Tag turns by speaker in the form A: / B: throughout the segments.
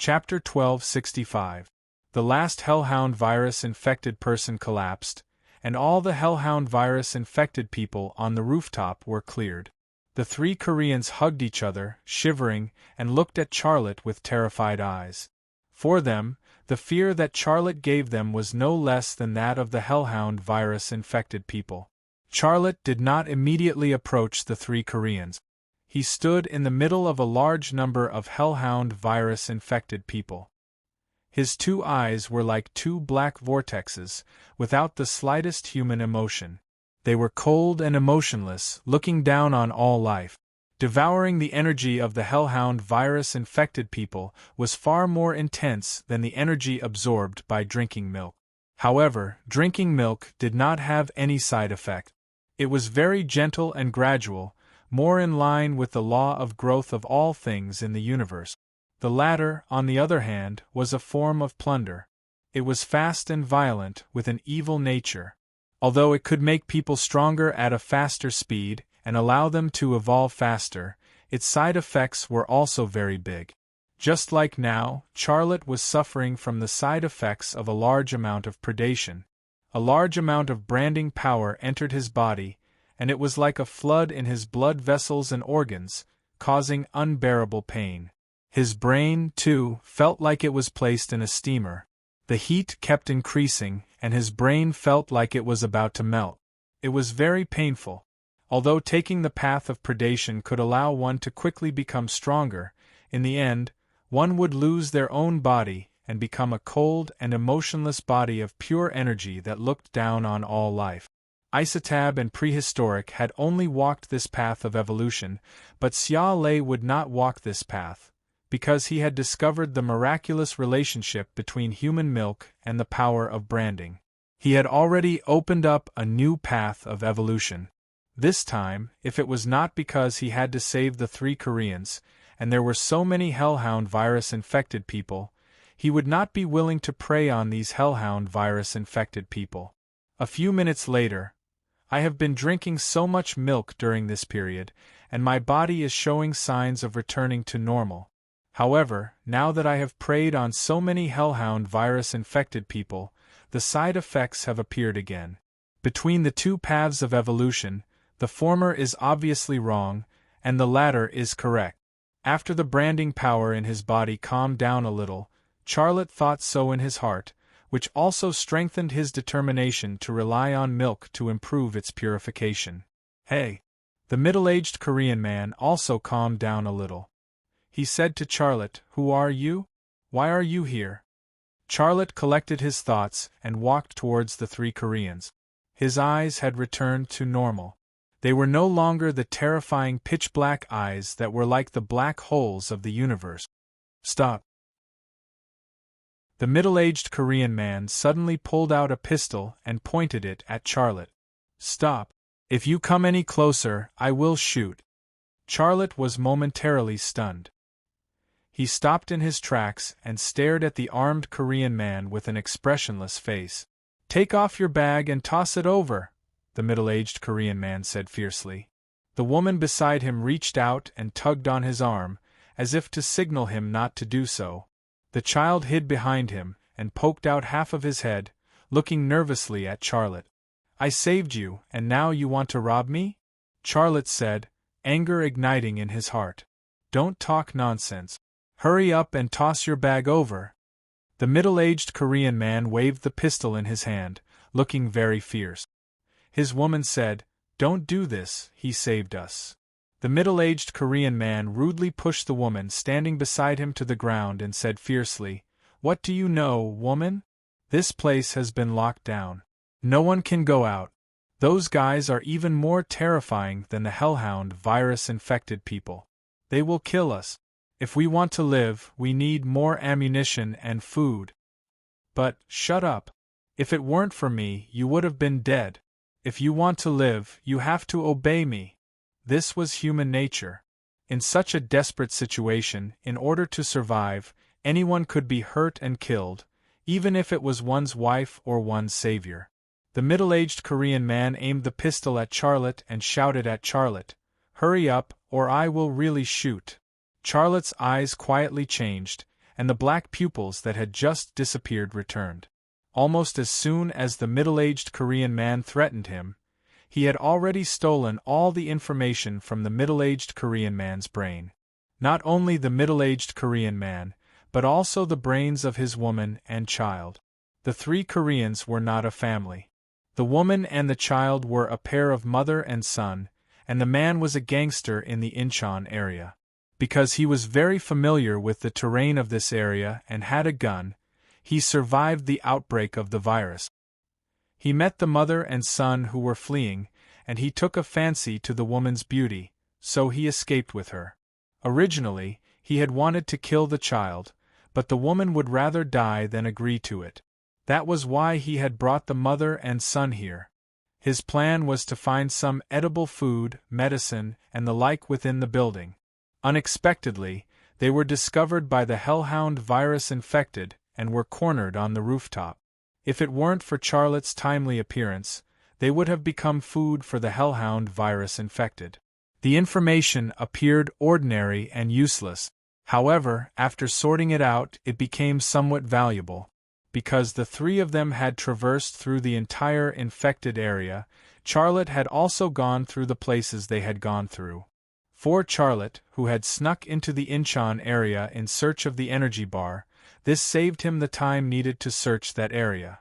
A: Chapter 1265. The last Hellhound virus-infected person collapsed, and all the Hellhound virus-infected people on the rooftop were cleared. The three Koreans hugged each other, shivering, and looked at Charlotte with terrified eyes. For them, the fear that Charlotte gave them was no less than that of the Hellhound virus-infected people. Charlotte did not immediately approach the three Koreans. He stood in the middle of a large number of Hellhound virus-infected people. His two eyes were like two black vortexes, without the slightest human emotion. They were cold and emotionless, looking down on all life. Devouring the energy of the Hellhound virus-infected people was far more intense than the energy absorbed by drinking milk. However, drinking milk did not have any side effect. It was very gentle and gradual, more in line with the law of growth of all things in the universe. The latter, on the other hand, was a form of plunder. It was fast and violent, with an evil nature. Although it could make people stronger at a faster speed and allow them to evolve faster, its side effects were also very big. Just like now, Charlotte was suffering from the side effects of a large amount of predation. A large amount of branding power entered his body, and it was like a flood in his blood vessels and organs, causing unbearable pain. His brain, too, felt like it was placed in a steamer. The heat kept increasing, and his brain felt like it was about to melt. It was very painful. Although taking the path of predation could allow one to quickly become stronger, in the end, one would lose their own body and become a cold and emotionless body of pure energy that looked down on all life. Isotab and Prehistoric had only walked this path of evolution, but Xia Lei would not walk this path, because he had discovered the miraculous relationship between human milk and the power of branding. He had already opened up a new path of evolution. This time, if it was not because he had to save the three Koreans, and there were so many Hellhound virus-infected people, he would not be willing to prey on these Hellhound virus-infected people. A few minutes later, I have been drinking so much milk during this period, and my body is showing signs of returning to normal. However, now that I have preyed on so many Hellhound virus-infected people, the side effects have appeared again. Between the two paths of evolution, the former is obviously wrong, and the latter is correct. After the branding power in his body calmed down a little, Charlotte thought so in his heart, which also strengthened his determination to rely on milk to improve its purification. Hey! The middle-aged Korean man also calmed down a little. He said to Charlotte, "Who are you? Why are you here?" Charlotte collected his thoughts and walked towards the three Koreans. His eyes had returned to normal. They were no longer the terrifying pitch-black eyes that were like the black holes of the universe. "Stop!" The middle-aged Korean man suddenly pulled out a pistol and pointed it at Charlotte. "Stop! If you come any closer, I will shoot." Charlotte was momentarily stunned. He stopped in his tracks and stared at the armed Korean man with an expressionless face. "Take off your bag and toss it over," the middle-aged Korean man said fiercely. The woman beside him reached out and tugged on his arm, as if to signal him not to do so. The child hid behind him and poked out half of his head, looking nervously at Charlotte. "I saved you, and now you want to rob me?" Charlotte said, anger igniting in his heart. "Don't talk nonsense. Hurry up and toss your bag over." The middle-aged Korean man waved the pistol in his hand, looking very fierce. His woman said, "Don't do this, he saved us." The middle-aged Korean man rudely pushed the woman standing beside him to the ground and said fiercely, "What do you know, woman? This place has been locked down. No one can go out. Those guys are even more terrifying than the Hellhound virus-infected people. They will kill us. If we want to live, we need more ammunition and food." "But, shut up. If it weren't for me, you would have been dead. If you want to live, you have to obey me." This was human nature. In such a desperate situation, in order to survive, anyone could be hurt and killed, even if it was one's wife or one's savior. The middle-aged Korean man aimed the pistol at Charlotte and shouted at Charlotte, "Hurry up, or I will really shoot." Charlotte's eyes quietly changed, and the black pupils that had just disappeared returned. Almost as soon as the middle-aged Korean man threatened him, he had already stolen all the information from the middle-aged Korean man's brain. Not only the middle-aged Korean man, but also the brains of his woman and child. The three Koreans were not a family. The woman and the child were a pair of mother and son, and the man was a gangster in the Incheon area. Because he was very familiar with the terrain of this area and had a gun, he survived the outbreak of the virus. He met the mother and son who were fleeing, and he took a fancy to the woman's beauty, so he escaped with her. Originally, he had wanted to kill the child, but the woman would rather die than agree to it. That was why he had brought the mother and son here. His plan was to find some edible food, medicine, and the like within the building. Unexpectedly, they were discovered by the hellhound virus infected and were cornered on the rooftop. If it weren't for Charlotte's timely appearance, they would have become food for the hellhound virus infected. The information appeared ordinary and useless. However, after sorting it out, it became somewhat valuable. Because the three of them had traversed through the entire infected area, Charlotte had also gone through the places they had gone through. For Charlotte, who had snuck into the Incheon area in search of the energy bar, this saved him the time needed to search that area.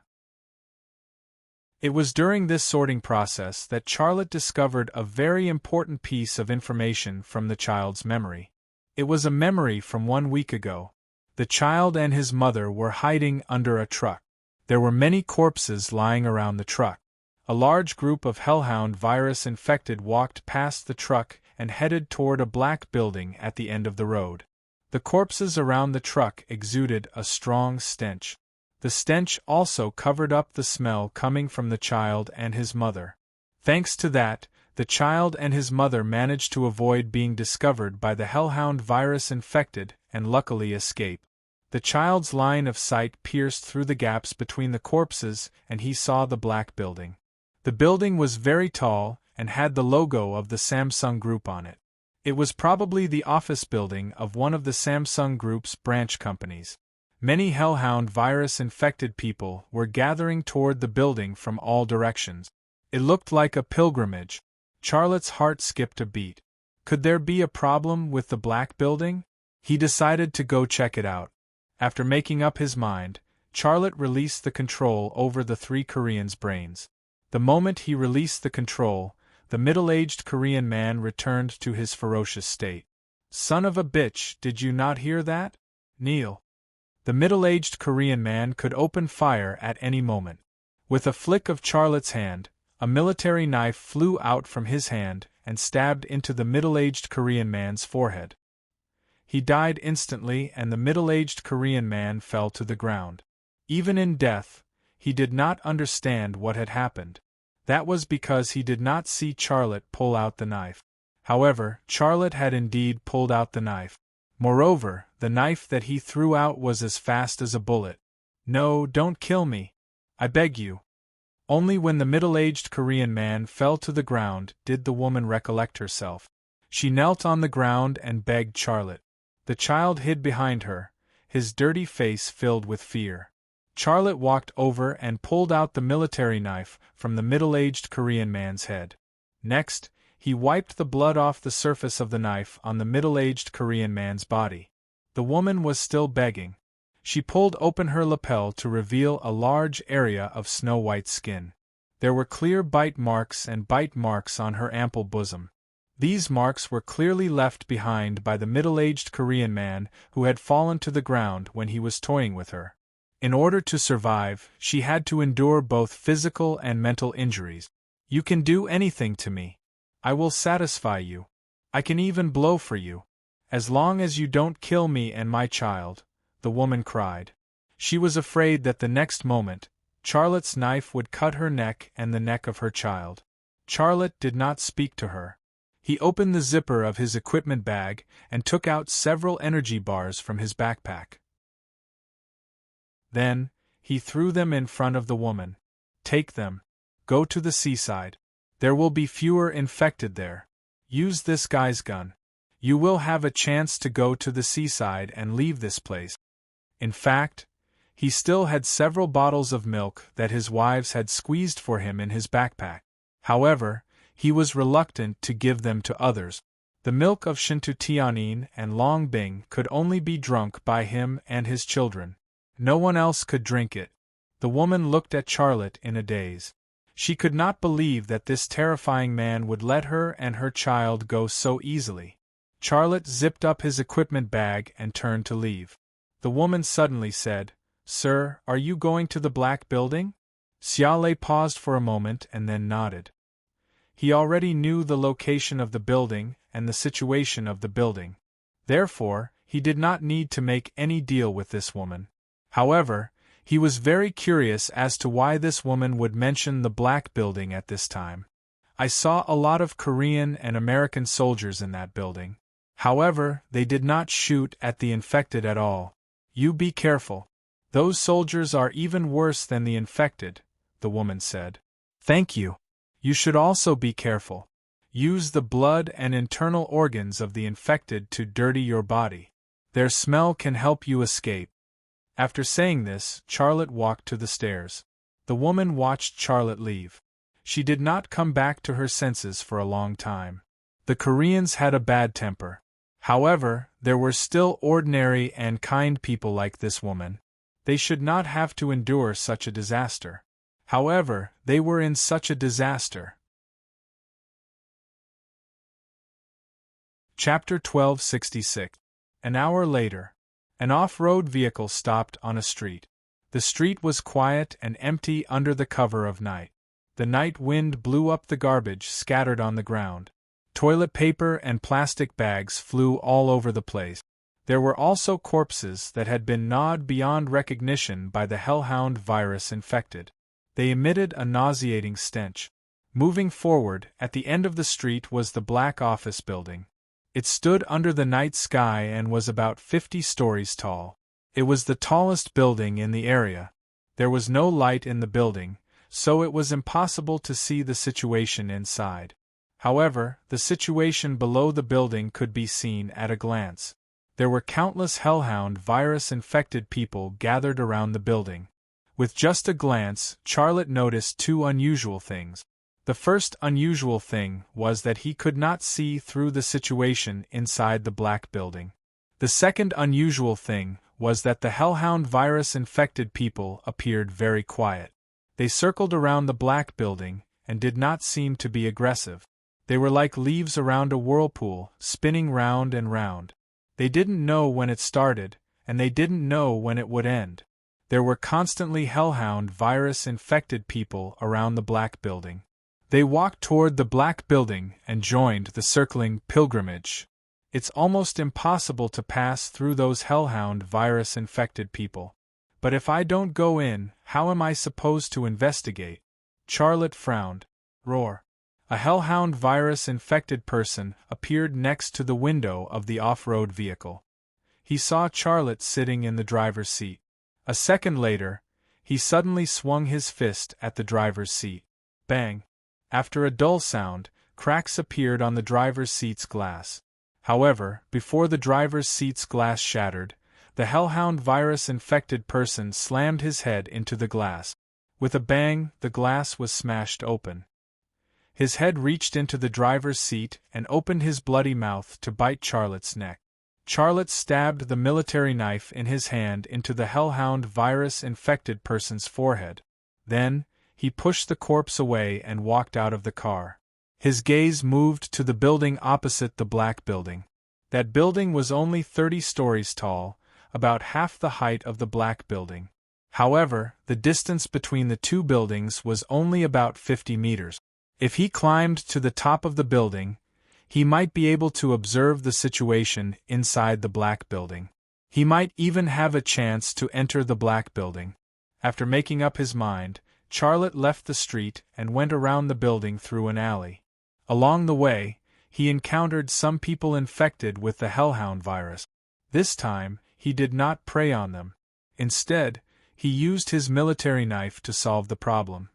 A: It was during this sorting process that Charlotte discovered a very important piece of information from the child's memory. It was a memory from 1 week ago. The child and his mother were hiding under a truck. There were many corpses lying around the truck. A large group of hellhound virus infected walked past the truck and headed toward a black building at the end of the road. The corpses around the truck exuded a strong stench. The stench also covered up the smell coming from the child and his mother. Thanks to that, the child and his mother managed to avoid being discovered by the hellhound virus infected and luckily escape. The child's line of sight pierced through the gaps between the corpses and he saw the black building. The building was very tall and had the logo of the Samsung Group on it. It was probably the office building of one of the Samsung Group's branch companies. Many hellhound virus-infected people were gathering toward the building from all directions. It looked like a pilgrimage. Charlotte's heart skipped a beat. Could there be a problem with the black building? He decided to go check it out. After making up his mind, Charlotte released the control over the three Koreans' brains. The moment he released the control, the middle-aged Korean man returned to his ferocious state. "Son of a bitch, did you not hear that? Kneel." The middle-aged Korean man could open fire at any moment. With a flick of Charlotte's hand, a military knife flew out from his hand and stabbed into the middle-aged Korean man's forehead. He died instantly and the middle-aged Korean man fell to the ground. Even in death, he did not understand what had happened. That was because he did not see Charlotte pull out the knife. However, Charlotte had indeed pulled out the knife. Moreover, the knife that he threw out was as fast as a bullet. "No, don't kill me. I beg you." Only when the middle-aged Korean man fell to the ground did the woman recollect herself. She knelt on the ground and begged Charlotte. The child hid behind her, his dirty face filled with fear. Charlotte walked over and pulled out the military knife from the middle-aged Korean man's head. Next, he wiped the blood off the surface of the knife on the middle-aged Korean man's body. The woman was still begging. She pulled open her lapel to reveal a large area of snow-white skin. There were clear bite marks on her ample bosom. These marks were clearly left behind by the middle-aged Korean man who had fallen to the ground when he was toying with her. In order to survive, she had to endure both physical and mental injuries. "You can do anything to me. I will satisfy you. I can even blow for you. As long as you don't kill me and my child," the woman cried. She was afraid that the next moment, Charlotte's knife would cut her neck and the neck of her child. Charlotte did not speak to her. He opened the zipper of his equipment bag and took out several energy bars from his backpack. Then, he threw them in front of the woman. "Take them. Go to the seaside. There will be fewer infected there. Use this guy's gun. You will have a chance to go to the seaside and leave this place. In fact, he still had several bottles of milk that his wives had squeezed for him in his backpack. However, he was reluctant to give them to others. The milk of Shintu-Tianyin and Long Bing could only be drunk by him and his children. No one else could drink it. The woman looked at Charlotte in a daze. She could not believe that this terrifying man would let her and her child go so easily. Charlotte zipped up his equipment bag and turned to leave. The woman suddenly said, "Sir, are you going to the Black Building?" Xiaolei paused for a moment and then nodded. He already knew the location of the building and the situation of the building. Therefore, he did not need to make any deal with this woman. However, he was very curious as to why this woman would mention the Black Building at this time. "I saw a lot of Korean and American soldiers in that building. However, they did not shoot at the infected at all. You be careful. Those soldiers are even worse than the infected," the woman said. "Thank you. You should also be careful. Use the blood and internal organs of the infected to dirty your body. Their smell can help you escape." After saying this, Charlotte walked to the stairs. The woman watched Charlotte leave. She did not come back to her senses for a long time. The Koreans had a bad temper. However, there were still ordinary and kind people like this woman. They should not have to endure such a disaster. However, they were in such a disaster. Chapter 1266. An hour later. An off-road vehicle stopped on a street. The street was quiet and empty under the cover of night. The night wind blew up the garbage scattered on the ground. Toilet paper and plastic bags flew all over the place. There were also corpses that had been gnawed beyond recognition by the hellhound virus infected. They emitted a nauseating stench. Moving forward, at the end of the street was the black office building. It stood under the night sky and was about 50 stories tall. It was the tallest building in the area. There was no light in the building, so it was impossible to see the situation inside. However, the situation below the building could be seen at a glance. There were countless hellhound virus-infected people gathered around the building. With just a glance, Charlotte noticed two unusual things. The first unusual thing was that he could not see through the situation inside the black building. The second unusual thing was that the hellhound virus-infected people appeared very quiet. They circled around the black building and did not seem to be aggressive. They were like leaves around a whirlpool, spinning round and round. They didn't know when it started, and they didn't know when it would end. There were constantly hellhound virus-infected people around the black building. They walked toward the black building and joined the circling pilgrimage. It's almost impossible to pass through those hellhound virus-infected people. But if I don't go in, how am I supposed to investigate? Charlotte frowned. Roar. A hellhound virus-infected person appeared next to the window of the off-road vehicle. He saw Charlotte sitting in the driver's seat. A second later, he suddenly swung his fist at the driver's seat. Bang! After a dull sound, cracks appeared on the driver's seat's glass. However, before the driver's seat's glass shattered, the hellhound virus-infected person slammed his head into the glass. With a bang, the glass was smashed open. His head reached into the driver's seat and opened his bloody mouth to bite Charlotte's neck. Charlotte stabbed the military knife in his hand into the hellhound virus-infected person's forehead. Then, he pushed the corpse away and walked out of the car. His gaze moved to the building opposite the black building. That building was only 30 stories tall, about half the height of the black building. However, the distance between the two buildings was only about 50 meters. If he climbed to the top of the building, he might be able to observe the situation inside the black building. He might even have a chance to enter the black building. After making up his mind, Charlotte left the street and went around the building through an alley. Along the way, he encountered some people infected with the hellhound virus. This time, he did not prey on them. Instead, he used his military knife to solve the problem.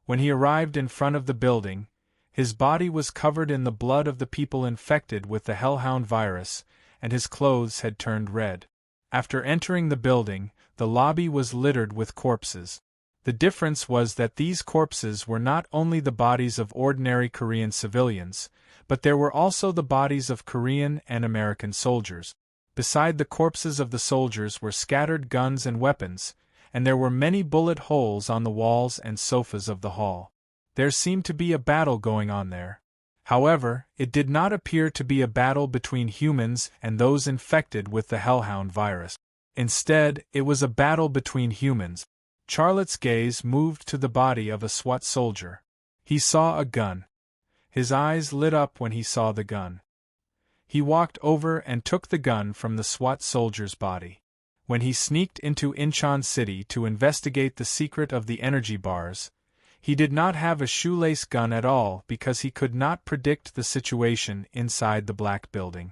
A: When he arrived in front of the building, his body was covered in the blood of the people infected with the hellhound virus, and his clothes had turned red. After entering the building, the lobby was littered with corpses. The difference was that these corpses were not only the bodies of ordinary Korean civilians, but there were also the bodies of Korean and American soldiers. Beside the corpses of the soldiers were scattered guns and weapons, and there were many bullet holes on the walls and sofas of the hall. There seemed to be a battle going on there. However, it did not appear to be a battle between humans and those infected with the hellhound virus. Instead, it was a battle between humans. Charlotte's gaze moved to the body of a SWAT soldier. He saw a gun. His eyes lit up when he saw the gun. He walked over and took the gun from the SWAT soldier's body. When he sneaked into Incheon City to investigate the secret of the energy bars, he did not have a shoelace gun at all because he could not predict the situation inside the black building.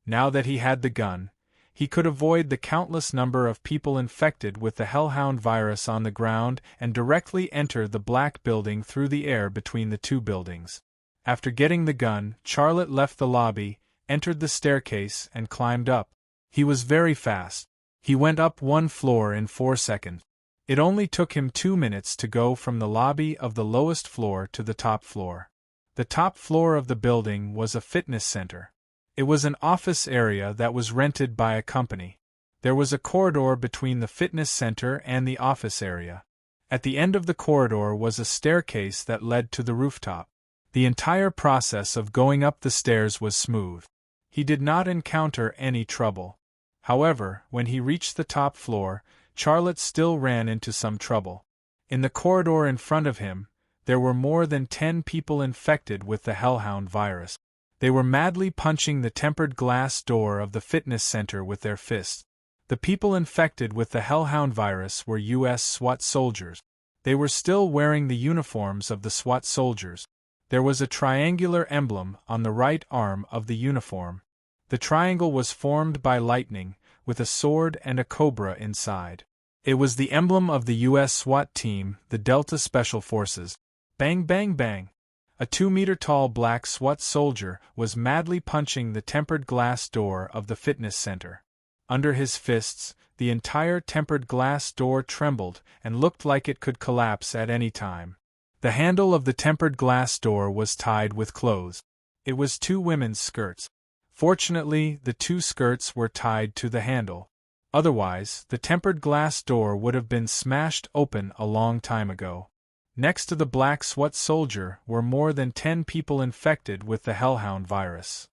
A: Now that he had the gun, he could avoid the countless number of people infected with the hellhound virus on the ground and directly enter the black building through the air between the two buildings. After getting the gun, Charlotte left the lobby, entered the staircase, and climbed up. He was very fast. He went up 1 floor in 4 seconds. It only took him 2 minutes to go from the lobby of the lowest floor to the top floor. The top floor of the building was a fitness center. It was an office area that was rented by a company. There was a corridor between the fitness center and the office area. At the end of the corridor was a staircase that led to the rooftop. The entire process of going up the stairs was smooth. He did not encounter any trouble. However, when he reached the top floor, Charlotte still ran into some trouble. In the corridor in front of him, there were more than 10 people infected with the hellhound virus. They were madly punching the tempered glass door of the fitness center with their fists. The people infected with the hellhound virus were U.S. SWAT soldiers. They were still wearing the uniforms of the SWAT soldiers. There was a triangular emblem on the right arm of the uniform. The triangle was formed by lightning, with a sword and a cobra inside. It was the emblem of the U.S. SWAT team, the Delta Special Forces. Bang bang bang! A 2-meter-tall black SWAT soldier was madly punching the tempered glass door of the fitness center. Under his fists, the entire tempered glass door trembled and looked like it could collapse at any time. The handle of the tempered glass door was tied with clothes. It was 2 women's skirts. Fortunately, the 2 skirts were tied to the handle. Otherwise, the tempered glass door would have been smashed open a long time ago. Next to the black SWAT soldier were more than 10 people infected with the hellhound virus.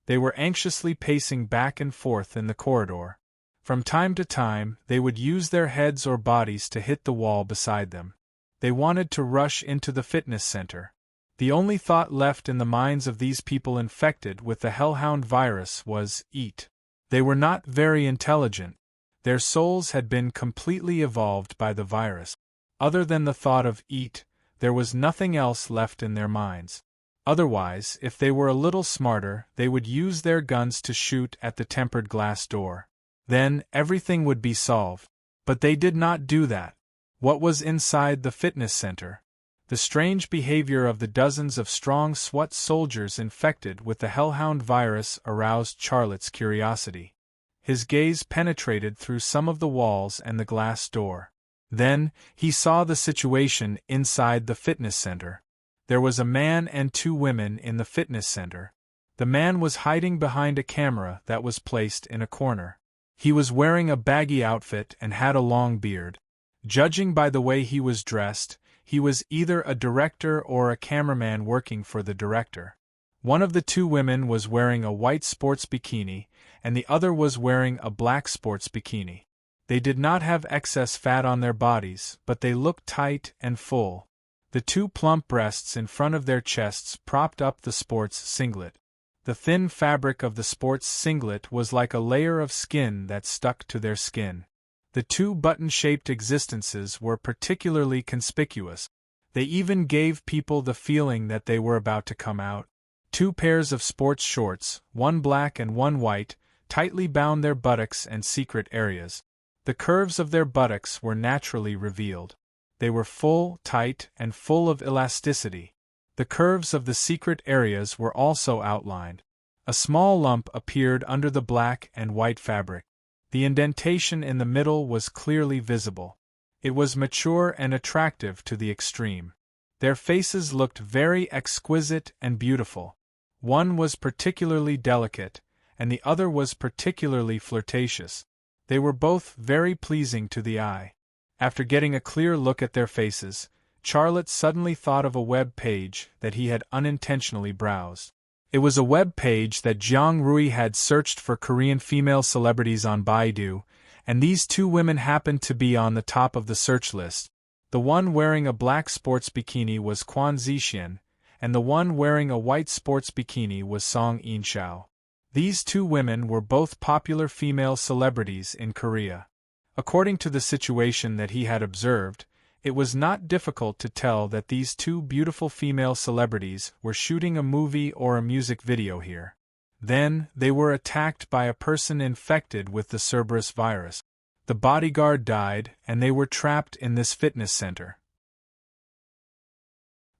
A: They were anxiously pacing back and forth in the corridor. From time to time, they would use their heads or bodies to hit the wall beside them. They wanted to rush into the fitness center. The only thought left in the minds of these people infected with the hellhound virus was eat. They were not very intelligent. Their souls had been completely evolved by the virus. Other than the thought of eat, there was nothing else left in their minds. Otherwise, if they were a little smarter, they would use their guns to shoot at the tempered glass door. Then, everything would be solved. But they did not do that. What was inside the fitness center? The strange behavior of the dozens of strong SWAT soldiers infected with the hellhound virus aroused Charlotte's curiosity. His gaze penetrated through some of the walls and the glass door. Then, he saw the situation inside the fitness center. There was a man and 2 women in the fitness center. The man was hiding behind a camera that was placed in a corner. He was wearing a baggy outfit and had a long beard. Judging by the way he was dressed, he was either a director or a cameraman working for the director. One of the 2 women was wearing a white sports bikini, and the other was wearing a black sports bikini. They did not have excess fat on their bodies, but they looked tight and full. The 2 plump breasts in front of their chests propped up the sports singlet. The thin fabric of the sports singlet was like a layer of skin that stuck to their skin. The 2 button-shaped existences were particularly conspicuous. They even gave people the feeling that they were about to come out. 2 pairs of sports shorts, one black and one white, tightly bound their buttocks and secret areas. The curves of their buttocks were naturally revealed. They were full, tight, and full of elasticity. The curves of the secret areas were also outlined. A small lump appeared under the black and white fabric. The indentation in the middle was clearly visible. It was mature and attractive to the extreme. Their faces looked very exquisite and beautiful. One was particularly delicate, and the other was particularly flirtatious. They were both very pleasing to the eye. After getting a clear look at their faces, Charlotte suddenly thought of a web page that he had unintentionally browsed. It was a web page that Jiang Rui had searched for Korean female celebrities on Baidu, and these two women happened to be on the top of the search list. The one wearing a black sports bikini was Kwon Zhixian, and the one wearing a white sports bikini was Song In-shao. These two women were both popular female celebrities in Korea. According to the situation that he had observed, it was not difficult to tell that these two beautiful female celebrities were shooting a movie or a music video here. Then, they were attacked by a person infected with the Cerberus virus. The bodyguard died, and they were trapped in this fitness center.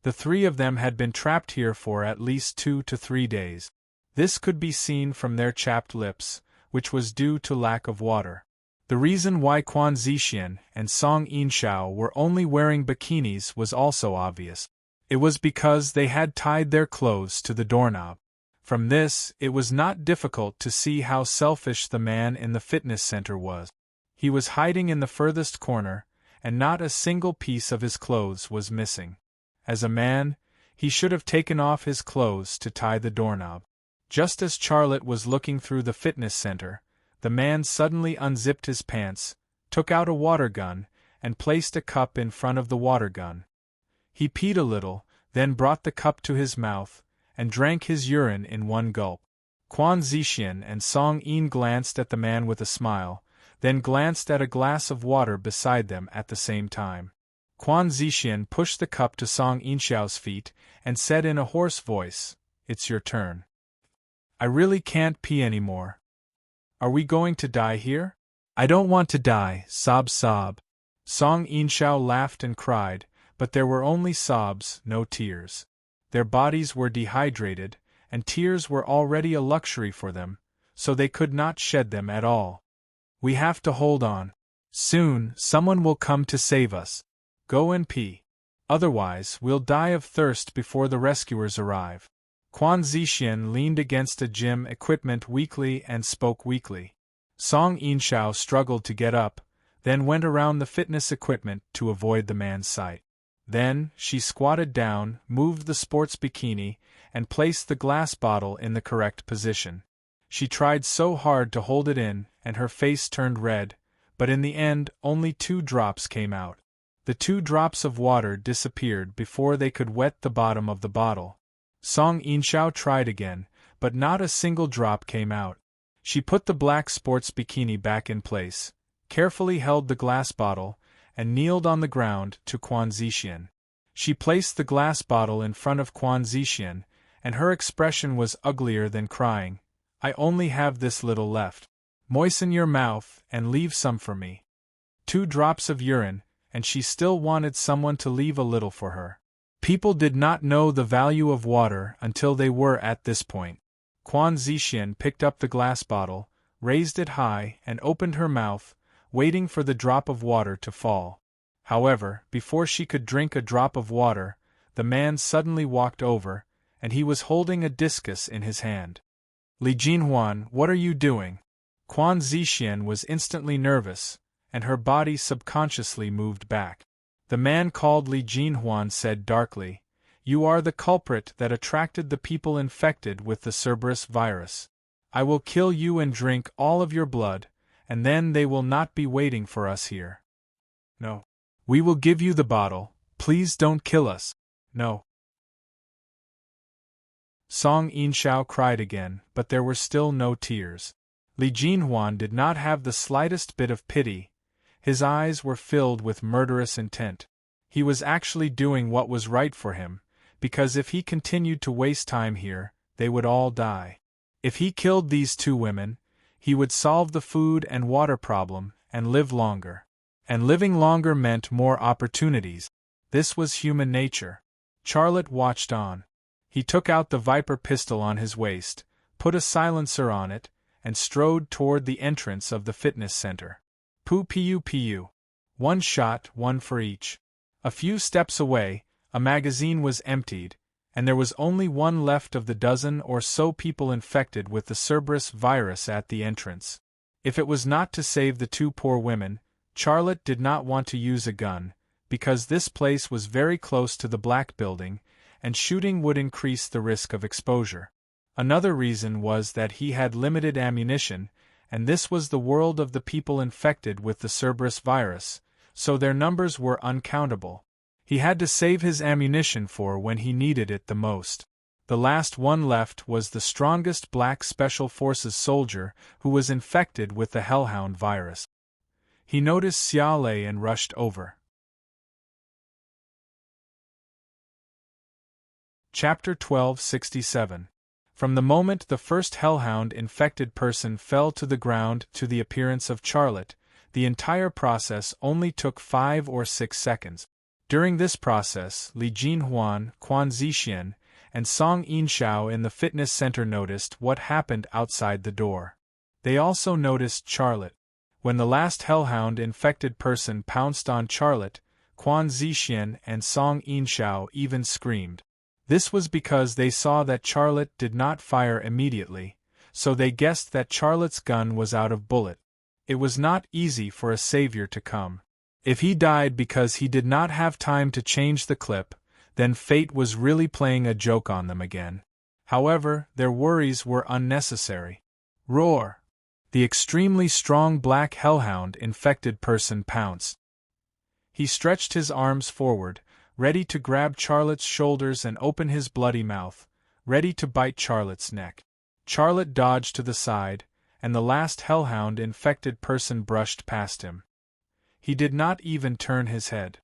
A: The three of them had been trapped here for at least 2 to 3 days. This could be seen from their chapped lips, which was due to lack of water. The reason why Kwon Zhixian and Song In-shao were only wearing bikinis was also obvious. It was because they had tied their clothes to the doorknob. From this, it was not difficult to see how selfish the man in the fitness center was. He was hiding in the furthest corner, and not a single piece of his clothes was missing. As a man, he should have taken off his clothes to tie the doorknob. Just as Charlotte was looking through the fitness center, the man suddenly unzipped his pants, took out a water gun, and placed a cup in front of the water gun. He peed a little, then brought the cup to his mouth, and drank his urine in one gulp. Kwon Zhixian and Song In glanced at the man with a smile, then glanced at a glass of water beside them at the same time. Kwon Zhixian pushed the cup to Song In-shao's feet, and said in a hoarse voice, "It's your turn. I really can't pee anymore. Are we going to die here?" "I don't want to die, sob sob." Song In-shao laughed and cried, but there were only sobs, no tears. Their bodies were dehydrated, and tears were already a luxury for them, so they could not shed them at all. "We have to hold on. Soon, someone will come to save us. Go and pee. Otherwise, we'll die of thirst before the rescuers arrive." Kwon Zhixian leaned against a gym equipment weakly and spoke weakly. Song In-shao struggled to get up, then went around the fitness equipment to avoid the man's sight. Then, she squatted down, moved the sports bikini, and placed the glass bottle in the correct position. She tried so hard to hold it in, and her face turned red, but in the end only 2 drops came out. The 2 drops of water disappeared before they could wet the bottom of the bottle. Song In-shao tried again, but not a single drop came out. She put the black sports bikini back in place, carefully held the glass bottle, and kneeled on the ground to Kwon Zhixian. She placed the glass bottle in front of Kwon Zhixian, and her expression was uglier than crying. "I only have this little left. Moisten your mouth and leave some for me." 2 drops of urine, and she still wanted someone to leave a little for her. People did not know the value of water until they were at this point. Kwon Zhixian picked up the glass bottle, raised it high, and opened her mouth, waiting for the drop of water to fall. However, before she could drink a drop of water, the man suddenly walked over, and he was holding a discus in his hand. "Li Jinhuan, what are you doing?" Kwon Zhixian was instantly nervous, and her body subconsciously moved back. The man called Li Jinhuan said darkly, "You are the culprit that attracted the people infected with the Cerberus virus. I will kill you and drink all of your blood, and then they will not be waiting for us here. No. We will give you the bottle, please don't kill us. No." Song In-shao cried again, but there were still no tears. Li Jinhuan did not have the slightest bit of pity. His eyes were filled with murderous intent. He was actually doing what was right for him, because if he continued to waste time here, they would all die. If he killed these 2 women, he would solve the food and water problem and live longer. And living longer meant more opportunities. This was human nature. Charlotte watched on. He took out the Viper pistol on his waist, put a silencer on it, and strode toward the entrance of the fitness center. Pu. One shot, one for each. A few steps away, a magazine was emptied, and there was only one left of the dozen or so people infected with the Cerberus virus at the entrance. If it was not to save the two poor women, Charlotte did not want to use a gun, because this place was very close to the Black Building, and shooting would increase the risk of exposure. Another reason was that he had limited ammunition, and this was the world of the people infected with the Cerberus virus, so their numbers were uncountable. He had to save his ammunition for when he needed it the most. The last one left was the strongest Black Special Forces soldier who was infected with the Hellhound virus. He noticed Xiaolei and rushed over. Chapter 1267. From the moment the first Hellhound-infected person fell to the ground to the appearance of Charlotte, the entire process only took 5 or 6 seconds. During this process, Li Jinhuan, Quan Zixian, and Song Yinxiao in the fitness center noticed what happened outside the door. They also noticed Charlotte. When the last Hellhound-infected person pounced on Charlotte, Quan Zixian and Song Yinxiao even screamed. This was because they saw that Charlotte did not fire immediately, so they guessed that Charlotte's gun was out of bullet. It was not easy for a savior to come. If he died because he did not have time to change the clip, then fate was really playing a joke on them again. However, their worries were unnecessary. Roar! The extremely strong black hellhound-infected person pounced. He stretched his arms forward, ready to grab Charlotte's shoulders and open his bloody mouth, ready to bite Charlotte's neck. Charlotte dodged to the side, and the last hellhound-infected person brushed past him. He did not even turn his head.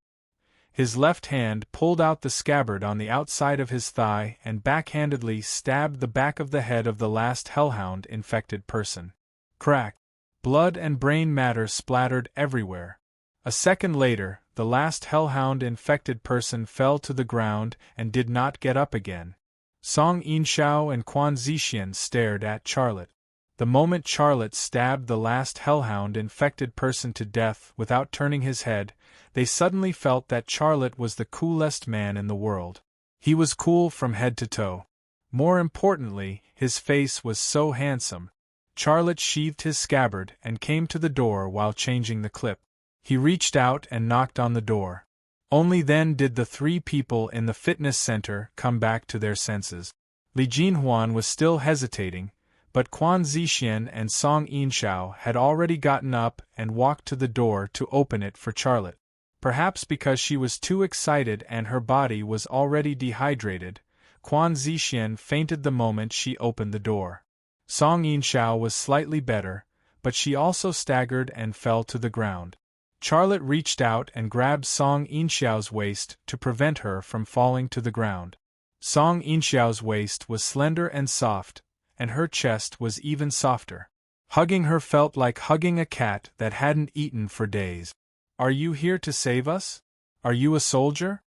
A: His left hand pulled out the scabbard on the outside of his thigh and backhandedly stabbed the back of the head of the last hellhound-infected person. Crack! Blood and brain matter splattered everywhere. A second later, the last hellhound-infected person fell to the ground and did not get up again. Song Yinxiao and Quan Zixian stared at Charlotte. The moment Charlotte stabbed the last hellhound-infected person to death without turning his head, they suddenly felt that Charlotte was the coolest man in the world. He was cool from head to toe. More importantly, his face was so handsome. Charlotte sheathed his scabbard and came to the door while changing the clip. He reached out and knocked on the door. Only then did the 3 people in the fitness center come back to their senses. Li Jinhuan was still hesitating, but Quan Zixian and Song Yinxiao had already gotten up and walked to the door to open it for Charlotte. Perhaps because she was too excited and her body was already dehydrated, Quan Zixian fainted the moment she opened the door. Song Yinxiao was slightly better, but she also staggered and fell to the ground. Charlotte reached out and grabbed Song Yinxiao's waist to prevent her from falling to the ground. Song Yinxiao's waist was slender and soft, and her chest was even softer. Hugging her felt like hugging a cat that hadn't eaten for days. "Are you here to save us? Are you a soldier?"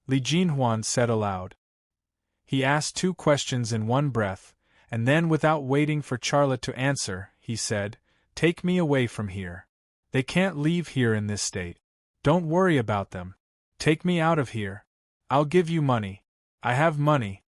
A: Li Jinhuan said aloud. He asked 2 questions in one breath, and then without waiting for Charlotte to answer, he said, "Take me away from here. They can't leave here in this state. Don't worry about them. Take me out of here. I'll give you money. I have money."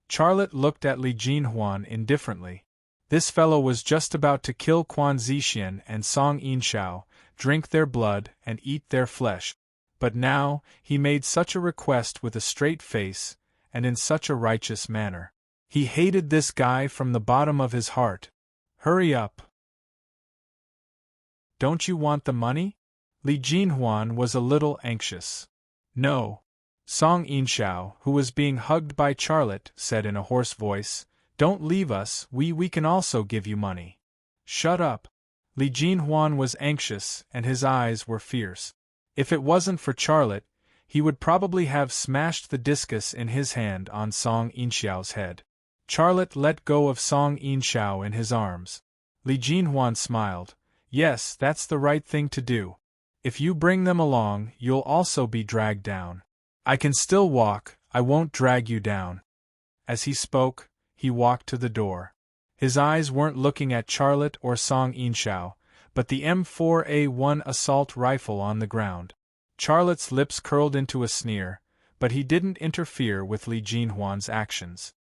A: Charlotte looked at Li Jinhuan indifferently. This fellow was just about to kill Quan Zixian and Song Yinxiao, drink their blood and eat their flesh. But now, he made such a request with a straight face, and in such a righteous manner. He hated this guy from the bottom of his heart. "Hurry up. Don't you want the money?" Li Jinhuan was a little anxious. "No." Song Yinxiao, who was being hugged by Charlotte, said in a hoarse voice, "Don't leave us, we can also give you money." "Shut up." Li Jinhuan was anxious and his eyes were fierce. If it wasn't for Charlotte, he would probably have smashed the discus in his hand on Song Yinxiao's head. Charlotte let go of Song Yinxiao in his arms. Li Jinhuan smiled. "Yes, that's the right thing to do. If you bring them along, you'll also be dragged down. I can still walk, I won't drag you down." As he spoke, he walked to the door. His eyes weren't looking at Charlotte or Song Inshao, but the M4A1 assault rifle on the ground. Charlotte's lips curled into a sneer, but he didn't interfere with Li Jinhuan's actions.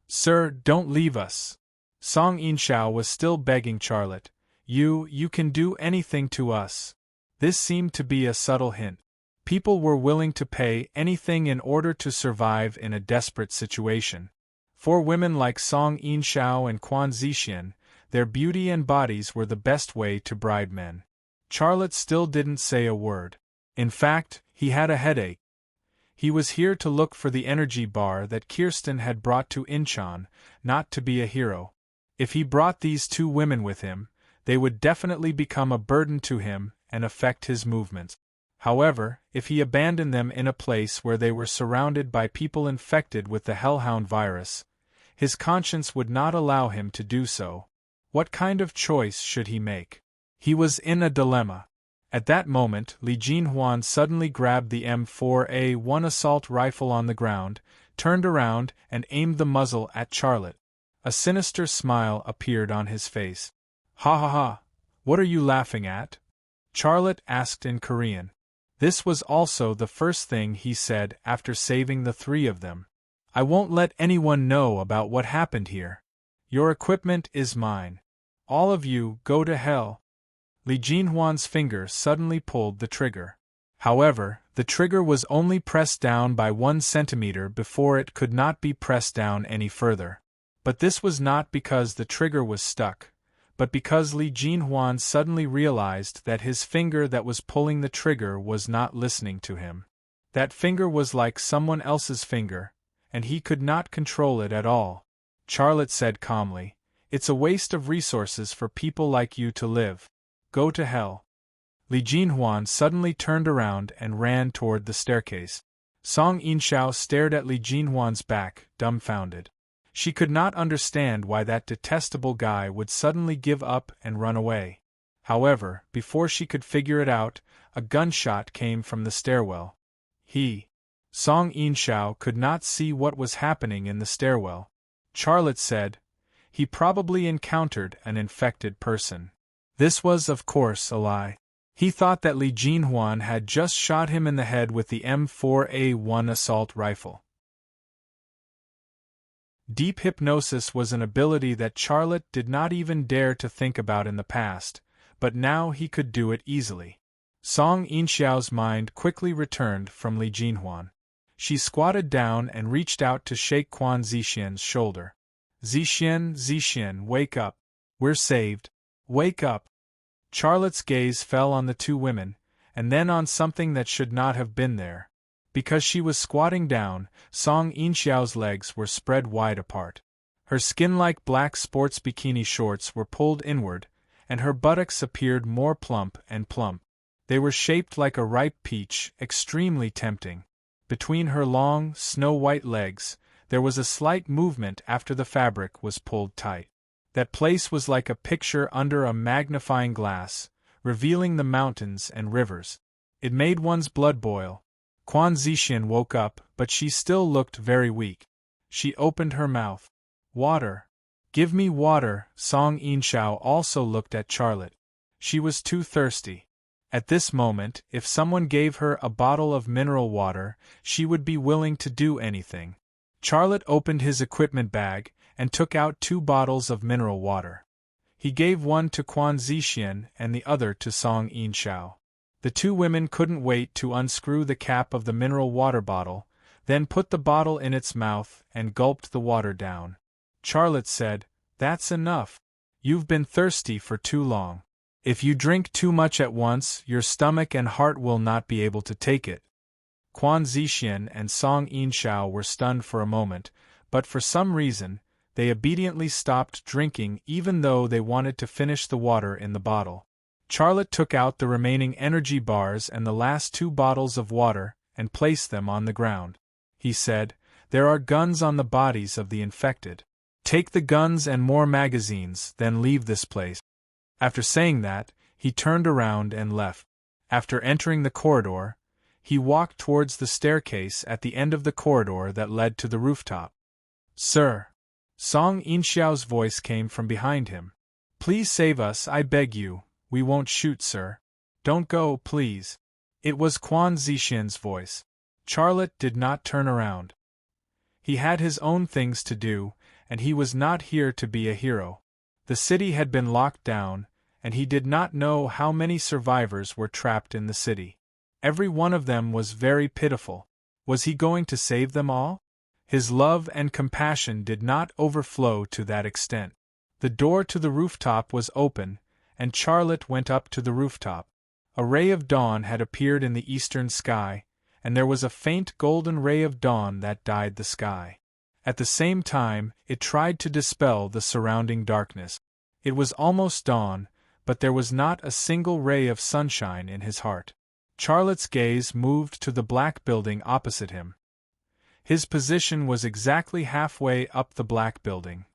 A: "Sir, don't leave us." Song Inshao was still begging Charlotte. You can do anything to us." This seemed to be a subtle hint. People were willing to pay anything in order to survive in a desperate situation. For women like Song Inshao and Quan Zixian, their beauty and bodies were the best way to bribe men. Charlotte still didn't say a word. In fact, he had a headache. He was here to look for the energy bar that Kirsten had brought to Incheon, not to be a hero. If he brought these two women with him, they would definitely become a burden to him and affect his movements. However, if he abandoned them in a place where they were surrounded by people infected with the Hellhound virus, his conscience would not allow him to do so. What kind of choice should he make? He was in a dilemma. At that moment, Li Jinhuan suddenly grabbed the M4A1 assault rifle on the ground, turned around, and aimed the muzzle at Charlotte. A sinister smile appeared on his face. "Ha ha ha! What are you laughing at?" Charlotte asked in Korean. This was also the first thing he said after saving the three of them. "I won't let anyone know about what happened here. Your equipment is mine. All of you go to hell." Li Jinhuan's finger suddenly pulled the trigger. However, the trigger was only pressed down by 1 centimeter before it could not be pressed down any further. But this was not because the trigger was stuck, but because Li Jinhuan suddenly realized that his finger that was pulling the trigger was not listening to him. That finger was like someone else's finger, and he could not control it at all. Charlotte said calmly, "It's a waste of resources for people like you to live. Go to hell." Li Jinhuan suddenly turned around and ran toward the staircase. Song Inshao stared at Li Jinhuan's back, dumbfounded. She could not understand why that detestable guy would suddenly give up and run away. However, before she could figure it out, a gunshot came from the stairwell. Song Inshao could not see what was happening in the stairwell. Charlotte said, "He probably encountered an infected person." This was, of course, a lie. He thought that Li Jinhuan had just shot him in the head with the M4A1 assault rifle. Deep hypnosis was an ability that Charlotte did not even dare to think about in the past, but now he could do it easily. Song Inshao's mind quickly returned from Li Jinhuan. She squatted down and reached out to shake Quan Zixian's shoulder. Zixian, wake up. We're saved. Wake up." Charlotte's gaze fell on the two women, and then on something that should not have been there. Because she was squatting down, Song Inshao's legs were spread wide apart. Her skin-like black sports bikini shorts were pulled inward, and her buttocks appeared more plump and plump. They were shaped like a ripe peach, extremely tempting. Between her long, snow-white legs, there was a slight movement after the fabric was pulled tight. That place was like a picture under a magnifying glass, revealing the mountains and rivers. It made one's blood boil. Quan Zixian woke up, but she still looked very weak. She opened her mouth. "Water. Give me water." Song Inshao also looked at Charlotte. She was too thirsty. At this moment, if someone gave her a bottle of mineral water, she would be willing to do anything. Charlotte opened his equipment bag and took out 2 bottles of mineral water. He gave one to Quan Zixian and the other to Song Inshao. The two women couldn't wait to unscrew the cap of the mineral water bottle, then put the bottle in its mouth and gulped the water down. Charlotte said, "That's enough. You've been thirsty for too long. If you drink too much at once, your stomach and heart will not be able to take it." Quan Zixian and Song Inshao were stunned for a moment, but for some reason, they obediently stopped drinking even though they wanted to finish the water in the bottle. Charlotte took out the remaining energy bars and the last 2 bottles of water and placed them on the ground. He said, "There are guns on the bodies of the infected. Take the guns and more magazines, then leave this place." After saying that, he turned around and left. After entering the corridor, he walked towards the staircase at the end of the corridor that led to the rooftop. "Sir." Song Inxiao's voice came from behind him. Please save us, I beg you. We won't shoot, sir. Don't go, please. It was Quan Zixian's voice. Charlotte did not turn around. He had his own things to do, and he was not here to be a hero. The city had been locked down, and he did not know how many survivors were trapped in the city. Every one of them was very pitiful. Was he going to save them all? His love and compassion did not overflow to that extent. The door to the rooftop was open, and Charlotte went up to the rooftop. A ray of dawn had appeared in the eastern sky, and there was a faint golden ray of dawn that dyed the sky. At the same time, it tried to dispel the surrounding darkness. It was almost dawn, but there was not a single ray of sunshine in his heart. Charlotte's gaze moved to the black building opposite him. His position was exactly halfway up the black building.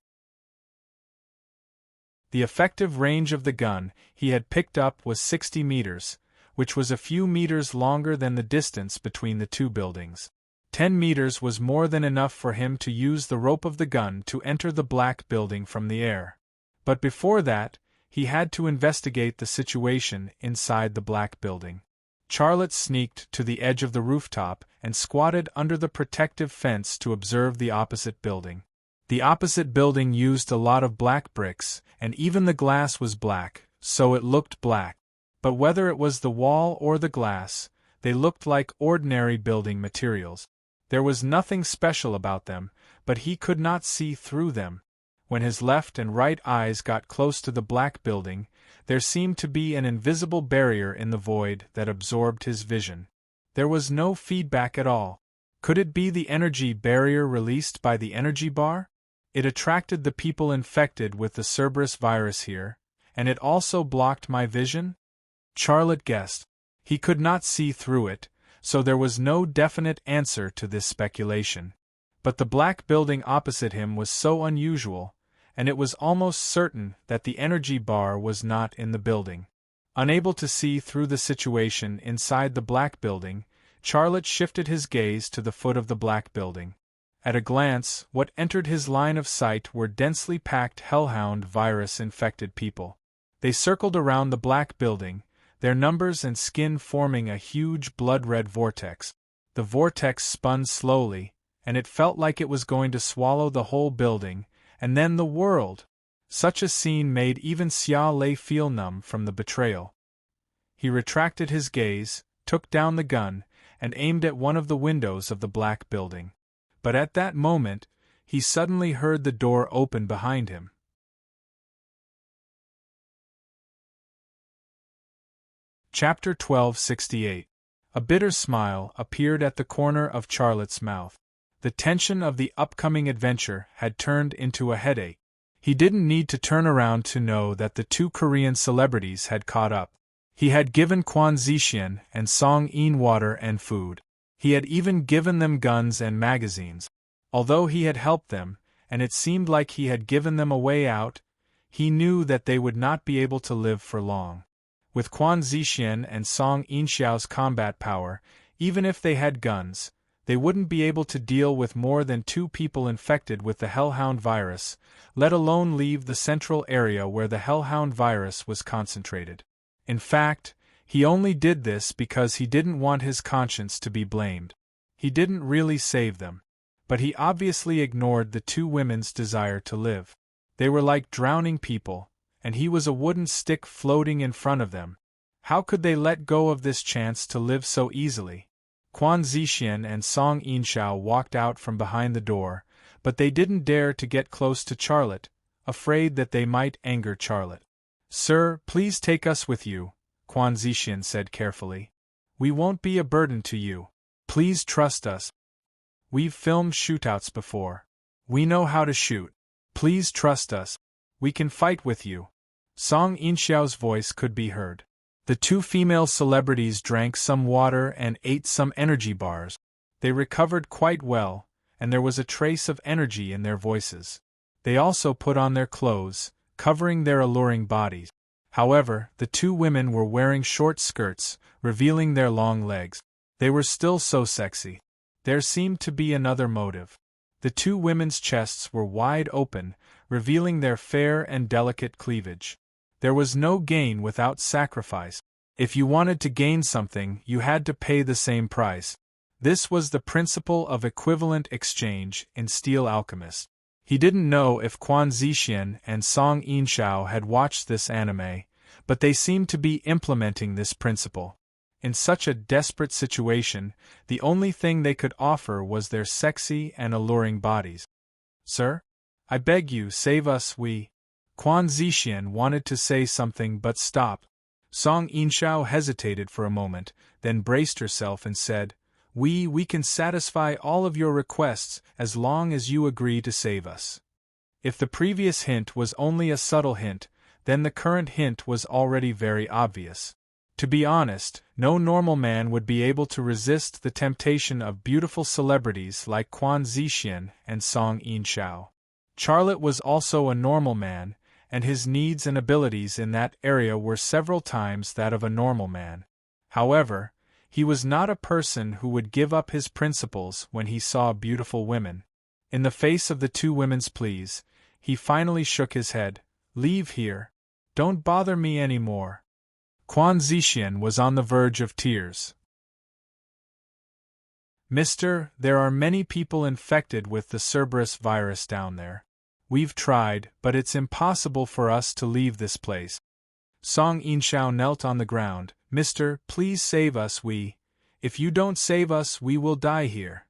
A: The effective range of the gun he had picked up was 60 meters, which was a few meters longer than the distance between the two buildings. 10 meters was more than enough for him to use the rope of the gun to enter the black building from the air. But before that, he had to investigate the situation inside the black building. Charlotte sneaked to the edge of the rooftop and squatted under the protective fence to observe the opposite building. The opposite building used a lot of black bricks, and even the glass was black, so it looked black. But whether it was the wall or the glass, they looked like ordinary building materials. There was nothing special about them, but he could not see through them. When his left and right eyes got close to the black building, there seemed to be an invisible barrier in the void that absorbed his vision. There was no feedback at all. Could it be the energy barrier released by the energy bar? It attracted the people infected with the Cerberus virus here, and it also blocked my vision? Charlotte guessed. He could not see through it, so there was no definite answer to this speculation. But the black building opposite him was so unusual, and it was almost certain that the energy bar was not in the building. Unable to see through the situation inside the black building, Charlotte shifted his gaze to the foot of the black building. At a glance, what entered his line of sight were densely packed hellhound virus-infected people. They circled around the black building, their numbers and skin forming a huge blood-red vortex. The vortex spun slowly, and it felt like it was going to swallow the whole building, and then the world. Such a scene made even Xia Lei feel numb from the betrayal. He retracted his gaze, took down the gun, and aimed at one of the windows of the black building. But at that moment, he suddenly heard the door open behind him. Chapter 1268. A bitter smile appeared at the corner of Charlotte's mouth. The tension of the upcoming adventure had turned into a headache. He didn't need to turn around to know that the two Korean celebrities had caught up. He had given Quan Zixian and Song Yin water and food. He had even given them guns and magazines. Although he had helped them, and it seemed like he had given them a way out, he knew that they would not be able to live for long. With Quan Zixian and Song Inxiao's combat power, even if they had guns, they wouldn't be able to deal with more than 2 people infected with the hellhound virus, let alone leave the central area where the hellhound virus was concentrated. In fact, he only did this because he didn't want his conscience to be blamed. He didn't really save them. But he obviously ignored the 2 women's desire to live. They were like drowning people, and he was a wooden stick floating in front of them. How could they let go of this chance to live so easily? Quan Zixian and Song Inxiao walked out from behind the door, but they didn't dare to get close to Charlotte, afraid that they might anger Charlotte. "Sir, please take us with you," Quan Zixian said carefully. "We won't be a burden to you. Please trust us. We've filmed shootouts before. We know how to shoot. Please trust us. We can fight with you." Song Inxiao's voice could be heard. The 2 female celebrities drank some water and ate some energy bars. They recovered quite well, and there was a trace of energy in their voices. They also put on their clothes, covering their alluring bodies. However, the 2 women were wearing short skirts, revealing their long legs. They were still so sexy. There seemed to be another motive. The two women's chests were wide open, revealing their fair and delicate cleavage. There was no gain without sacrifice. If you wanted to gain something, you had to pay the same price. This was the principle of equivalent exchange in Steel Alchemist. He didn't know if Quan Zixian and Song Yinxiao had watched this anime, but they seemed to be implementing this principle. In such a desperate situation, the only thing they could offer was their sexy and alluring bodies. "Sir? I beg you, save us, we—" Quan Zixian wanted to say something but stopped. Song Yinxiao hesitated for a moment, then braced herself and said, We can satisfy all of your requests as long as you agree to save us." If the previous hint was only a subtle hint, then the current hint was already very obvious. To be honest, no normal man would be able to resist the temptation of beautiful celebrities like Quan Zixian and Song Yinxiao. Charlotte was also a normal man, and his needs and abilities in that area were several times that of a normal man. However, he was not a person who would give up his principles when he saw beautiful women. In the face of the two women's pleas, he finally shook his head. "Leave here. Don't bother me anymore." Quan Zixian was on the verge of tears. "Mister, there are many people infected with the Cerberus virus down there. We've tried, but it's impossible for us to leave this place." Song Yinxiao knelt on the ground. "Mister, please save us, if you don't save us, we will die here."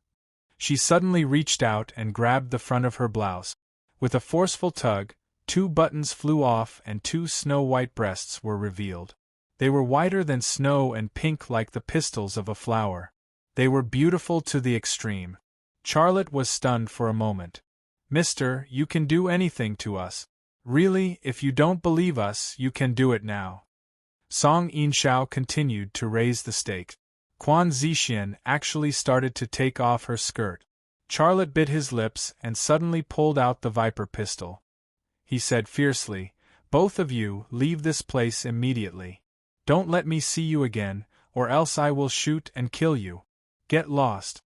A: She suddenly reached out and grabbed the front of her blouse. With a forceful tug, 2 buttons flew off and 2 snow-white breasts were revealed. They were whiter than snow and pink like the pistils of a flower. They were beautiful to the extreme. Charlotte was stunned for a moment. "Mister, you can do anything to us. Really, if you don't believe us, you can do it now." Song Yinxiao continued to raise the stakes. Quan Zixian actually started to take off her skirt. Charlotte bit his lips and suddenly pulled out the Viper pistol. He said fiercely, "Both of you, leave this place immediately. Don't let me see you again, or else I will shoot and kill you. Get lost."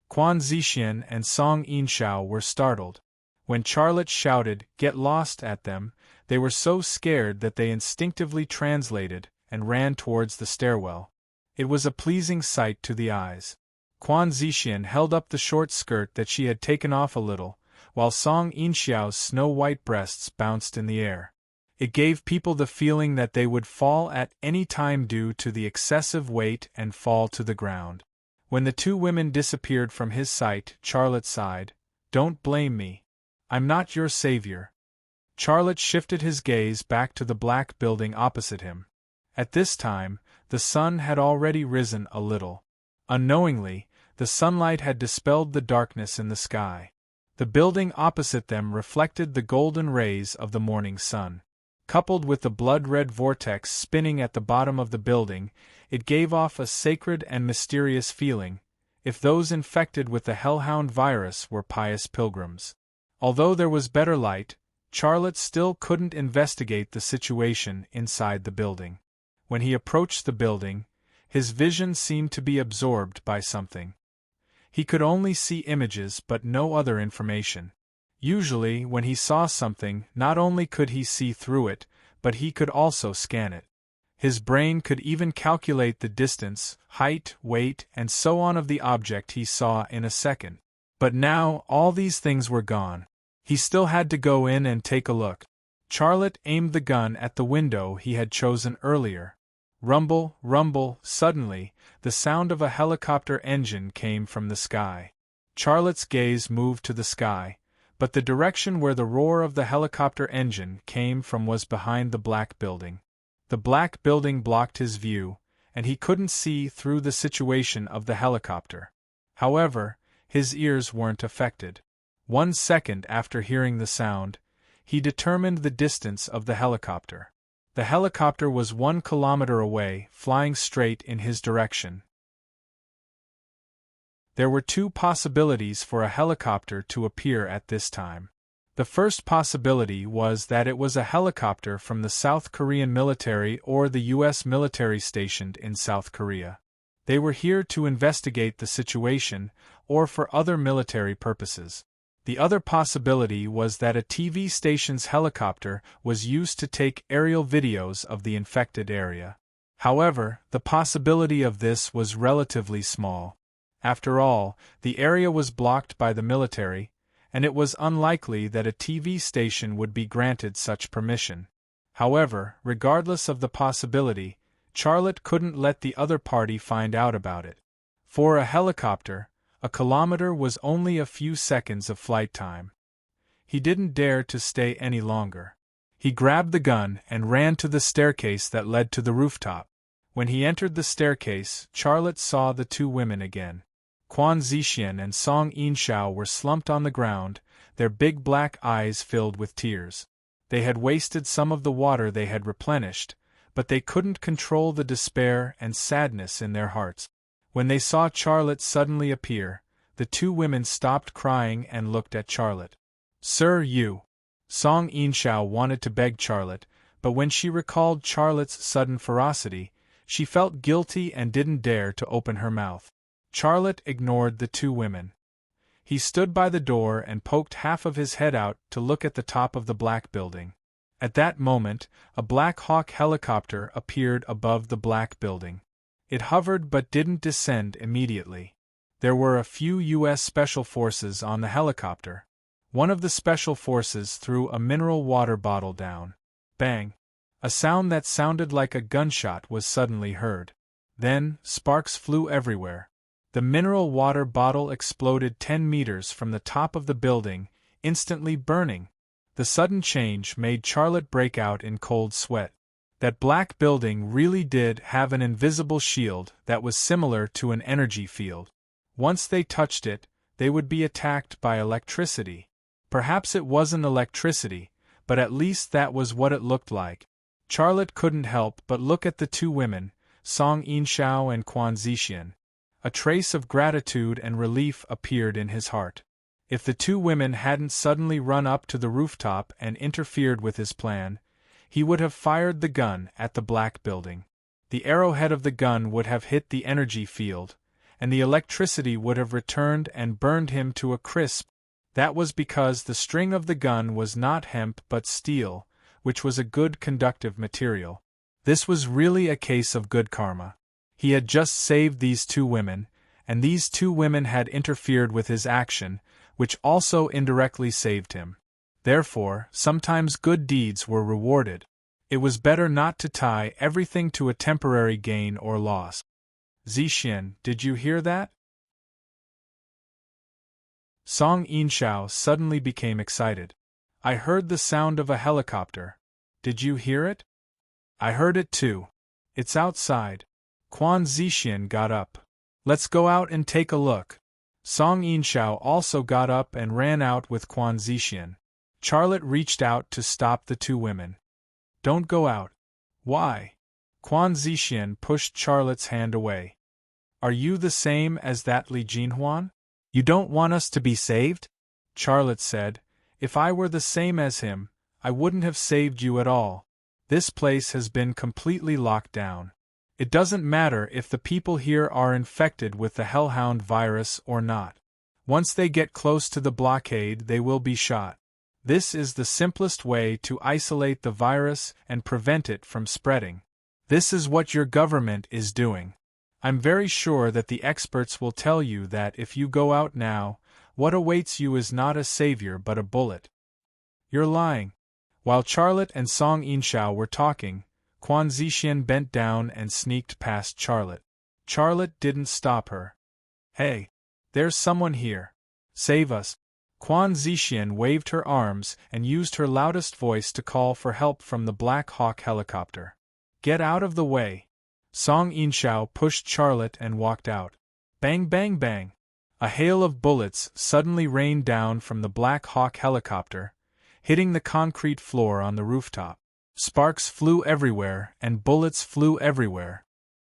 A: Quan Zixian and Song Yinxiao were startled. When Charlotte shouted, "Get lost," at them, they were so scared that they instinctively translated and ran towards the stairwell. It was a pleasing sight to the eyes. Quan Zixian held up the short skirt that she had taken off a little, while Song Yinxiao's snow-white breasts bounced in the air. It gave people the feeling that they would fall at any time due to the excessive weight and fall to the ground. When the two women disappeared from his sight, Charlotte sighed, "Don't blame me. I'm not your savior." Charlotte shifted his gaze back to the black building opposite him. At this time, the sun had already risen a little. Unknowingly, the sunlight had dispelled the darkness in the sky. The building opposite them reflected the golden rays of the morning sun. Coupled with the blood-red vortex spinning at the bottom of the building, it gave off a sacred and mysterious feeling, if those infected with the hellhound virus were pious pilgrims. Although there was better light, Charlotte still couldn't investigate the situation inside the building. When he approached the building, his vision seemed to be absorbed by something. He could only see images but no other information. Usually, when he saw something, not only could he see through it, but he could also scan it. His brain could even calculate the distance, height, weight, and so on of the object he saw in a second. But now, all these things were gone. He still had to go in and take a look. Charlotte aimed the gun at the window he had chosen earlier. Rumble, rumble, suddenly, the sound of a helicopter engine came from the sky. Charlotte's gaze moved to the sky, but the direction where the roar of the helicopter engine came from was behind the black building. The black building blocked his view, and he couldn't see through the situation of the helicopter. However, his ears weren't affected. 1 second after hearing the sound, he determined the distance of the helicopter. The helicopter was 1 kilometer away, flying straight in his direction. There were 2 possibilities for a helicopter to appear at this time. The first possibility was that it was a helicopter from the South Korean military or the U.S. military stationed in South Korea. They were here to investigate the situation, or for other military purposes. The other possibility was that a TV station's helicopter was used to take aerial videos of the infected area. However, the possibility of this was relatively small. After all, the area was blocked by the military, and it was unlikely that a TV station would be granted such permission. However, regardless of the possibility, Charlotte couldn't let the other party find out about it. For a helicopter, a kilometer was only a few seconds of flight time. He didn't dare to stay any longer. He grabbed the gun and ran to the staircase that led to the rooftop. When he entered the staircase, Charlotte saw the two women again. Quan Zixian and Song Yinxiao were slumped on the ground, their big black eyes filled with tears. They had wasted some of the water they had replenished, but they couldn't control the despair and sadness in their hearts. When they saw Charlotte suddenly appear, the two women stopped crying and looked at Charlotte. "Sir, you." Song Yinxiao wanted to beg Charlotte, but when she recalled Charlotte's sudden ferocity, she felt guilty and didn't dare to open her mouth. Charlotte ignored the two women. He stood by the door and poked half of his head out to look at the top of the black building. At that moment, a Black Hawk helicopter appeared above the black building. It hovered but didn't descend immediately. There were a few U.S. Special Forces on the helicopter. One of the Special Forces threw a mineral water bottle down. Bang! A sound that sounded like a gunshot was suddenly heard. Then, sparks flew everywhere. The mineral water bottle exploded 10 meters from the top of the building, instantly burning. The sudden change made Charlotte break out in cold sweat. That black building really did have an invisible shield that was similar to an energy field. Once they touched it, they would be attacked by electricity. Perhaps it wasn't electricity, but at least that was what it looked like. Charlotte couldn't help but look at the two women, Song Yinxiao and Quan Zixian. A trace of gratitude and relief appeared in his heart. If the two women hadn't suddenly run up to the rooftop and interfered with his plan, he would have fired the gun at the black building. The arrowhead of the gun would have hit the energy field, and the electricity would have returned and burned him to a crisp. That was because the string of the gun was not hemp but steel, which was a good conductive material. This was really a case of good karma. He had just saved these two women, and these two women had interfered with his action, which also indirectly saved him. Therefore, sometimes good deeds were rewarded. It was better not to tie everything to a temporary gain or loss. Zixian, did you hear that? Song Yinxiao suddenly became excited. I heard the sound of a helicopter. Did you hear it? I heard it too. It's outside. Quan Zixian got up. Let's go out and take a look. Song Yinxiao also got up and ran out with Quan Zixian. Charlotte reached out to stop the two women. Don't go out. Why? Quan Zixian pushed Charlotte's hand away. Are you the same as that Li Jinhuan? You don't want us to be saved? Charlotte said. If I were the same as him, I wouldn't have saved you at all. This place has been completely locked down. It doesn't matter if the people here are infected with the hellhound virus or not. Once they get close to the blockade, they will be shot. This is the simplest way to isolate the virus and prevent it from spreading. This is what your government is doing. I'm very sure that the experts will tell you that if you go out now, what awaits you is not a savior but a bullet. You're lying. While Charlotte and Song Yinxiao were talking, Quan Zixian bent down and sneaked past Charlotte. Charlotte didn't stop her. Hey! There's someone here. Save us. Quan Zixian waved her arms and used her loudest voice to call for help from the Black Hawk helicopter. Get out of the way. Song Yinxiao pushed Charlotte and walked out. Bang bang bang. A hail of bullets suddenly rained down from the Black Hawk helicopter, hitting the concrete floor on the rooftop. Sparks flew everywhere and bullets flew everywhere.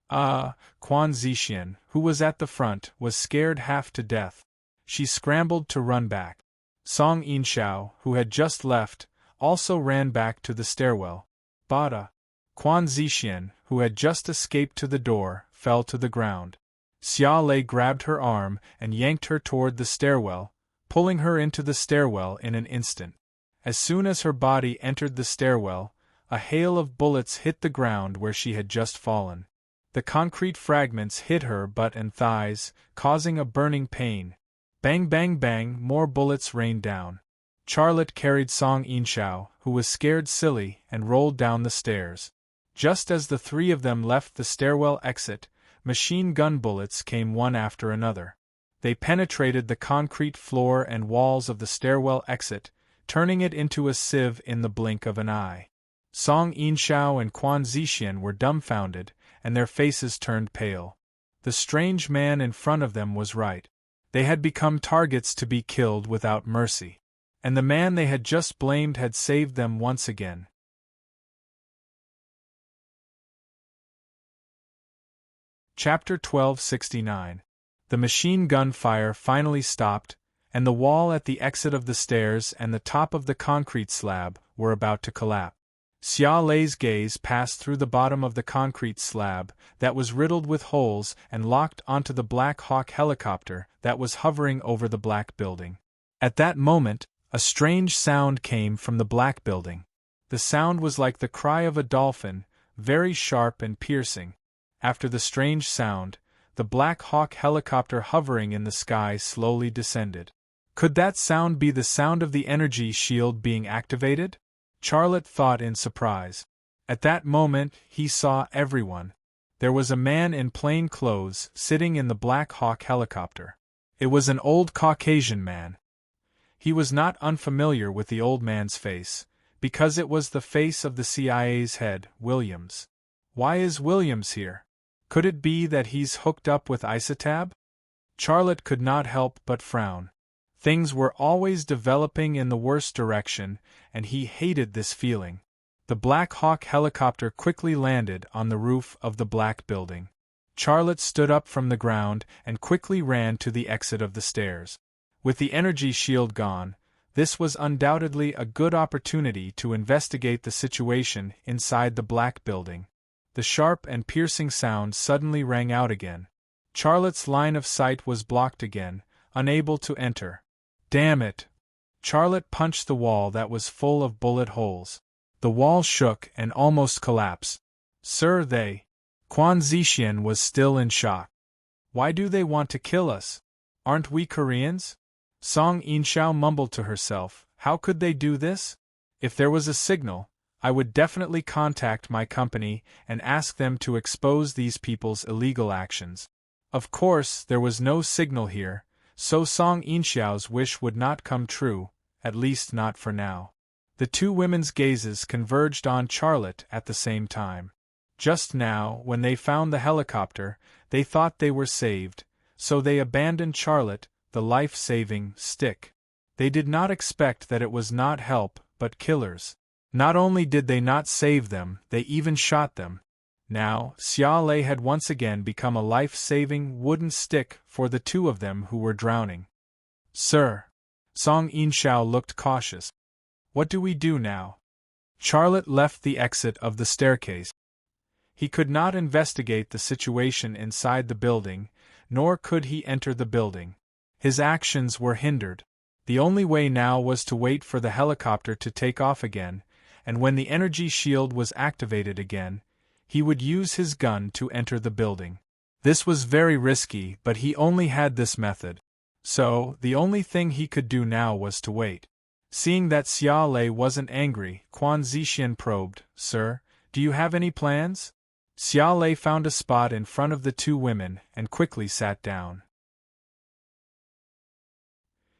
A: Quan Zixian, who was at the front, was scared half to death. She scrambled to run back. Song Yinxiao, who had just left, also ran back to the stairwell. Bada! Quan Zixian, who had just escaped to the door, fell to the ground. Xia Lei grabbed her arm and yanked her toward the stairwell, pulling her into the stairwell in an instant. As soon as her body entered the stairwell, a hail of bullets hit the ground where she had just fallen. The concrete fragments hit her butt and thighs, causing a burning pain. Bang bang bang, more bullets rained down. Charlotte carried Song Inshao, who was scared silly, and rolled down the stairs. Just as the three of them left the stairwell exit, machine gun bullets came one after another. They penetrated the concrete floor and walls of the stairwell exit, turning it into a sieve in the blink of an eye. Song Inshao and Quan Zixian were dumbfounded, and their faces turned pale. The strange man in front of them was right. They had become targets to be killed without mercy. And the man they had just blamed had saved them once again. Chapter 1269. The machine gun fire finally stopped, and the wall at the exit of the stairs and the top of the concrete slab were about to collapse. Xia Lei's gaze passed through the bottom of the concrete slab that was riddled with holes and locked onto the Black Hawk helicopter that was hovering over the black building. At that moment, a strange sound came from the black building. The sound was like the cry of a dolphin, very sharp and piercing. After the strange sound, the Black Hawk helicopter hovering in the sky slowly descended. Could that sound be the sound of the energy shield being activated? Charlotte thought in surprise. At that moment, he saw everyone. There was a man in plain clothes sitting in the Black Hawk helicopter. It was an old Caucasian man. He was not unfamiliar with the old man's face, because it was the face of the CIA's head, Williams. Why is Williams here? Could it be that he's hooked up with Isotab? Charlotte could not help but frown. Things were always developing in the worst direction, and he hated this feeling. The Black Hawk helicopter quickly landed on the roof of the black building. Charlotte stood up from the ground and quickly ran to the exit of the stairs. With the energy shield gone, this was undoubtedly a good opportunity to investigate the situation inside the black building. The sharp and piercing sound suddenly rang out again. Charlotte's line of sight was blocked again, unable to enter. Damn it! Charlotte punched the wall that was full of bullet holes. The wall shook and almost collapsed. Sir, Quan Zixian was still in shock. Why do they want to kill us? Aren't we Koreans? Song Inshao mumbled to herself, how could they do this? If there was a signal, I would definitely contact my company and ask them to expose these people's illegal actions. Of course, there was no signal here, so Song Inshao's wish would not come true, at least not for now. The two women's gazes converged on Charlotte at the same time. Just now, when they found the helicopter, they thought they were saved, so they abandoned Charlotte, the life-saving stick. They did not expect that it was not help, but killers. Not only did they not save them, they even shot them. Now, Xia Lei had once again become a life-saving wooden stick for the two of them who were drowning. Sir. Song Inshao looked cautious. What do we do now? Charlotte left the exit of the staircase. He could not investigate the situation inside the building, nor could he enter the building. His actions were hindered. The only way now was to wait for the helicopter to take off again, and when the energy shield was activated again, he would use his gun to enter the building. This was very risky, but he only had this method. So, the only thing he could do now was to wait. Seeing that Xia Lei wasn't angry, Quan Zixian probed, Sir, do you have any plans? Xia Lei found a spot in front of the two women and quickly sat down.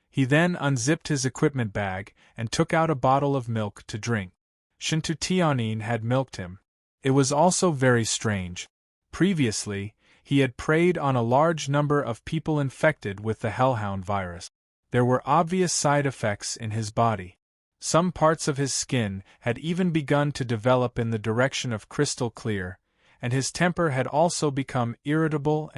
A: He then unzipped his equipment bag and took out a bottle of milk to drink. Shintu Tianyin had milked him. It was also very strange. Previously, he had preyed on a large number of people infected with the hellhound virus. There were obvious side effects in his body. Some parts of his skin had even begun to develop in the direction of crystal clear, and his temper had also become irritable.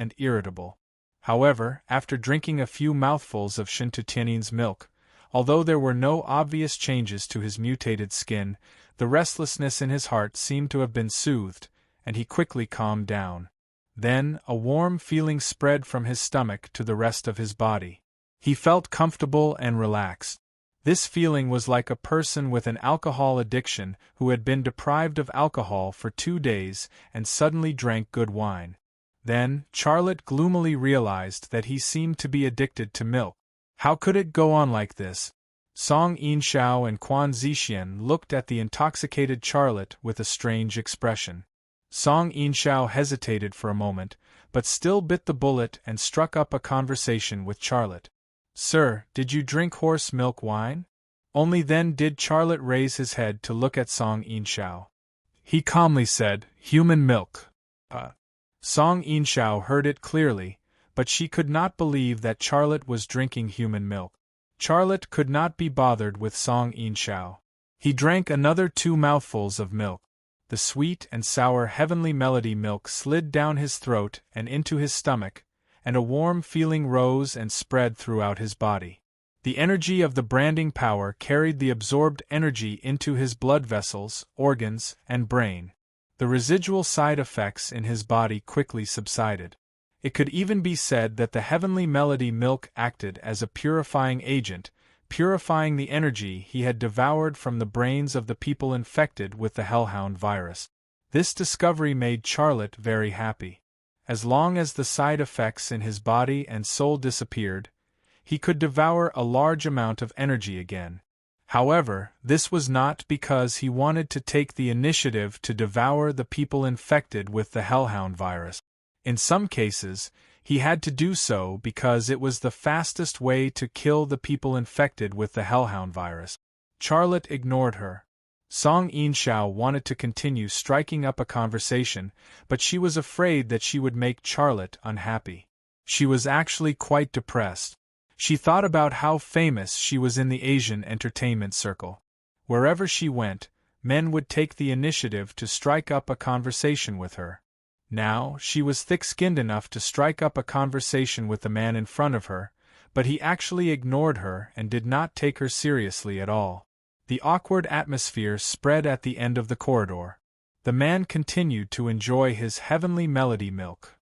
A: However, after drinking a few mouthfuls of Shintu Tianyin's milk, although there were no obvious changes to his mutated skin, the restlessness in his heart seemed to have been soothed, and he quickly calmed down. Then, a warm feeling spread from his stomach to the rest of his body. He felt comfortable and relaxed. This feeling was like a person with an alcohol addiction who had been deprived of alcohol for 2 days and suddenly drank good wine. Then, Charlotte gloomily realized that he seemed to be addicted to milk. How could it go on like this? Song Yinxiao and Quan Zixian looked at the intoxicated Charlotte with a strange expression. Song Yinxiao hesitated for a moment, but still bit the bullet and struck up a conversation with Charlotte. "Sir, did you drink horse milk wine?" Only then did Charlotte raise his head to look at Song Yinxiao. He calmly said, "Human milk." Song Yinxiao heard it clearly, but she could not believe that Charlotte was drinking human milk. Charlotte could not be bothered with Song Yinxiao. He drank another 2 mouthfuls of milk. The sweet and sour heavenly melody milk slid down his throat and into his stomach, and a warm feeling rose and spread throughout his body. The energy of the branding power carried the absorbed energy into his blood vessels, organs, and brain. The residual side effects in his body quickly subsided. It could even be said that the heavenly melody milk acted as a purifying agent, purifying the energy he had devoured from the brains of the people infected with the hellhound virus. This discovery made Charlotte very happy. As long as the side effects in his body and soul disappeared, he could devour a large amount of energy again. However, this was not because he wanted to take the initiative to devour the people infected with the hellhound virus. In some cases, he had to do so because it was the fastest way to kill the people infected with the hellhound virus. Charlotte ignored her. Song Yinxiao wanted to continue striking up a conversation, but she was afraid that she would make Charlotte unhappy. She was actually quite depressed. She thought about how famous she was in the Asian entertainment circle. Wherever she went, men would take the initiative to strike up a conversation with her. Now, she was thick-skinned enough to strike up a conversation with the man in front of her, but he actually ignored her and did not take her seriously at all. The awkward atmosphere spread at the end of the corridor. The man continued to enjoy his heavenly melody milk.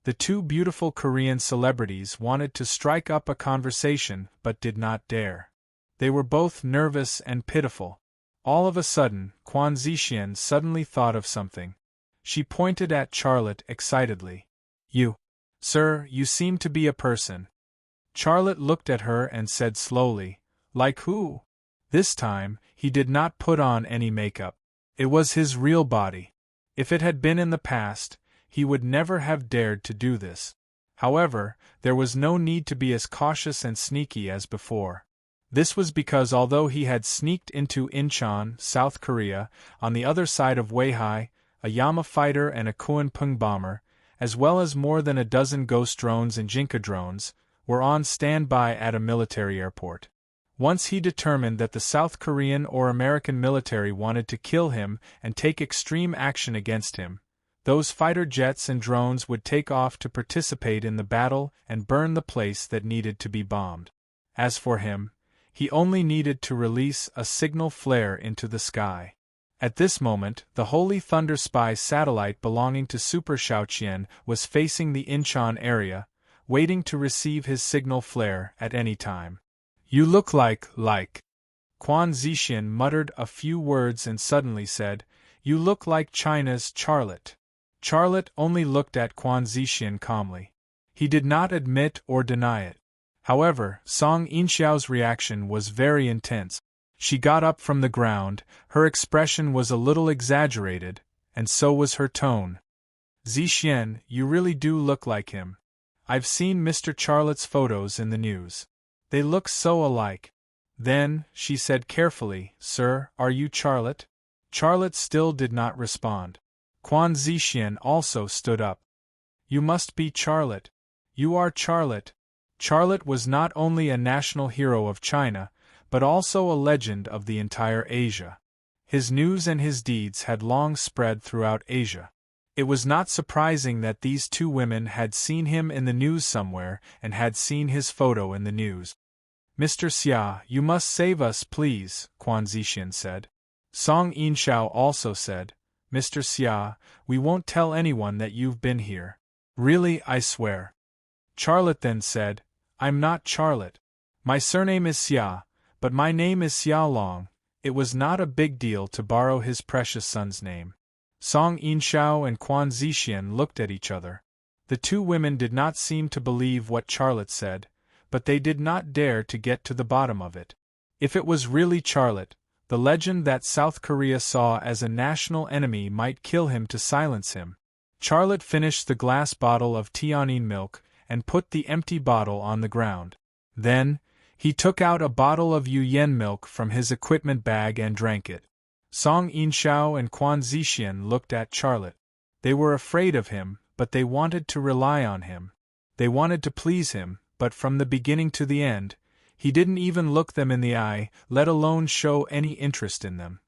A: The 2 beautiful Korean celebrities wanted to strike up a conversation but did not dare. They were both nervous and pitiful. All of a sudden, Quan Zixian suddenly thought of something. She pointed at Charlotte excitedly. Sir, you seem to be a person." Charlotte looked at her and said slowly, "Like who?" This time, he did not put on any makeup. It was his real body. If it had been in the past, he would never have dared to do this. However, there was no need to be as cautious and sneaky as before. This was because although he had sneaked into Incheon, South Korea, on the other side of Weihai, a Yama fighter and a Kuan-Pung bomber, as well as more than a dozen ghost drones and Jinka drones, were on standby at a military airport. Once he determined that the South Korean or American military wanted to kill him and take extreme action against him, those fighter jets and drones would take off to participate in the battle and burn the place that needed to be bombed. As for him, he only needed to release a signal flare into the sky. At this moment, the Holy Thunder Spy satellite belonging to Super Shaoqian was facing the Incheon area, waiting to receive his signal flare at any time. "You look like. Quan Zixian muttered a few words and suddenly said, "You look like China's Charlotte." Charlotte only looked at Quan Zixian calmly. He did not admit or deny it. However, Song Yinxiao's reaction was very intense. She got up from the ground, her expression was a little exaggerated, and so was her tone. "Zixian, you really do look like him. I've seen Mr. Charlotte's photos in the news. They look so alike." Then, she said carefully, "Sir, are you Charlotte?" Charlotte still did not respond. Quan Zixian also stood up. "You must be Charlotte. You are Charlotte." Charlotte was not only a national hero of China, but also a legend of the entire Asia. His news and his deeds had long spread throughout Asia. It was not surprising that these 2 women had seen him in the news somewhere and had seen his photo in the news. "Mr. Xia, you must save us, please," Quan Zixian said. Song Yinxiao also said, "Mr. Xia, we won't tell anyone that you've been here. Really, I swear." Charlotte then said, I'm not Charlotte. My surname is Xia, but my name is Xia Long. It was not a big deal to borrow his precious son's name. Song Yinxiao and Quan Zixian looked at each other. The two women did not seem to believe what Charlotte said, but they did not dare to get to the bottom of it. If it was really Charlotte, the legend that South Korea saw as a national enemy might kill him to silence him. Charlotte finished the glass bottle of Tianyin milk and put the empty bottle on the ground. Then, he took out a bottle of Yuyan milk from his equipment bag and drank it. Song Yinxiao and Quan Zixian looked at Charlotte. They were afraid of him, but they wanted to rely on him. They wanted to please him, but from the beginning to the end, he didn't even look them in the eye, let alone show any interest in them.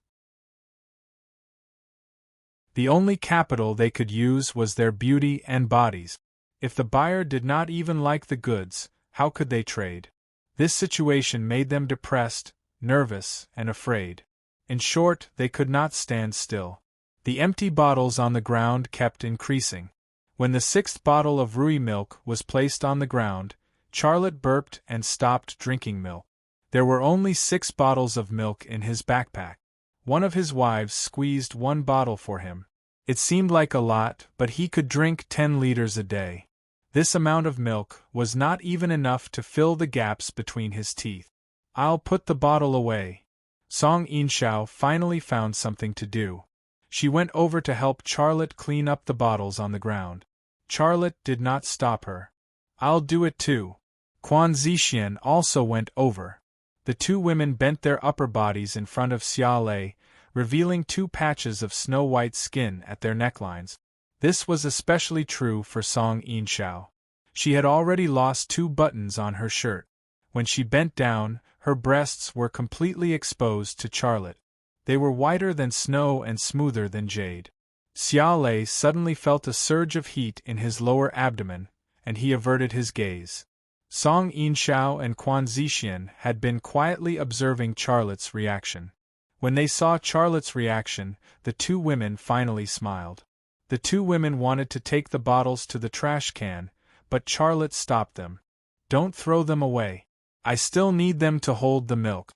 A: The only capital they could use was their beauty and bodies. If the buyer did not even like the goods, how could they trade? This situation made them depressed, nervous, and afraid. In short, they could not stand still. The empty bottles on the ground kept increasing. When the sixth bottle of Rui milk was placed on the ground, Charlotte burped and stopped drinking milk. There were only 6 bottles of milk in his backpack. One of his wives squeezed 1 bottle for him. It seemed like a lot, but he could drink 10 liters a day. This amount of milk was not even enough to fill the gaps between his teeth. I'll put the bottle away. Song Yinxiao finally found something to do. She went over to help Charlotte clean up the bottles on the ground. Charlotte did not stop her. I'll do it too. Quan Zixian also went over. The two women bent their upper bodies in front of Xia Lei, revealing 2 patches of snow-white skin at their necklines. This was especially true for Song Yinxiao. She had already lost 2 buttons on her shirt. When she bent down, her breasts were completely exposed to Charlotte. They were whiter than snow and smoother than jade. Xia Lei suddenly felt a surge of heat in his lower abdomen, and he averted his gaze. Song Yinxiao and Quan Zixian had been quietly observing Charlotte's reaction. When they saw Charlotte's reaction, the two women finally smiled. The two women wanted to take the bottles to the trash can, but Charlotte stopped them. Don't throw them away. I still need them to hold the milk.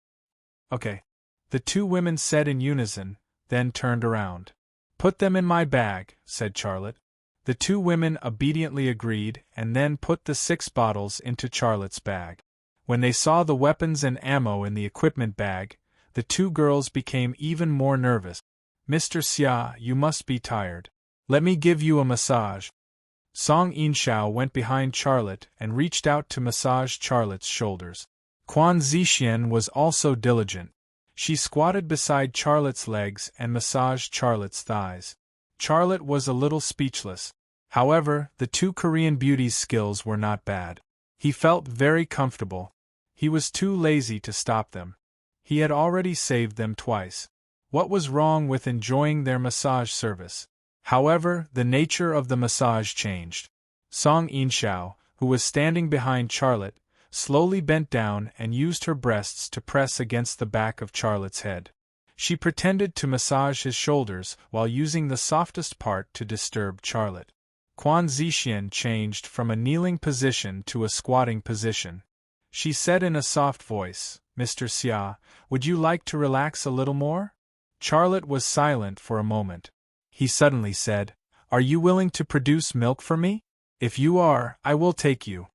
A: Okay. The two women said in unison, then turned around. Put them in my bag, said Charlotte. The two women obediently agreed and then put the 6 bottles into Charlotte's bag. When they saw the weapons and ammo in the equipment bag, the 2 girls became even more nervous. Mr. Xia, you must be tired. Let me give you a massage. Song Yinxiao went behind Charlotte and reached out to massage Charlotte's shoulders. Quan Zixian was also diligent. She squatted beside Charlotte's legs and massaged Charlotte's thighs. Charlotte was a little speechless. However, the 2 Korean beauties' skills were not bad. He felt very comfortable. He was too lazy to stop them. He had already saved them twice. What was wrong with enjoying their massage service? However, the nature of the massage changed. Song Yinxiao, who was standing behind Charlotte, slowly bent down and used her breasts to press against the back of Charlotte's head. She pretended to massage his shoulders while using the softest part to disturb Charlotte. Quan Zixian changed from a kneeling position to a squatting position. She said in a soft voice, Mr. Xia, would you like to relax a little more? Charlotte was silent for a moment. He suddenly said, Are you willing to produce milk for me? If you are, I will take you.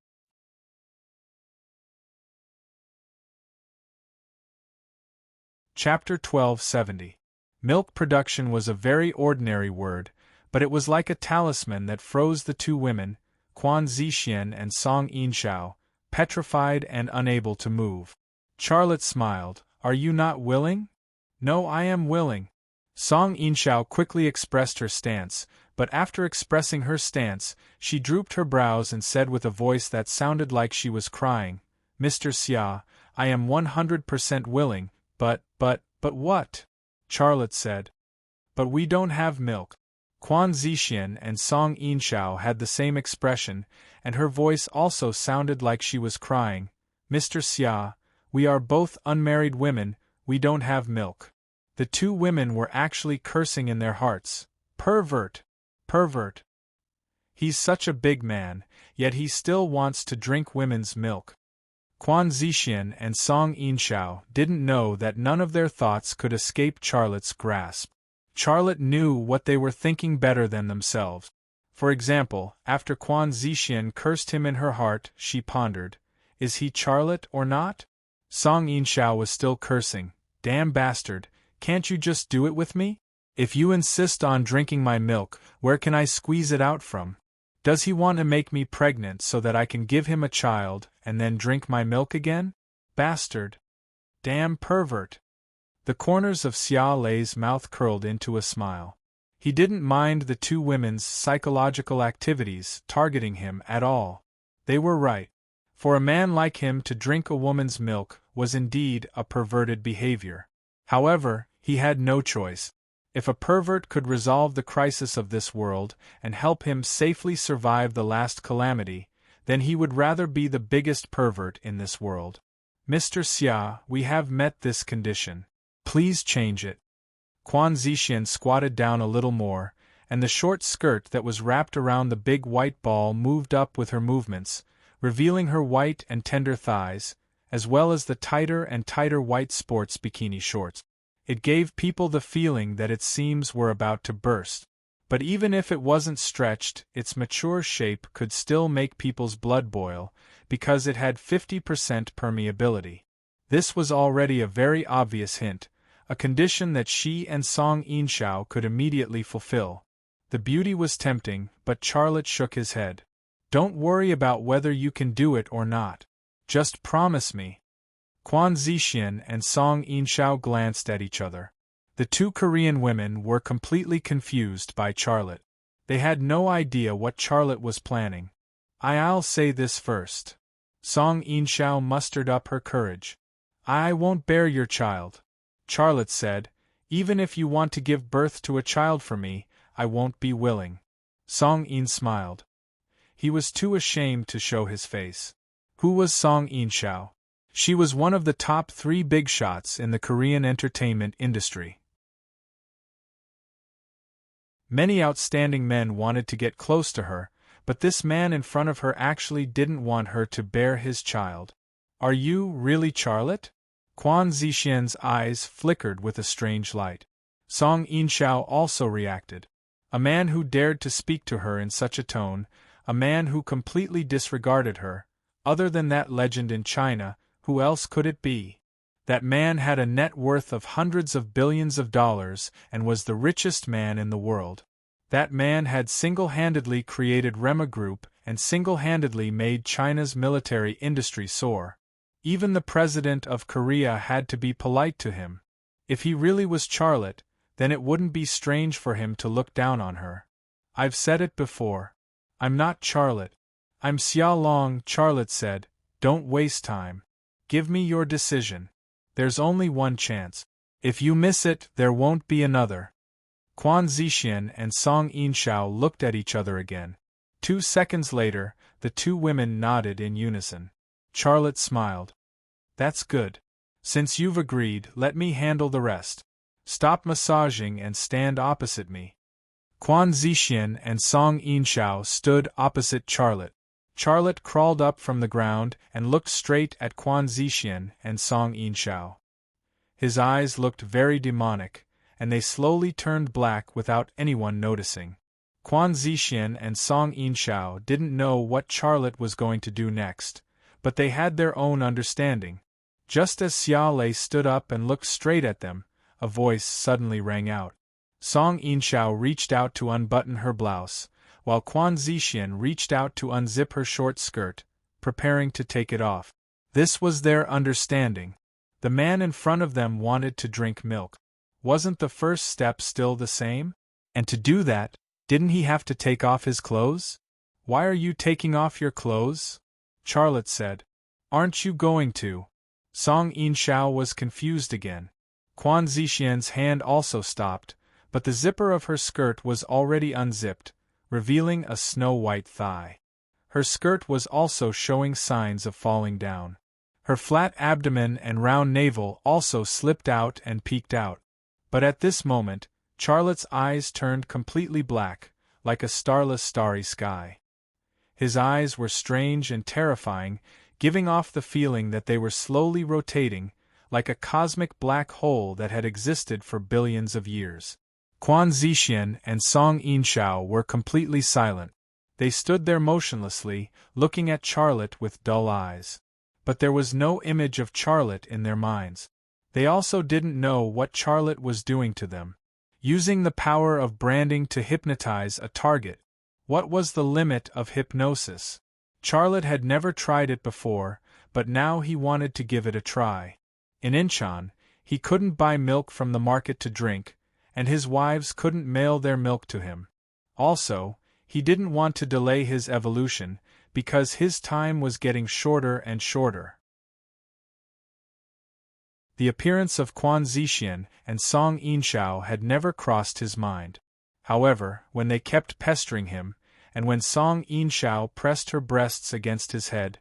A: Chapter 1270. Milk production was a very ordinary word, but it was like a talisman that froze the two women, Quan Zixian and Song Yinxiao, petrified and unable to move. Charlotte smiled. Are you not willing? No, I am willing. Song Yinxiao quickly expressed her stance, but after expressing her stance, she drooped her brows and said with a voice that sounded like she was crying, Mr. Xia, I am 100% willing, but what? Charlotte said. But we don't have milk. Quan Zixian and Song Yinxiao had the same expression, and her voice also sounded like she was crying, Mr. Xia, we are both unmarried women, we don't have milk. The two women were actually cursing in their hearts. Pervert! Pervert! He's such a big man, yet he still wants to drink women's milk. Quan Zixian and Song Yinxiao didn't know that none of their thoughts could escape Charlotte's grasp. Charlotte knew what they were thinking better than themselves. For example, after Quan Zixian cursed him in her heart, she pondered, "Is he Charlotte or not?" Song Yinxiao was still cursing, "Damn bastard, can't you just do it with me? If you insist on drinking my milk, where can I squeeze it out from? Does he want to make me pregnant so that I can give him a child and then drink my milk again? Bastard! Damn pervert!" The corners of Xia Lei's mouth curled into a smile. He didn't mind the two women's psychological activities targeting him at all. They were right. For a man like him to drink a woman's milk was indeed a perverted behavior. However, he had no choice. If a pervert could resolve the crisis of this world and help him safely survive the last calamity, then he would rather be the biggest pervert in this world. "Mr. Xia, we have met this condition. Please change it." Quan Zixian squatted down a little more, and the short skirt that was wrapped around the big white ball moved up with her movements, revealing her white and tender thighs, as well as the tighter and tighter white sports bikini shorts. It gave people the feeling that its seams were about to burst. But even if it wasn't stretched, its mature shape could still make people's blood boil, because it had 50% permeability. This was already a very obvious hint, a condition that she and Song Yinxiao could immediately fulfill. The beauty was tempting, but Charlotte shook his head. "Don't worry about whether you can do it or not. Just promise me." Quan Zixian and Song Yinxiao glanced at each other. The two Korean women were completely confused by Charlotte. They had no idea what Charlotte was planning. "I'll say this first." Song Yinxiao mustered up her courage. "I won't bear your child." Charlotte said, "Even if you want to give birth to a child for me, I won't be willing." Song Yin smiled. He was too ashamed to show his face. Who was Song Yinxiao? She was one of the top 3 big shots in the Korean entertainment industry. Many outstanding men wanted to get close to her, but this man in front of her actually didn't want her to bear his child. "Are you really Charlotte?" Quan Zixian's eyes flickered with a strange light. Song Yinxiao also reacted. A man who dared to speak to her in such a tone, a man who completely disregarded her. Other than that legend in China, who else could it be? That man had a net worth of hundreds of billions of dollars and was the richest man in the world. That man had single-handedly created Rema Group and single-handedly made China's military industry soar. Even the president of Korea had to be polite to him. If he really was Charlotte, then it wouldn't be strange for him to look down on her. "I've said it before. I'm not Charlotte. I'm Xia Long," Charlotte said. "Don't waste time. Give me your decision. There's only one chance. If you miss it, there won't be another." Quan Zixian and Song Yinxiao looked at each other again. 2 seconds later, the two women nodded in unison. Charlotte smiled. "That's good. Since you've agreed, let me handle the rest. Stop massaging and stand opposite me." Quan Zixian and Song Yinxiao stood opposite Charlotte. Charlotte crawled up from the ground and looked straight at Quan Zixian and Song Yinxiao. His eyes looked very demonic, and they slowly turned black without anyone noticing. Quan Zixian and Song Yinxiao didn't know what Charlotte was going to do next, but they had their own understanding. Just as Xia Lei stood up and looked straight at them, a voice suddenly rang out. Song Yinxiao reached out to unbutton her blouse, while Quan Zixian reached out to unzip her short skirt, preparing to take it off. This was their understanding. The man in front of them wanted to drink milk. Wasn't the first step still the same? And to do that, didn't he have to take off his clothes? "Why are you taking off your clothes?" Charlotte said. "Aren't you going to?" Song Yinxiao was confused again. Quan Zixian's hand also stopped, but the zipper of her skirt was already unzipped, revealing a snow-white thigh. Her skirt was also showing signs of falling down. Her flat abdomen and round navel also slipped out and peeked out. But at this moment, Charlotte's eyes turned completely black, like a starless starry sky. His eyes were strange and terrifying, giving off the feeling that they were slowly rotating, like a cosmic black hole that had existed for billions of years. Quan Zixian and Song Yinshao were completely silent. They stood there motionlessly, looking at Charlotte with dull eyes. But there was no image of Charlotte in their minds. They also didn't know what Charlotte was doing to them. Using the power of branding to hypnotize a target. What was the limit of hypnosis? Charlotte had never tried it before, but now he wanted to give it a try. In Incheon, he couldn't buy milk from the market to drink, and his wives couldn't mail their milk to him. Also, he didn't want to delay his evolution, because his time was getting shorter and shorter. The appearance of Quan Zixian and Song Yinshao had never crossed his mind. However, when they kept pestering him, and when Song Yinshao pressed her breasts against his head,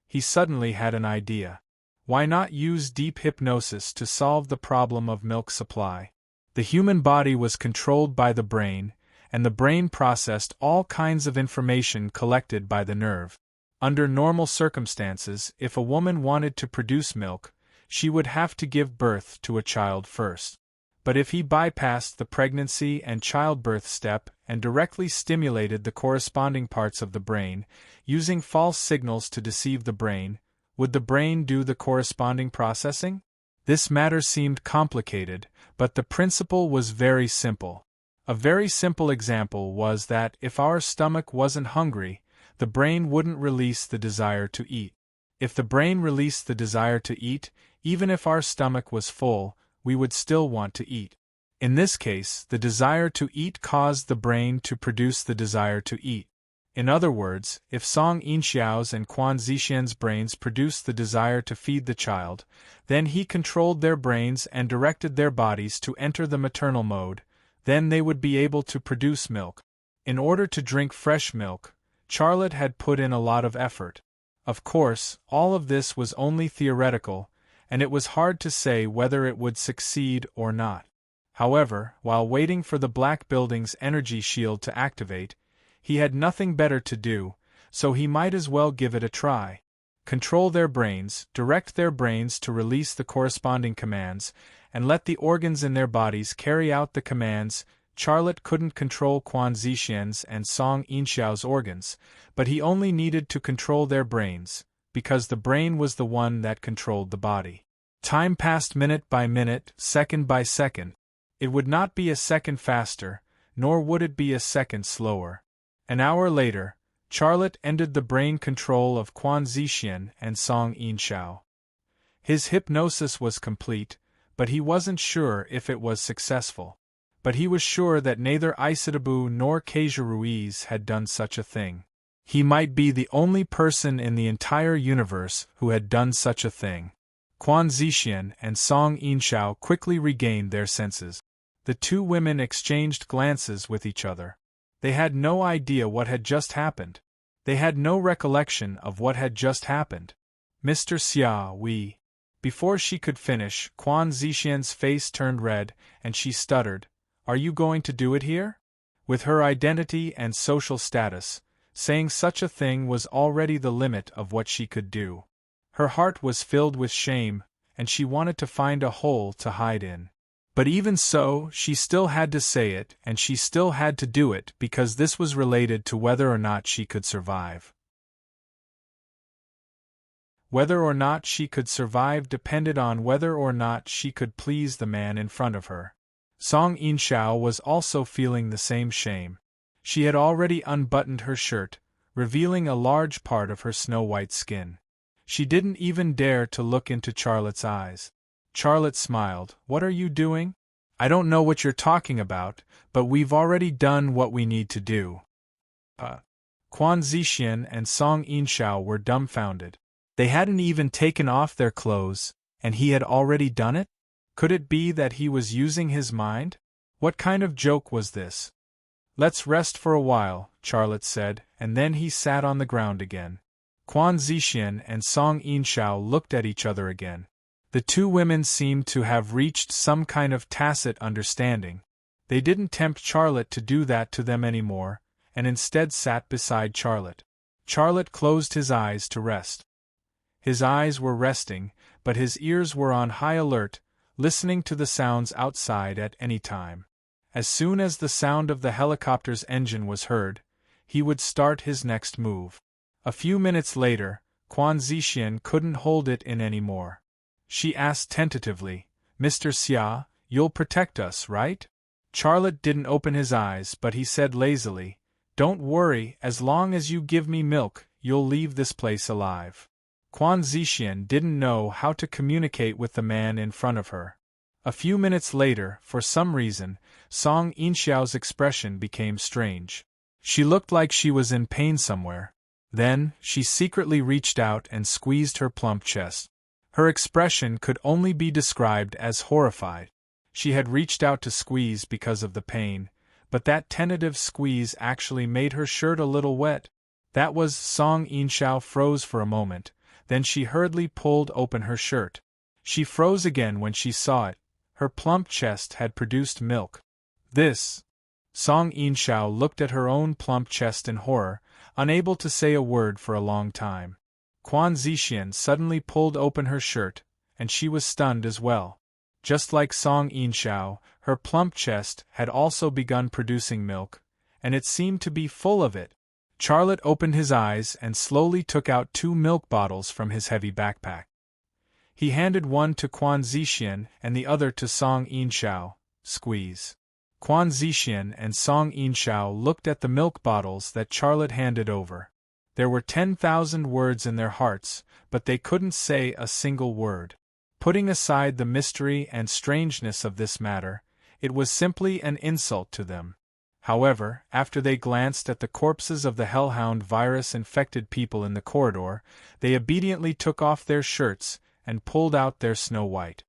A: he suddenly had an idea. Why not use deep hypnosis to solve the problem of milk supply? The human body was controlled by the brain, and the brain processed all kinds of information collected by the nerve. Under normal circumstances, if a woman wanted to produce milk, she would have to give birth to a child first. But if he bypassed the pregnancy and childbirth step and directly stimulated the corresponding parts of the brain, using false signals to deceive the brain, would the brain do the corresponding processing? This matter seemed complicated, but the principle was very simple. A very simple example was that if our stomach wasn't hungry, the brain wouldn't release the desire to eat. If the brain released the desire to eat, even if our stomach was full, we would still want to eat. In this case, the desire to eat caused the brain to produce the desire to eat. In other words, if Song Yinxiao's and Quan Zixian's brains produced the desire to feed the child, then he controlled their brains and directed their bodies to enter the maternal mode, then they would be able to produce milk. In order to drink fresh milk, Charlotte had put in a lot of effort. Of course, all of this was only theoretical, and it was hard to say whether it would succeed or not. However, while waiting for the Black Building's energy shield to activate, he had nothing better to do, so he might as well give it a try. Control their brains, direct their brains to release the corresponding commands, and let the organs in their bodies carry out the commands. Charlotte couldn't control Quan Zixian's and Song Yinxiao's organs, but he only needed to control their brains, because the brain was the one that controlled the body. Time passed minute by minute, second by second. It would not be a second faster, nor would it be a second slower. An hour later, Charlotte ended the brain control of Quan Zixian and Song Yinshao. His hypnosis was complete, but he wasn't sure if it was successful. But he was sure that neither Isitabu nor Keija Ruiz had done such a thing. He might be the only person in the entire universe who had done such a thing. Quan Zixian and Song Yinshao quickly regained their senses. The two women exchanged glances with each other. They had no idea what had just happened. They had no recollection of what had just happened. Mr. Xia, we... Before she could finish, Quan Zixian's face turned red, and she stuttered, "Are you going to do it here?" With her identity and social status, saying such a thing was already the limit of what she could do. Her heart was filled with shame, and she wanted to find a hole to hide in. But even so, she still had to say it, and she still had to do it because this was related to whether or not she could survive. Whether or not she could survive depended on whether or not she could please the man in front of her. Song Yinshao was also feeling the same shame. She had already unbuttoned her shirt, revealing a large part of her snow-white skin. She didn't even dare to look into Charlotte's eyes. Charlotte smiled. "What are you doing?" "I don't know what you're talking about, but we've already done what we need to do." Quan Zixian and Song Yinshao were dumbfounded. They hadn't even taken off their clothes, and he had already done it? Could it be that he was using his mind? What kind of joke was this? "Let's rest for a while," Charlotte said, and then he sat on the ground again. Quan Zixian and Song Yinshao looked at each other again. The two women seemed to have reached some kind of tacit understanding. They didn't tempt Charlotte to do that to them anymore, and instead sat beside Charlotte. Charlotte closed his eyes to rest. His eyes were resting, but his ears were on high alert, listening to the sounds outside at any time. As soon as the sound of the helicopter's engine was heard, he would start his next move. A few minutes later, Quan Zixian couldn't hold it in any more. She asked tentatively, "Mr. Xia, you'll protect us, right?" Charlotte didn't open his eyes, but he said lazily, "Don't worry, as long as you give me milk, you'll leave this place alive." Quan Zixian didn't know how to communicate with the man in front of her. A few minutes later, for some reason, Song Yinxiao's expression became strange. She looked like she was in pain somewhere. Then, she secretly reached out and squeezed her plump chest. Her expression could only be described as horrified. She had reached out to squeeze because of the pain, but that tentative squeeze actually made her shirt a little wet. That was Song Yinxiao froze for a moment, then she hurriedly pulled open her shirt. She froze again when she saw it. Her plump chest had produced milk. This. Song Yinxiao looked at her own plump chest in horror, unable to say a word for a long time. Quan Zixian suddenly pulled open her shirt, and she was stunned as well. Just like Song Yinxiao, her plump chest had also begun producing milk, and it seemed to be full of it. Charlotte opened his eyes and slowly took out 2 milk bottles from his heavy backpack. He handed one to Quan Zixian and the other to Song Yinxiao. Squeeze. Quan Zixian and Song Yinxiao looked at the milk bottles that Charlotte handed over. There were 10,000 words in their hearts, but they couldn't say a single word. Putting aside the mystery and strangeness of this matter, it was simply an insult to them. However, after they glanced at the corpses of the hellhound virus-infected people in the corridor, they obediently took off their shirts and pulled out their snow white.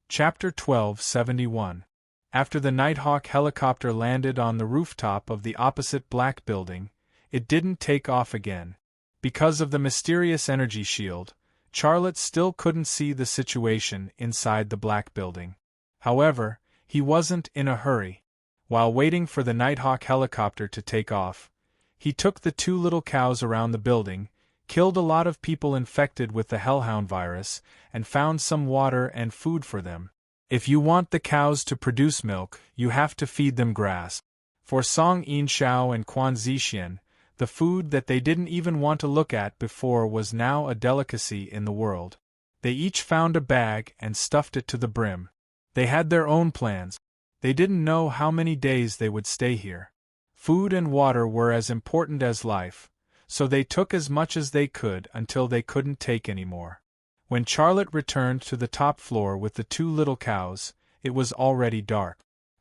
A: Chapter 1271. After the Nighthawk helicopter landed on the rooftop of the opposite black building, it didn't take off again. Because of the mysterious energy shield, Charlotte still couldn't see the situation inside the black building. However, he wasn't in a hurry. While waiting for the Nighthawk helicopter to take off, he took the 2 little cows around the building, killed a lot of people infected with the hellhound virus, and found some water and food for them. If you want the cows to produce milk, you have to feed them grass. For Song Yinxiao and Quan Zixian, the food that they didn't even want to look at before was now a delicacy in the world. They each found a bag and stuffed it to the brim. They had their own plans. They didn't know how many days they would stay here. Food and water were as important as life, so they took as much as they could until they couldn't take any more. When Charlotte returned to the top floor with the 2 little cows, it was already dark.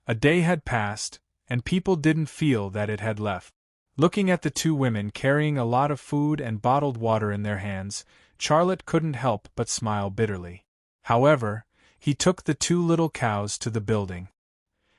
A: A day had passed, and people didn't feel that it had left. Looking at the 2 women carrying a lot of food and bottled water in their hands, Charlotte couldn't help but smile bitterly. However, he took the 2 little cows to the building.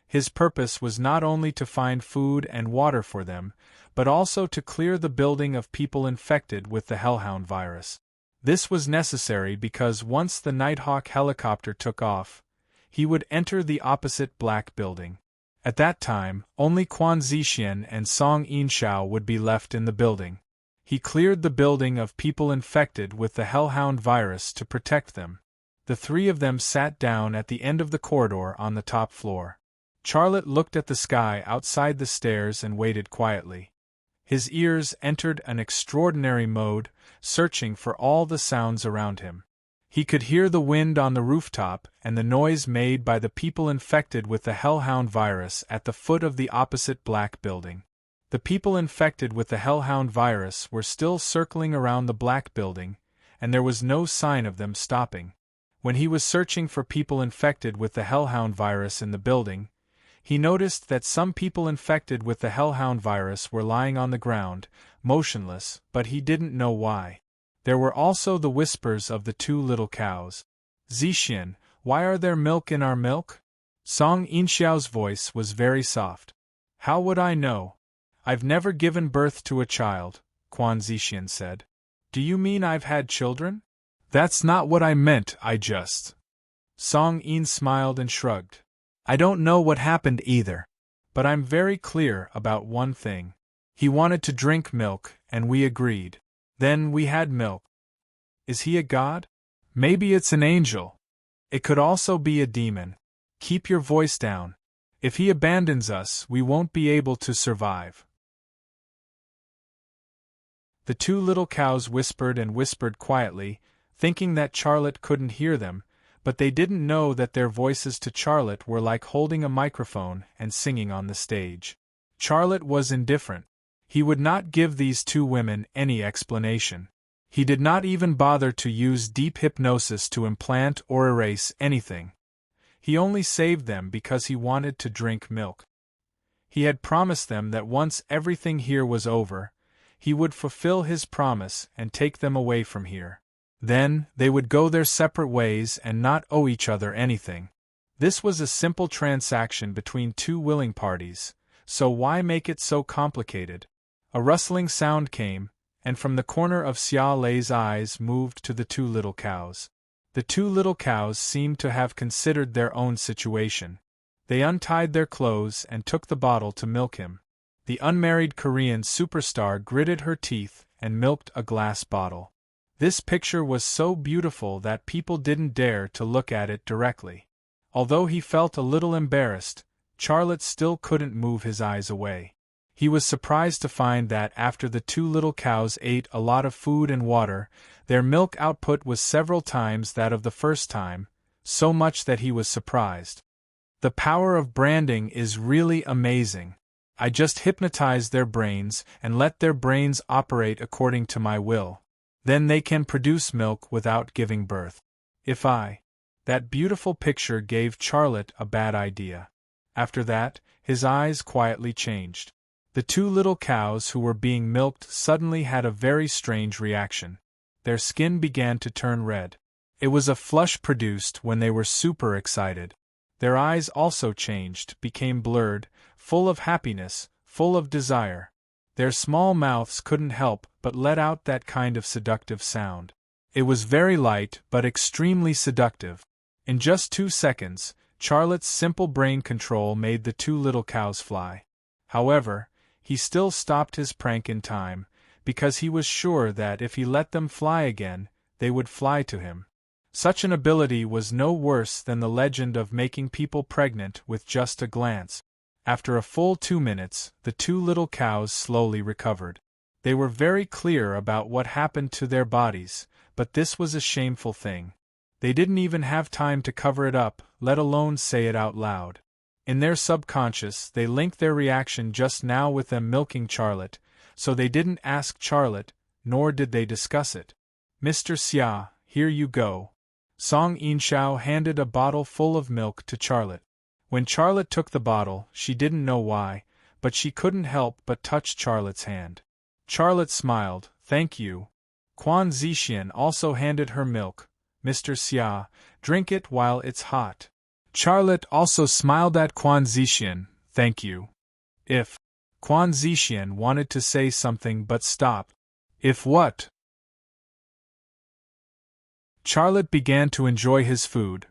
A: His purpose was not only to find food and water for them, but also to clear the building of people infected with the hellhound virus. This was necessary because once the Nighthawk helicopter took off, he would enter the opposite black building. At that time, only Quan Zixian and Song Yinxiao would be left in the building. He cleared the building of people infected with the hellhound virus to protect them. The 3 of them sat down at the end of the corridor on the top floor. Charlotte looked at the sky outside the stairs and waited quietly. His ears entered an extraordinary mode, searching for all the sounds around him. He could hear the wind on the rooftop and the noise made by the people infected with the hellhound virus at the foot of the opposite black building. The people infected with the hellhound virus were still circling around the black building, and there was no sign of them stopping. When he was searching for people infected with the hellhound virus in the building, he noticed that some people infected with the hellhound virus were lying on the ground, motionless, but he didn't know why. There were also the whispers of the 2 little cows. "Zixian, why are there milk in our milk?" Song Yinxiao's voice was very soft. "How would I know? I've never given birth to a child," Quan Zixian said. "Do you mean I've had children?" "That's not what I meant, I just..." Song Yin smiled and shrugged. I don't know what happened either. But I'm very clear about one thing. He wanted to drink milk, and we agreed. Then we had milk. Is he a god? Maybe it's an angel. It could also be a demon. Keep your voice down. If he abandons us, we won't be able to survive. The two little cows whispered and whispered quietly, thinking that Charlotte couldn't hear them, but they didn't know that their voices to Charlotte were like holding a microphone and singing on the stage. Charlotte was indifferent. He would not give these two women any explanation. He did not even bother to use deep hypnosis to implant or erase anything. He only saved them because he wanted to drink milk. He had promised them that once everything here was over, he would fulfill his promise and take them away from here. Then, they would go their separate ways and not owe each other anything. This was a simple transaction between two willing parties, so why make it so complicated? A rustling sound came, and from the corner of Xia Lei's eyes moved to the two little cows. The two little cows seemed to have considered their own situation. They untied their clothes and took the bottle to milk him. The unmarried Korean superstar gritted her teeth and milked a glass bottle. This picture was so beautiful that people didn't dare to look at it directly. Although he felt a little embarrassed, Charlotte still couldn't move his eyes away. He was surprised to find that after the two little cows ate a lot of food and water, their milk output was several times that of the first time, so much that he was surprised. The power of branding is really amazing. I just hypnotized their brains and let their brains operate according to my will. Then they can produce milk without giving birth. That beautiful picture gave Charlotte a bad idea. After that, his eyes quietly changed. The two little cows who were being milked suddenly had a very strange reaction. Their skin began to turn red. It was a flush produced when they were super excited. Their eyes also changed, became blurred, full of happiness, full of desire. Their small mouths couldn't help but let out that kind of seductive sound. It was very light but extremely seductive. In just 2 seconds, Charlotte's simple brain control made the two little cows fly. However, he still stopped his prank in time, because he was sure that if he let them fly again, they would fly to him. Such an ability was no worse than the legend of making people pregnant with just a glance. After a full 2 minutes, the two little cows slowly recovered. They were very clear about what happened to their bodies, but this was a shameful thing. They didn't even have time to cover it up, let alone say it out loud. In their subconscious, they linked their reaction just now with them milking Charlotte, so they didn't ask Charlotte, nor did they discuss it. Mr. Xia, here you go. Song Yinxiao handed a bottle full of milk to Charlotte. When Charlotte took the bottle, she didn't know why, but she couldn't help but touch Charlotte's hand. Charlotte smiled, thank you. Quan Zixian also handed her milk. Mr. Xia, drink it while it's hot. Charlotte also smiled at Quan Zixian, thank you. Quan Zixian wanted to say something but stopped. If what? Charlotte began to enjoy his food.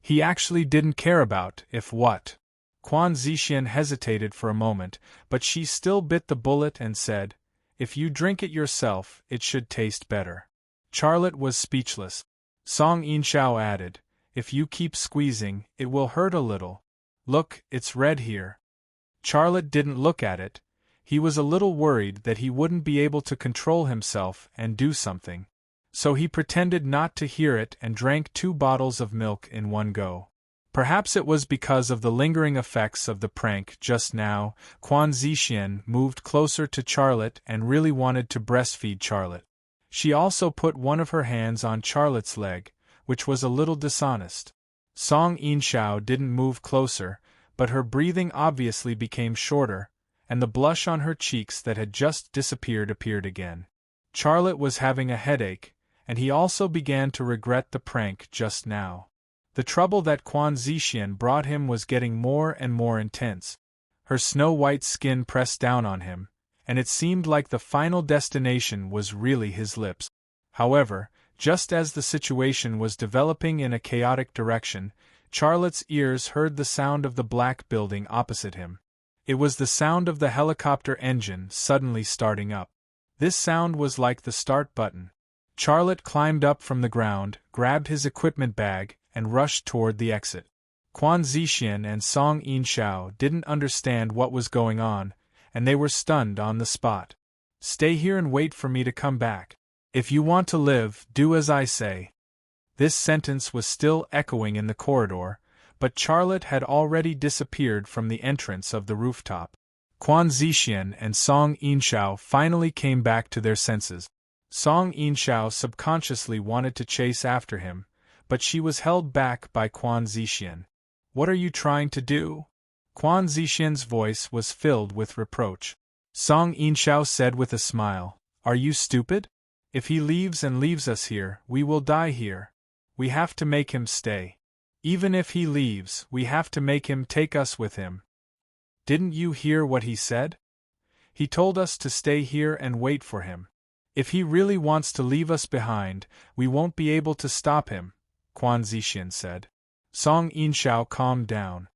A: He actually didn't care about if what. Quan Zixian hesitated for a moment, but she still bit the bullet and said, if you drink it yourself, it should taste better. Charlotte was speechless. Song Yinxiao added, if you keep squeezing, it will hurt a little. Look, it's red here. Charlotte didn't look at it. He was a little worried that he wouldn't be able to control himself and do something. So he pretended not to hear it and drank 2 bottles of milk in one go. Perhaps it was because of the lingering effects of the prank just now. Quan Zixian moved closer to Charlotte and really wanted to breastfeed Charlotte. She also put one of her hands on Charlotte's leg, which was a little dishonest. Song Yinxiao didn't move closer, but her breathing obviously became shorter, and the blush on her cheeks that had just disappeared appeared again. Charlotte was having a headache, and he also began to regret the prank just now. The trouble that Quan Zixian brought him was getting more and more intense. Her snow-white skin pressed down on him, and it seemed like the final destination was really his lips. However, just as the situation was developing in a chaotic direction, Charlotte's ears heard the sound of the black building opposite him. It was the sound of the helicopter engine suddenly starting up. This sound was like the start button. Charlotte climbed up from the ground, grabbed his equipment bag, and rushed toward the exit. Quan Zixian and Song Yinxiao didn't understand what was going on, and they were stunned on the spot. "Stay here and wait for me to come back. If you want to live, do as I say." This sentence was still echoing in the corridor, but Charlotte had already disappeared from the entrance of the rooftop. Quan Zixian and Song Yinxiao finally came back to their senses. Song Yinxiao subconsciously wanted to chase after him, but she was held back by Quan Zixian. "What are you trying to do?" Quan Zixian's voice was filled with reproach. Song Yinxiao said with a smile, "Are you stupid? If he leaves and leaves us here, we will die here. We have to make him stay. Even if he leaves, we have to make him take us with him. Didn't you hear what he said? He told us to stay here and wait for him. If he really wants to leave us behind, we won't be able to stop him," Quan Zixian said. Song Yinxiao calmed down.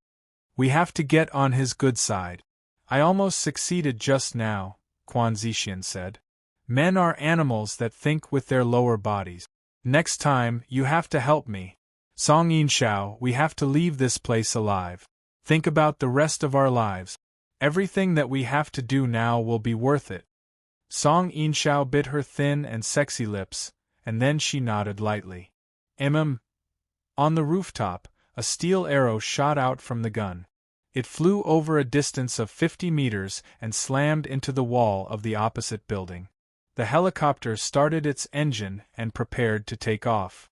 A: "We have to get on his good side. I almost succeeded just now," Quan Zixian said. "Men are animals that think with their lower bodies. Next time, you have to help me. Song Yinxiao, we have to leave this place alive. Think about the rest of our lives. Everything that we have to do now will be worth it." Song Yinxiao bit her thin and sexy lips, and then she nodded lightly. On the rooftop, a steel arrow shot out from the gun. It flew over a distance of 50 meters and slammed into the wall of the opposite building. The helicopter started its engine and prepared to take off.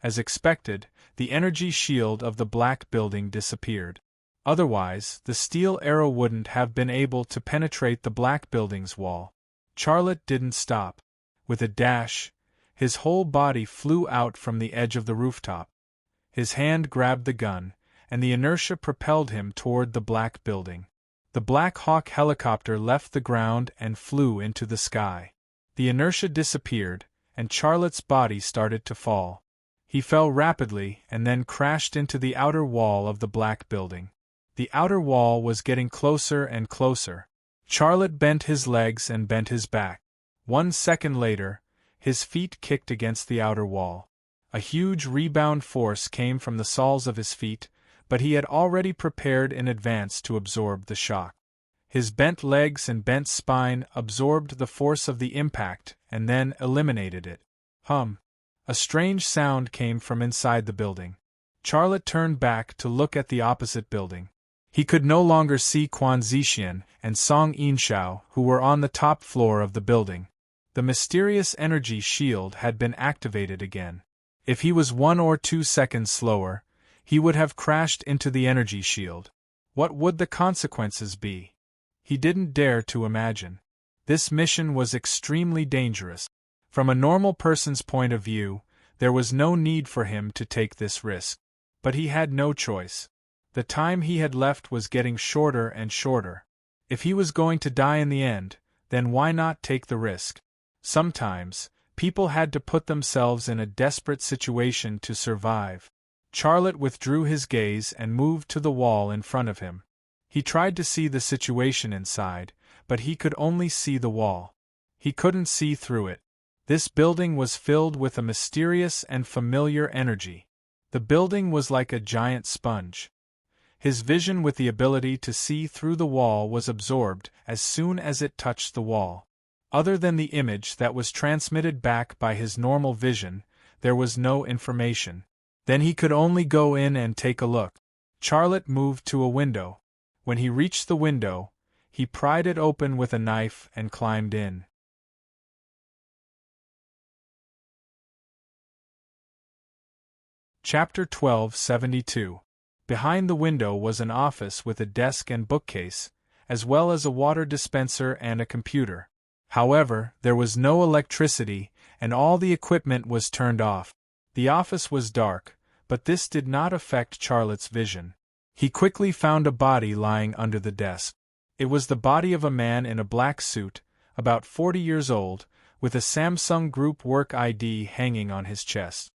A: As expected, the energy shield of the black building disappeared. Otherwise, the steel arrow wouldn't have been able to penetrate the black building's wall. Charlotte didn't stop. With a dash, his whole body flew out from the edge of the rooftop. His hand grabbed the gun, and the inertia propelled him toward the black building. The Black Hawk helicopter left the ground and flew into the sky. The inertia disappeared, and Charlotte's body started to fall. He fell rapidly and then crashed into the outer wall of the black building. The outer wall was getting closer and closer. Charlotte bent his legs and bent his back. 1 second later, his feet kicked against the outer wall. A huge rebound force came from the soles of his feet, but he had already prepared in advance to absorb the shock. His bent legs and bent spine absorbed the force of the impact and then eliminated it. A strange sound came from inside the building. Charlotte turned back to look at the opposite building. He could no longer see Quan Zixian and Song Yinxiao, who were on the top floor of the building. The mysterious energy shield had been activated again. If he was 1 or 2 seconds slower, he would have crashed into the energy shield. What would the consequences be? He didn't dare to imagine. This mission was extremely dangerous. From a normal person's point of view, there was no need for him to take this risk. But he had no choice. The time he had left was getting shorter and shorter. If he was going to die in the end, then why not take the risk? Sometimes, people had to put themselves in a desperate situation to survive. Charlotte withdrew his gaze and moved to the wall in front of him. He tried to see the situation inside, but he could only see the wall. He couldn't see through it. This building was filled with a mysterious and familiar energy. The building was like a giant sponge. His vision with the ability to see through the wall was absorbed as soon as it touched the wall. Other than the image that was transmitted back by his normal vision, there was no information. Then he could only go in and take a look. Charlotte moved to a window. When he reached the window, he pried it open with a knife and climbed in. Chapter 1272. Behind the window was an office with a desk and bookcase, as well as a water dispenser and a computer. However, there was no electricity, and all the equipment was turned off. The office was dark, but this did not affect Charlotte's vision. He quickly found a body lying under the desk. It was the body of a man in a black suit, about 40 years old, with a Samsung Group work ID hanging on his chest.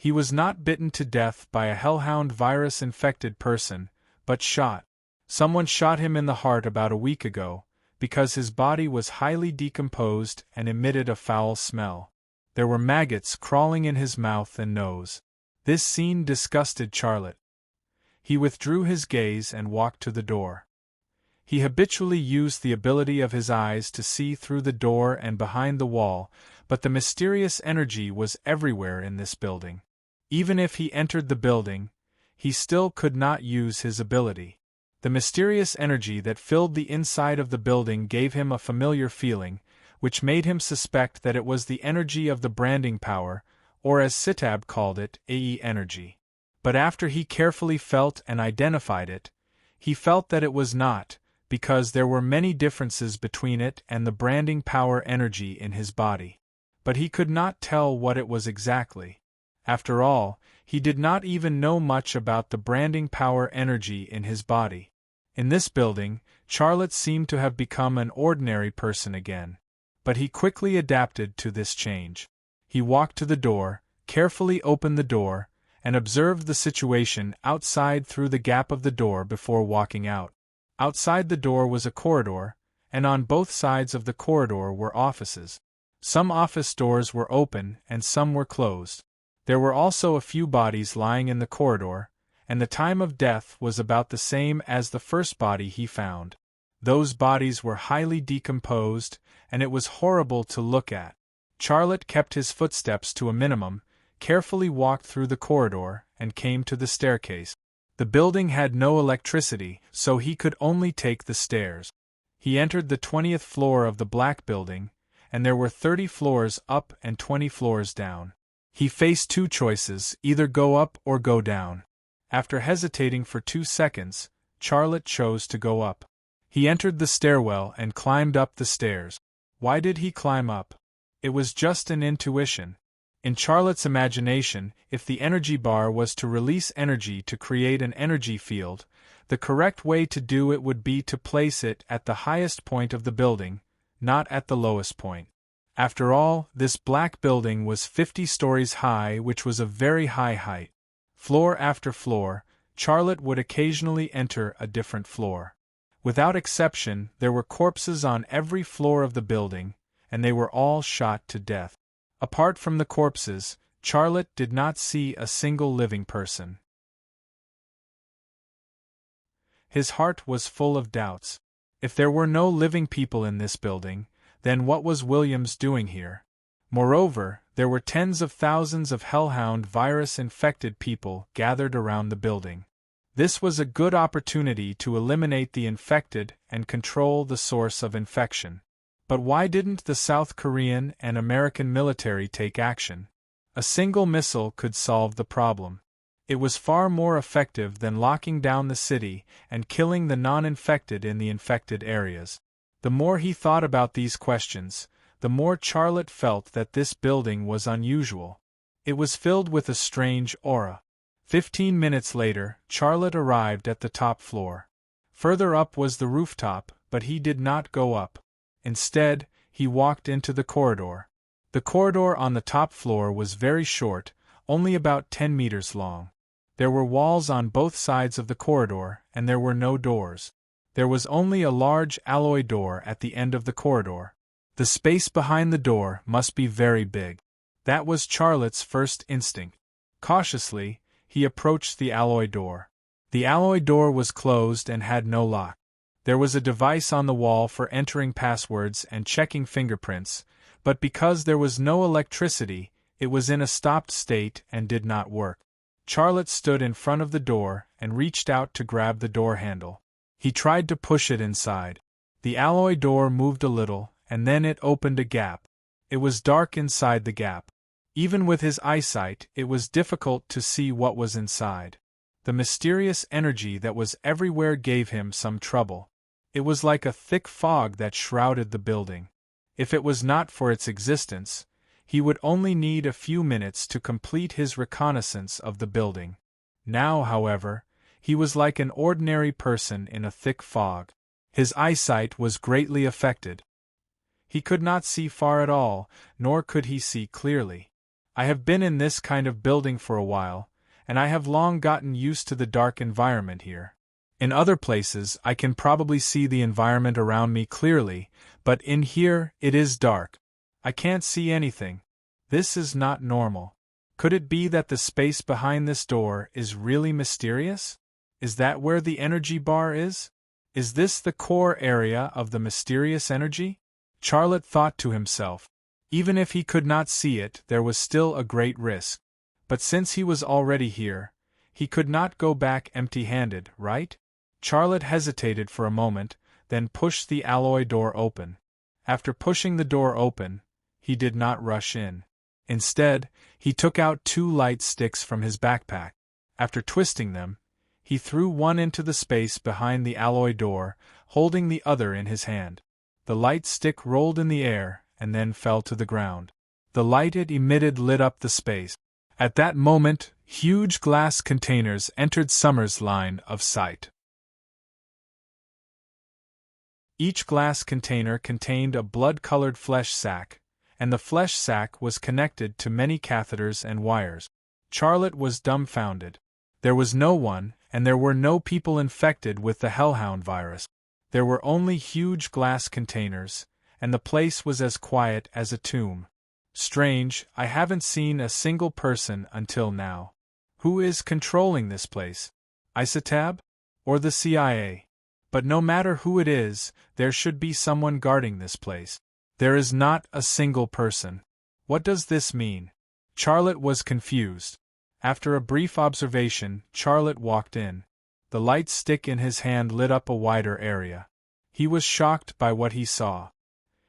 A: He was not bitten to death by a hellhound virus-infected person, but shot. Someone shot him in the heart about a week ago, because his body was highly decomposed and emitted a foul smell. There were maggots crawling in his mouth and nose. This scene disgusted Charlotte. He withdrew his gaze and walked to the door. He habitually used the ability of his eyes to see through the door and behind the wall, but the mysterious energy was everywhere in this building. Even if he entered the building, he still could not use his ability. The mysterious energy that filled the inside of the building gave him a familiar feeling, which made him suspect that it was the energy of the branding power, or as Sitab called it, AE energy. But after he carefully felt and identified it, he felt that it was not, because there were many differences between it and the branding power energy in his body. But he could not tell what it was exactly. After all, he did not even know much about the branding power energy in his body. In this building, Charlotte seemed to have become an ordinary person again. But he quickly adapted to this change. He walked to the door, carefully opened the door, and observed the situation outside through the gap of the door before walking out. Outside the door was a corridor, and on both sides of the corridor were offices. Some office doors were open and some were closed. There were also a few bodies lying in the corridor, and the time of death was about the same as the first body he found. Those bodies were highly decomposed, and it was horrible to look at. Charlotte kept his footsteps to a minimum, carefully walked through the corridor, and came to the staircase. The building had no electricity, so he could only take the stairs. He entered the 20th floor of the black building, and there were 30 floors up and 20 floors down. He faced two choices, either go up or go down. After hesitating for 2 seconds, Charlotte chose to go up. He entered the stairwell and climbed up the stairs. Why did he climb up? It was just an intuition. In Charlotte's imagination, if the energy bar was to release energy to create an energy field, the correct way to do it would be to place it at the highest point of the building, not at the lowest point. After all, this black building was 50 stories high, which was a very high height. Floor after floor, Charlotte would occasionally enter a different floor. Without exception, there were corpses on every floor of the building, and they were all shot to death. Apart from the corpses, Charlotte did not see a single living person. His heart was full of doubts. If there were no living people in this building, then what was Williams doing here? Moreover, there were tens of thousands of hellhound virus-infected people gathered around the building. This was a good opportunity to eliminate the infected and control the source of infection. But why didn't the South Korean and American military take action? A single missile could solve the problem. It was far more effective than locking down the city and killing the non-infected in the infected areas. The more he thought about these questions, the more Charlotte felt that this building was unusual. It was filled with a strange aura. 15 minutes later, Charlotte arrived at the top floor. Further up was the rooftop, but he did not go up. Instead, he walked into the corridor. The corridor on the top floor was very short, only about 10 meters long. There were walls on both sides of the corridor, and there were no doors. There was only a large alloy door at the end of the corridor. The space behind the door must be very big. That was Charlotte's first instinct. Cautiously, he approached the alloy door. The alloy door was closed and had no lock. There was a device on the wall for entering passwords and checking fingerprints, but because there was no electricity, it was in a stopped state and did not work. Charlotte stood in front of the door and reached out to grab the door handle. He tried to push it inside. The alloy door moved a little, and then it opened a gap. It was dark inside the gap. Even with his eyesight, it was difficult to see what was inside. The mysterious energy that was everywhere gave him some trouble. It was like a thick fog that shrouded the building. If it was not for its existence, he would only need a few minutes to complete his reconnaissance of the building. Now, however, he was like an ordinary person in a thick fog. His eyesight was greatly affected. He could not see far at all, nor could he see clearly. I have been in this kind of building for a while, and I have long gotten used to the dark environment here. In other places I can probably see the environment around me clearly, but in here it is dark. I can't see anything. This is not normal. Could it be that the space behind this door is really mysterious? Is that where the energy bar is? Is this the core area of the mysterious energy? Charlotte thought to himself. Even if he could not see it, there was still a great risk. But since he was already here, he could not go back empty-handed, right? Charlotte hesitated for a moment, then pushed the alloy door open. After pushing the door open, he did not rush in. Instead, he took out 2 light sticks from his backpack. After twisting them, he threw one into the space behind the alloy door, holding the other in his hand. The light stick rolled in the air and then fell to the ground. The light it emitted lit up the space. At that moment, huge glass containers entered Summer's line of sight. Each glass container contained a blood-colored flesh sac, and the flesh sac was connected to many catheters and wires. Charlotte was dumbfounded. There was no one, and there were no people infected with the hellhound virus. There were only huge glass containers, and the place was as quiet as a tomb. Strange, I haven't seen a single person until now. Who is controlling this place? ISATAB? Or the CIA? But no matter who it is, there should be someone guarding this place. There is not a single person. What does this mean? Charlotte was confused. After a brief observation, Charlotte walked in. The light stick in his hand lit up a wider area. He was shocked by what he saw.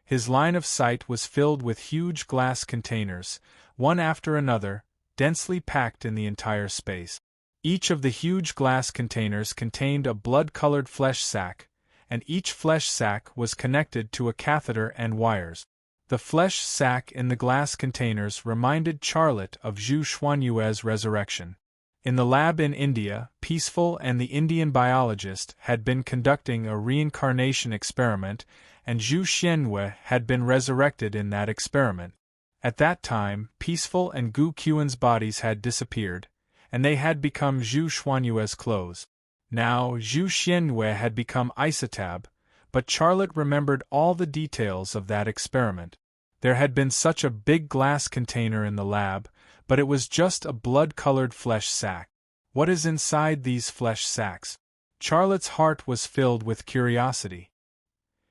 A: His line of sight was filled with huge glass containers, one after another, densely packed in the entire space. Each of the huge glass containers contained a blood-colored flesh sac, and each flesh sac was connected to a catheter and wires. The flesh sac in the glass containers reminded Charlotte of Zhu Xuanyue's resurrection. In the lab in India, Peaceful and the Indian biologist had been conducting a reincarnation experiment, and Zhu Xianyue had been resurrected in that experiment. At that time, Peaceful and Gu Qian's bodies had disappeared, and they had become Zhu Xuanyue's clothes. Now, Zhu Xianyue had become ISATAB, but Charlotte remembered all the details of that experiment. There had been such a big glass container in the lab, but it was just a blood-colored flesh sac. What is inside these flesh sacs? Charlotte's heart was filled with curiosity.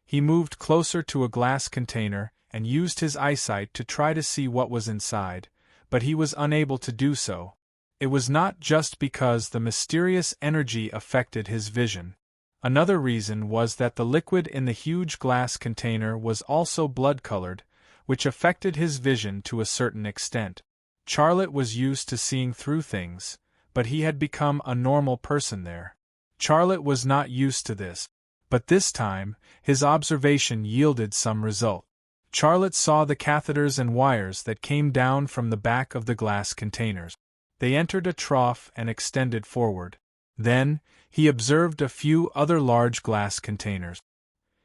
A: He moved closer to a glass container and used his eyesight to try to see what was inside, but he was unable to do so. It was not just because the mysterious energy affected his vision. Another reason was that the liquid in the huge glass container was also blood-colored, which affected his vision to a certain extent. Charlotte was used to seeing through things, but he had become a normal person there. Charlotte was not used to this. But this time, his observation yielded some result. Charlotte saw the catheters and wires that came down from the back of the glass containers. They entered a trough and extended forward. Then, he observed a few other large glass containers.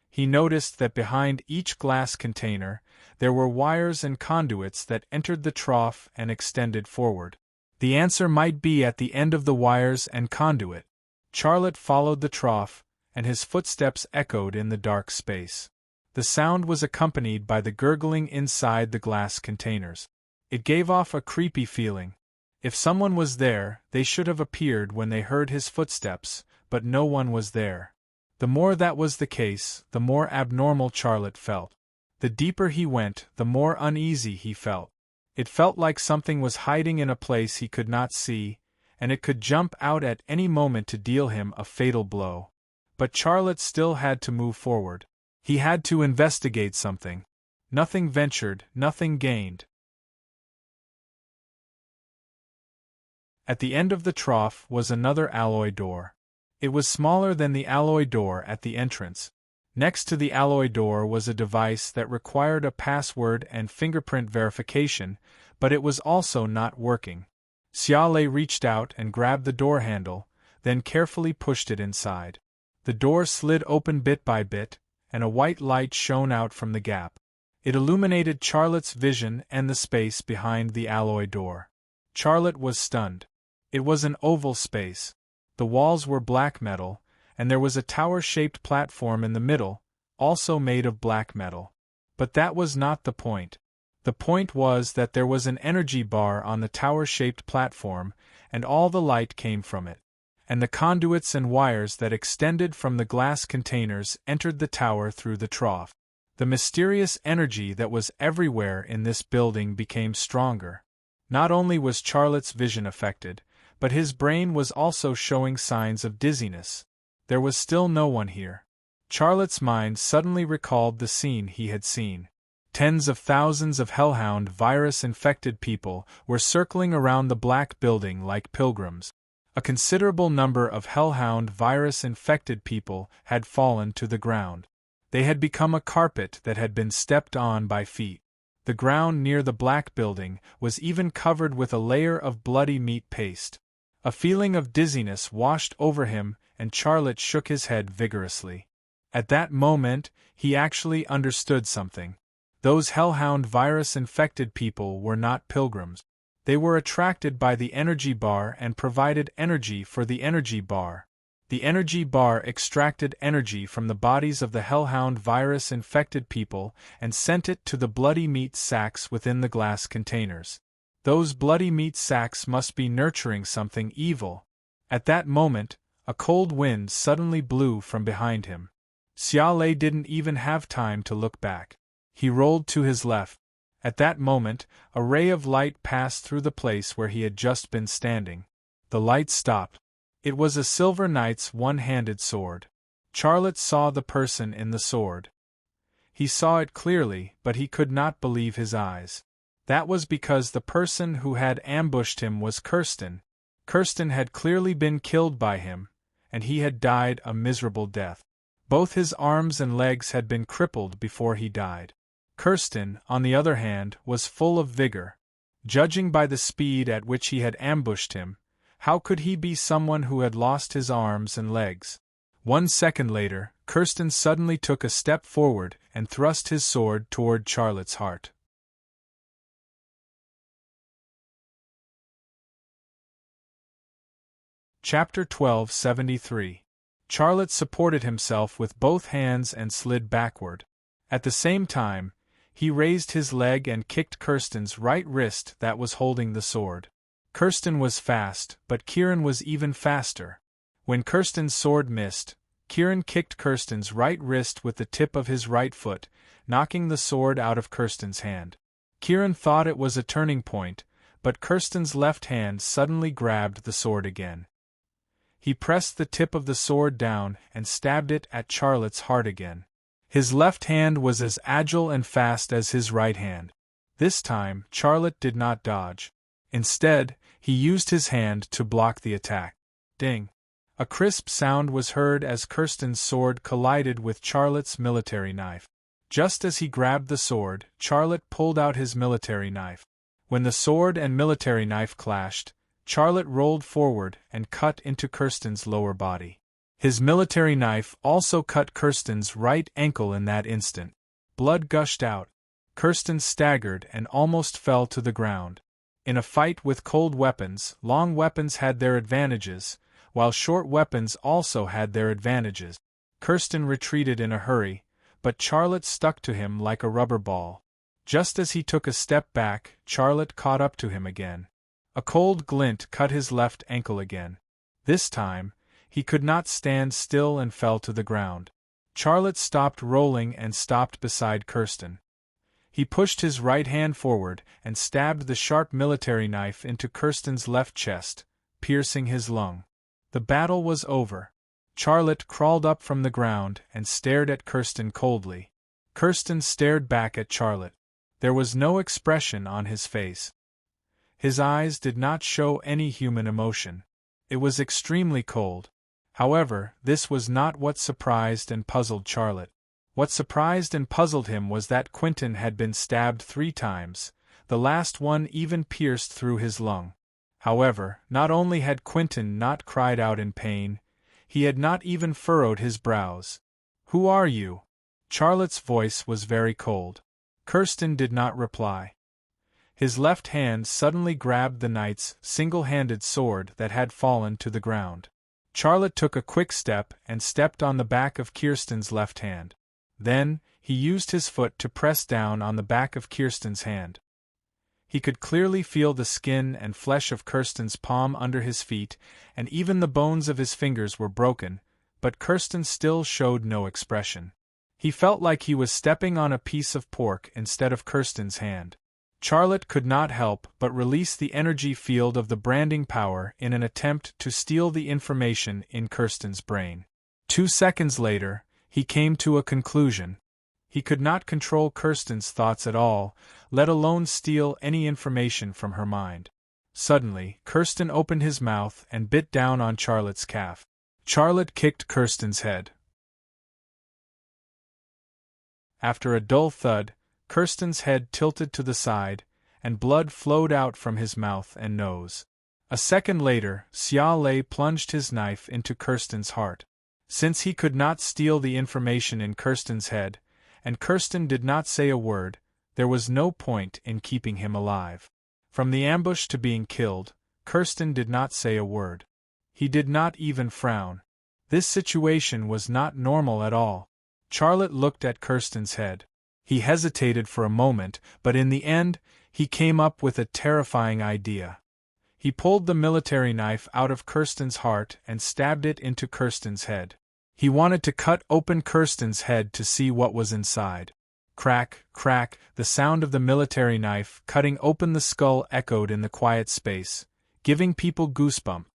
A: He noticed that behind each glass container, there were wires and conduits that entered the trough and extended forward. The answer might be at the end of the wires and conduit. Charlotte followed the trough, and his footsteps echoed in the dark space. The sound was accompanied by the gurgling inside the glass containers. It gave off a creepy feeling. If someone was there, they should have appeared when they heard his footsteps, but no one was there. The more that was the case, the more abnormal Charlotte felt. The deeper he went, the more uneasy he felt. It felt like something was hiding in a place he could not see, and it could jump out at any moment to deal him a fatal blow. But Charlotte still had to move forward. He had to investigate something. Nothing ventured, nothing gained. At the end of the trough was another alloy door. It was smaller than the alloy door at the entrance. Next to the alloy door was a device that required a password and fingerprint verification, but it was also not working. Xiaolei reached out and grabbed the door handle, then carefully pushed it inside. The door slid open bit by bit, and a white light shone out from the gap. It illuminated Charlotte's vision and the space behind the alloy door. Charlotte was stunned. It was an oval space. The walls were black metal, and there was a tower-shaped platform in the middle, also made of black metal. But that was not the point. The point was that there was an energy bar on the tower-shaped platform, and all the light came from it. And the conduits and wires that extended from the glass containers entered the tower through the trough. The mysterious energy that was everywhere in this building became stronger. Not only was Charlotte's vision affected, but his brain was also showing signs of dizziness. There was still no one here. Charlotte's mind suddenly recalled the scene he had seen. Tens of thousands of hellhound virus-infected people were circling around the black building like pilgrims. A considerable number of hellhound virus-infected people had fallen to the ground. They had become a carpet that had been stepped on by feet. The ground near the black building was even covered with a layer of bloody meat paste. A feeling of dizziness washed over him, and Charlotte shook his head vigorously. At that moment, he actually understood something. Those hellhound virus-infected people were not pilgrims. They were attracted by the energy bar and provided energy for the energy bar. The energy bar extracted energy from the bodies of the hellhound virus-infected people and sent it to the bloody meat sacks within the glass containers. Those bloody meat sacks must be nurturing something evil. At that moment, a cold wind suddenly blew from behind him. Xiaolei didn't even have time to look back. He rolled to his left. At that moment, a ray of light passed through the place where he had just been standing. The light stopped. It was a silver knight's one-handed sword. Charlotte saw the person in the sword. He saw it clearly, but he could not believe his eyes. That was because the person who had ambushed him was Kirsten. Kirsten had clearly been killed by him, and he had died a miserable death. Both his arms and legs had been crippled before he died. Kirsten, on the other hand, was full of vigor. Judging by the speed at which he had ambushed him, how could he be someone who had lost his arms and legs? 1 second later, Kirsten suddenly took a step forward and thrust his sword toward Charlotte's heart. Chapter 1273. Charlotte supported himself with both hands and slid backward. At the same time, he raised his leg and kicked Kirsten's right wrist that was holding the sword. Kirsten was fast, but Kieran was even faster. When Kirsten's sword missed, Kieran kicked Kirsten's right wrist with the tip of his right foot, knocking the sword out of Kirsten's hand. Kieran thought it was a turning point, but Kirsten's left hand suddenly grabbed the sword again. He pressed the tip of the sword down and stabbed it at Charlotte's heart again. His left hand was as agile and fast as his right hand. This time, Charlotte did not dodge. Instead, he used his hand to block the attack. Ding! A crisp sound was heard as Kirsten's sword collided with Charlotte's military knife. Just as he grabbed the sword, Charlotte pulled out his military knife. When the sword and military knife clashed, Charlotte rolled forward and cut into Kirsten's lower body. His military knife also cut Kirsten's right ankle in that instant. Blood gushed out. Kirsten staggered and almost fell to the ground. In a fight with cold weapons, long weapons had their advantages, while short weapons also had their advantages. Kirsten retreated in a hurry, but Charlotte stuck to him like a rubber ball. Just as he took a step back, Charlotte caught up to him again. A cold glint cut his left ankle again. This time, he could not stand still and fell to the ground. Charlotte stopped rolling and stopped beside Kirsten. He pushed his right hand forward and stabbed the sharp military knife into Kirsten's left chest, piercing his lung. The battle was over. Charlotte crawled up from the ground and stared at Kirsten coldly. Kirsten stared back at Charlotte. There was no expression on his face. His eyes did not show any human emotion. It was extremely cold. However, this was not what surprised and puzzled Charlotte. What surprised and puzzled him was that Quentin had been stabbed 3 times, the last one even pierced through his lung. However, not only had Quentin not cried out in pain, he had not even furrowed his brows. "Who are you?" Charlotte's voice was very cold. Kirsten did not reply. His left hand suddenly grabbed the knight's single-handed sword that had fallen to the ground. Charlotte took a quick step and stepped on the back of Kirsten's left hand. Then, he used his foot to press down on the back of Kirsten's hand. He could clearly feel the skin and flesh of Kirsten's palm under his feet, and even the bones of his fingers were broken, but Kirsten still showed no expression. He felt like he was stepping on a piece of pork instead of Kirsten's hand. Charlotte could not help but release the energy field of the branding power in an attempt to steal the information in Kirsten's brain. 2 seconds later, he came to a conclusion. He could not control Kirsten's thoughts at all, let alone steal any information from her mind. Suddenly, Kirsten opened his mouth and bit down on Charlotte's calf. Charlotte kicked Kirsten's head. After a dull thud, Kirsten's head tilted to the side, and blood flowed out from his mouth and nose. A second later, Xia Lei plunged his knife into Kirsten's heart. Since he could not steal the information in Kirsten's head, and Kirsten did not say a word, there was no point in keeping him alive. From the ambush to being killed, Kirsten did not say a word. He did not even frown. This situation was not normal at all. Charlotte looked at Kirsten's head. He hesitated for a moment, but in the end, he came up with a terrifying idea. He pulled the military knife out of Kirsten's heart and stabbed it into Kirsten's head. He wanted to cut open Kirsten's head to see what was inside. Crack, crack, the sound of the military knife cutting open the skull echoed in the quiet space, giving people goosebumps.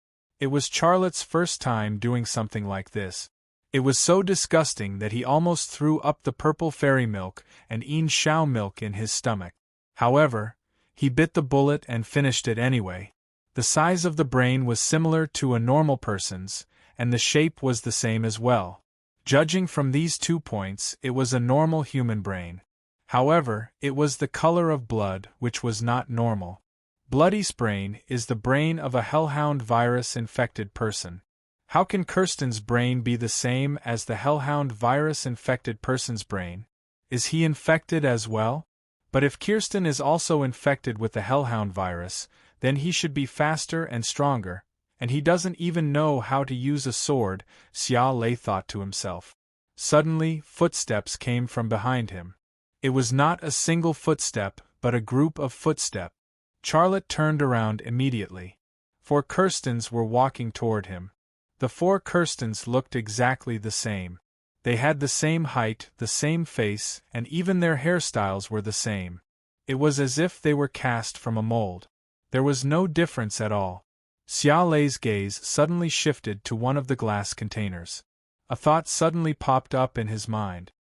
A: It was Charlotte's first time doing something like this. It was so disgusting that he almost threw up the purple fairy milk and yin shao milk in his stomach. However, he bit the bullet and finished it anyway. The size of the brain was similar to a normal person's, and the shape was the same as well. Judging from these 2 points, it was a normal human brain. However, it was the color of blood which was not normal. Bloody's brain is the brain of a hellhound virus-infected person. How can Kirsten's brain be the same as the hellhound virus-infected person's brain? Is he infected as well? But if Kirsten is also infected with the hellhound virus, then he should be faster and stronger, and he doesn't even know how to use a sword, Xia Lei thought to himself. Suddenly, footsteps came from behind him. It was not a single footstep, but a group of footsteps. Charlotte turned around immediately. 4 Kirstens were walking toward him. The 4 Kirstens looked exactly the same. They had the same height, the same face, and even their hairstyles were the same. It was as if they were cast from a mold. There was no difference at all. Xia Lei's gaze suddenly shifted to one of the glass containers. A thought suddenly popped up in his mind.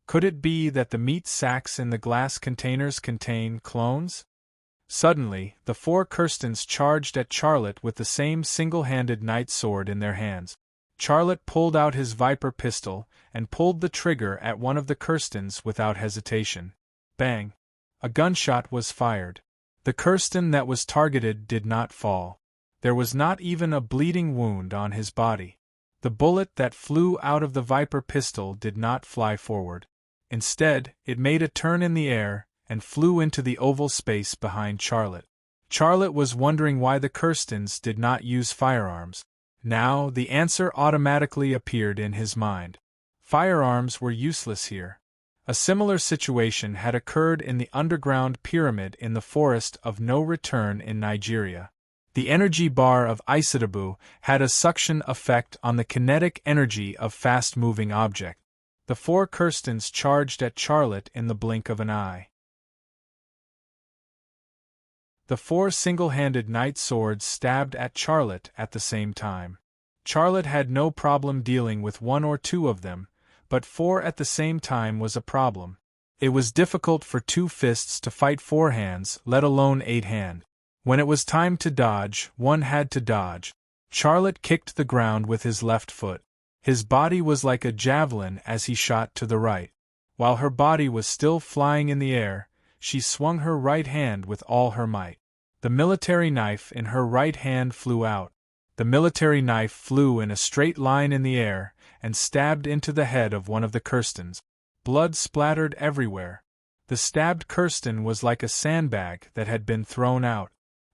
A: Could it be that the meat sacks in the glass containers contain clones? Suddenly, the 4 Kirstens charged at Charlotte with the same single-handed knight sword in their hands. Charlotte pulled out his viper pistol and pulled the trigger at one of the Kirstens without hesitation. Bang! A gunshot was fired. The Kirsten that was targeted did not fall. There was not even a bleeding wound on his body. The bullet that flew out of the viper pistol did not fly forward. Instead, it made a turn in the air and flew into the oval space behind Charlotte. Charlotte was wondering why the Kirstens did not use firearms. Now, the answer automatically appeared in his mind. Firearms were useless here. A similar situation had occurred in the underground pyramid in the Forest of No Return in Nigeria. The energy bar of Isadabu had a suction effect on the kinetic energy of fast-moving objects. The 4 Kirstens charged at Charlotte in the blink of an eye. The 4 single-handed knight swords stabbed at Charlotte at the same time. Charlotte had no problem dealing with 1 or 2 of them, but 4 at the same time was a problem. It was difficult for 2 fists to fight 4 hands, let alone 8 hands. When it was time to dodge, one had to dodge. Charlotte kicked the ground with his left foot. His body was like a javelin as he shot to the right. While her body was still flying in the air, she swung her right hand with all her might. The military knife in her right hand flew out. The military knife flew in a straight line in the air and stabbed into the head of one of the Kirstens. Blood splattered everywhere. The stabbed Kirsten was like a sandbag that had been thrown out.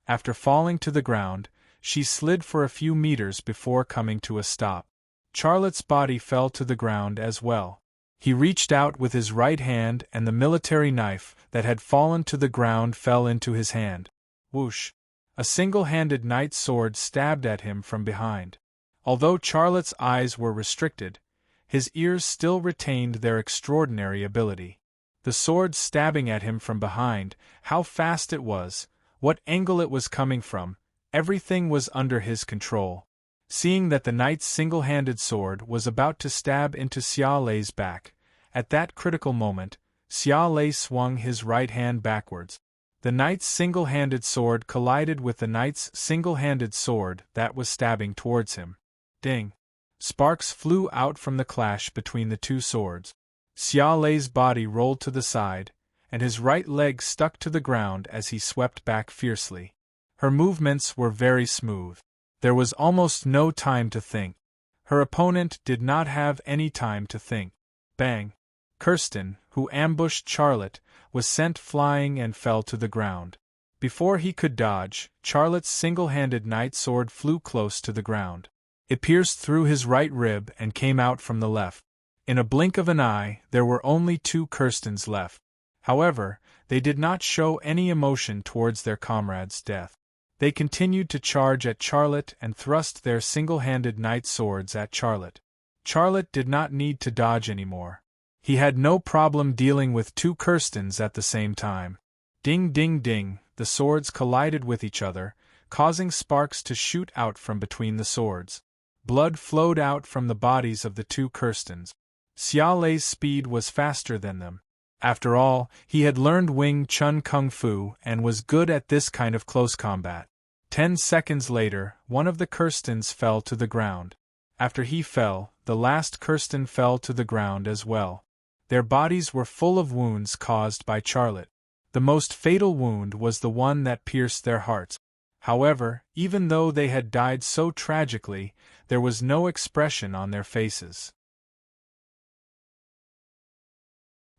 A: After falling to the ground, she slid for a few meters before coming to a stop. Charlotte's body fell to the ground as well. He reached out with his right hand and the military knife that had fallen to the ground fell into his hand. Whoosh! A single-handed knight's sword stabbed at him from behind. Although Charlotte's eyes were restricted, his ears still retained their extraordinary ability. The sword stabbing at him from behind, how fast it was, what angle it was coming from, everything was under his control. Seeing that the knight's single-handed sword was about to stab into Xia Lei's back, at that critical moment, Xia Lei swung his right hand backwards. The knight's single-handed sword collided with the knight's single-handed sword that was stabbing towards him. Ding! Sparks flew out from the clash between the two swords. Xia Lei's body rolled to the side, and his right leg stuck to the ground as he swept back fiercely. Her movements were very smooth. There was almost no time to think. Her opponent did not have any time to think. Bang! Kirsten, who ambushed Charlotte, was sent flying and fell to the ground. Before he could dodge, Charlotte's single-handed knight sword flew close to the ground. It pierced through his right rib and came out from the left. In a blink of an eye, there were only 2 Kirstens left. However, they did not show any emotion towards their comrade's death. They continued to charge at Charlotte and thrust their single-handed knight swords at Charlotte. Charlotte did not need to dodge anymore. He had no problem dealing with 2 Kirstens at the same time. Ding ding ding, the swords collided with each other, causing sparks to shoot out from between the swords. Blood flowed out from the bodies of the 2 Kirstens. Xia Lei's speed was faster than them. After all, he had learned Wing Chun Kung Fu and was good at this kind of close combat. 10 seconds later, one of the Kirstens fell to the ground. After he fell, the last Kirsten fell to the ground as well. Their bodies were full of wounds caused by Charlotte. The most fatal wound was the one that pierced their hearts. However, even though they had died so tragically, there was no expression on their faces.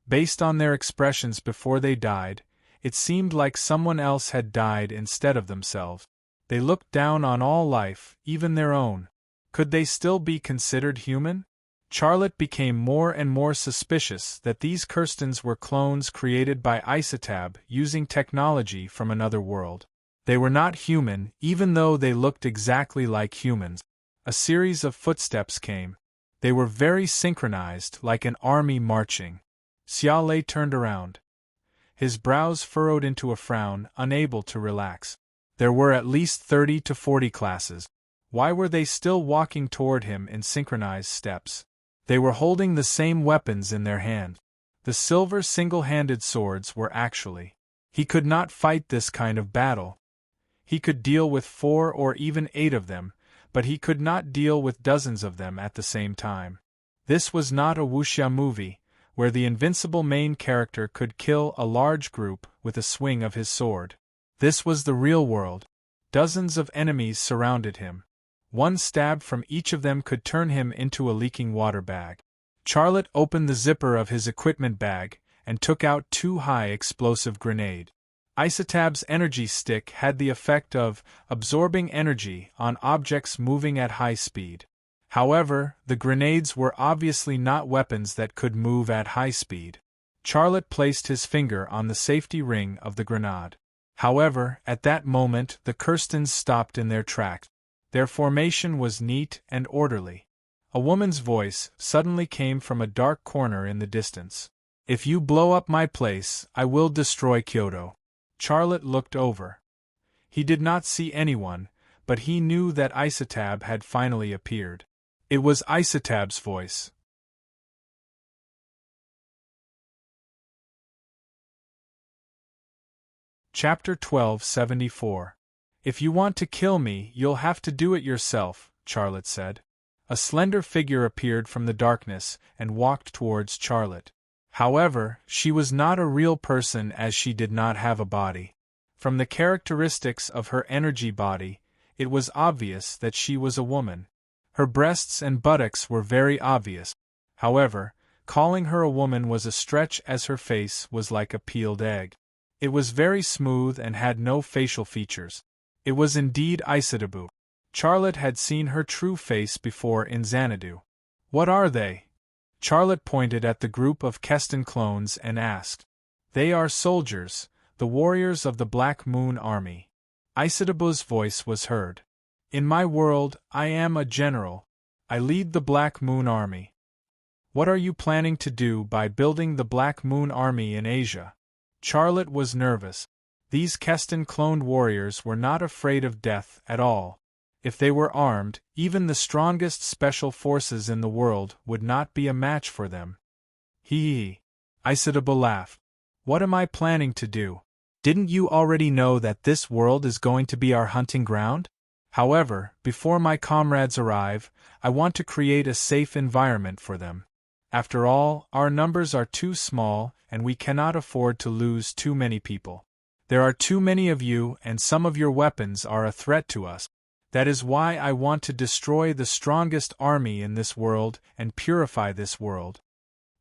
A: Based on their expressions before they died, it seemed like someone else had died instead of themselves. They looked down on all life, even their own. Could they still be considered human? Charlotte became more and more suspicious that these Kirstens were clones created by Isotab using technology from another world. They were not human, even though they looked exactly like humans. A series of footsteps came. They were very synchronized, like an army marching. Xia Lei turned around. His brows furrowed into a frown, unable to relax. There were at least 30 to 40 classes. Why were they still walking toward him in synchronized steps? They were holding the same weapons in their hand. The silver single-handed swords were actually. He could not fight this kind of battle. He could deal with 4 or even 8 of them, but he could not deal with dozens of them at the same time. This was not a wuxia movie, where the invincible main character could kill a large group with a swing of his sword. This was the real world. Dozens of enemies surrounded him. One stab from each of them could turn him into a leaking water bag. Charlotte opened the zipper of his equipment bag and took out 2 high-explosive grenades. Isotab's energy stick had the effect of absorbing energy on objects moving at high speed. However, the grenades were obviously not weapons that could move at high speed. Charlotte placed his finger on the safety ring of the grenade. However, at that moment the Kirstens stopped in their tracks. Their formation was neat and orderly. A woman's voice suddenly came from a dark corner in the distance. "If you blow up my place, I will destroy Kyoto." Charlotte looked over. He did not see anyone, but he knew that Isotab had finally appeared. It was Isotab's voice. Chapter 1274. "If you want to kill me, you'll have to do it yourself," Charlotte said. A slender figure appeared from the darkness and walked towards Charlotte. However, she was not a real person as she did not have a body. From the characteristics of her energy body, it was obvious that she was a woman. Her breasts and buttocks were very obvious. However, calling her a woman was a stretch as her face was like a peeled egg. It was very smooth and had no facial features. It was indeed Isitabu. Charlotte had seen her true face before in Xanadu. What are they? Charlotte pointed at the group of Keston clones and asked. They are soldiers, the warriors of the Black Moon Army. Isitabu's voice was heard. In my world, I am a general. I lead the Black Moon Army. What are you planning to do by building the Black Moon Army in Asia? Charlotte was nervous. These Keston cloned warriors were not afraid of death at all. If they were armed, even the strongest special forces in the world would not be a match for them. Hee. Isitabu laughed. What am I planning to do? Didn't you already know that this world is going to be our hunting ground? However, before my comrades arrive, I want to create a safe environment for them. After all, our numbers are too small, and we cannot afford to lose too many people. There are too many of you, and some of your weapons are a threat to us. That is why I want to destroy the strongest army in this world and purify this world.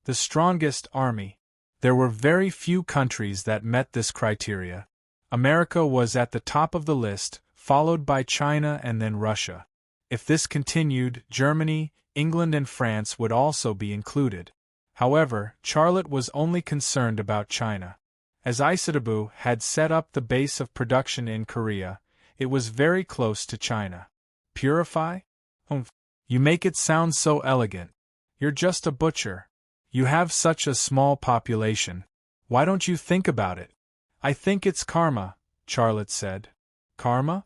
A: The strongest army. There were very few countries that met this criteria. America was at the top of the list, followed by China and then Russia. If this continued, Germany, England and France would also be included. However, Charlotte was only concerned about China. As Isitabu had set up the base of production in Korea, it was very close to China. Purify? You make it sound so elegant. You're just a butcher. You have such a small population. Why don't you think about it? I think it's karma, Charlotte said. Karma?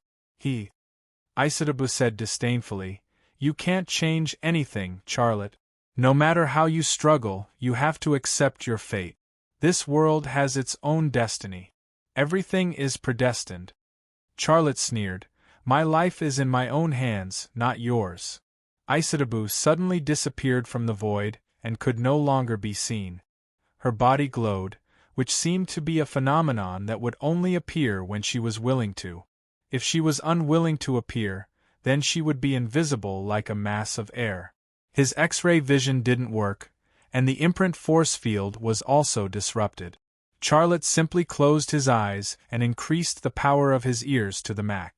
A: Isitabu said disdainfully. You can't change anything, Charlotte. No matter how you struggle, you have to accept your fate. This world has its own destiny. Everything is predestined. Charlotte sneered. My life is in my own hands, not yours. Isitabu suddenly disappeared from the void, and could no longer be seen. Her body glowed, which seemed to be a phenomenon that would only appear when she was willing to. If she was unwilling to appear, then she would be invisible like a mass of air. His X-ray vision didn't work, and the imprint force field was also disrupted. Charlotte simply closed his eyes and increased the power of his ears to the max.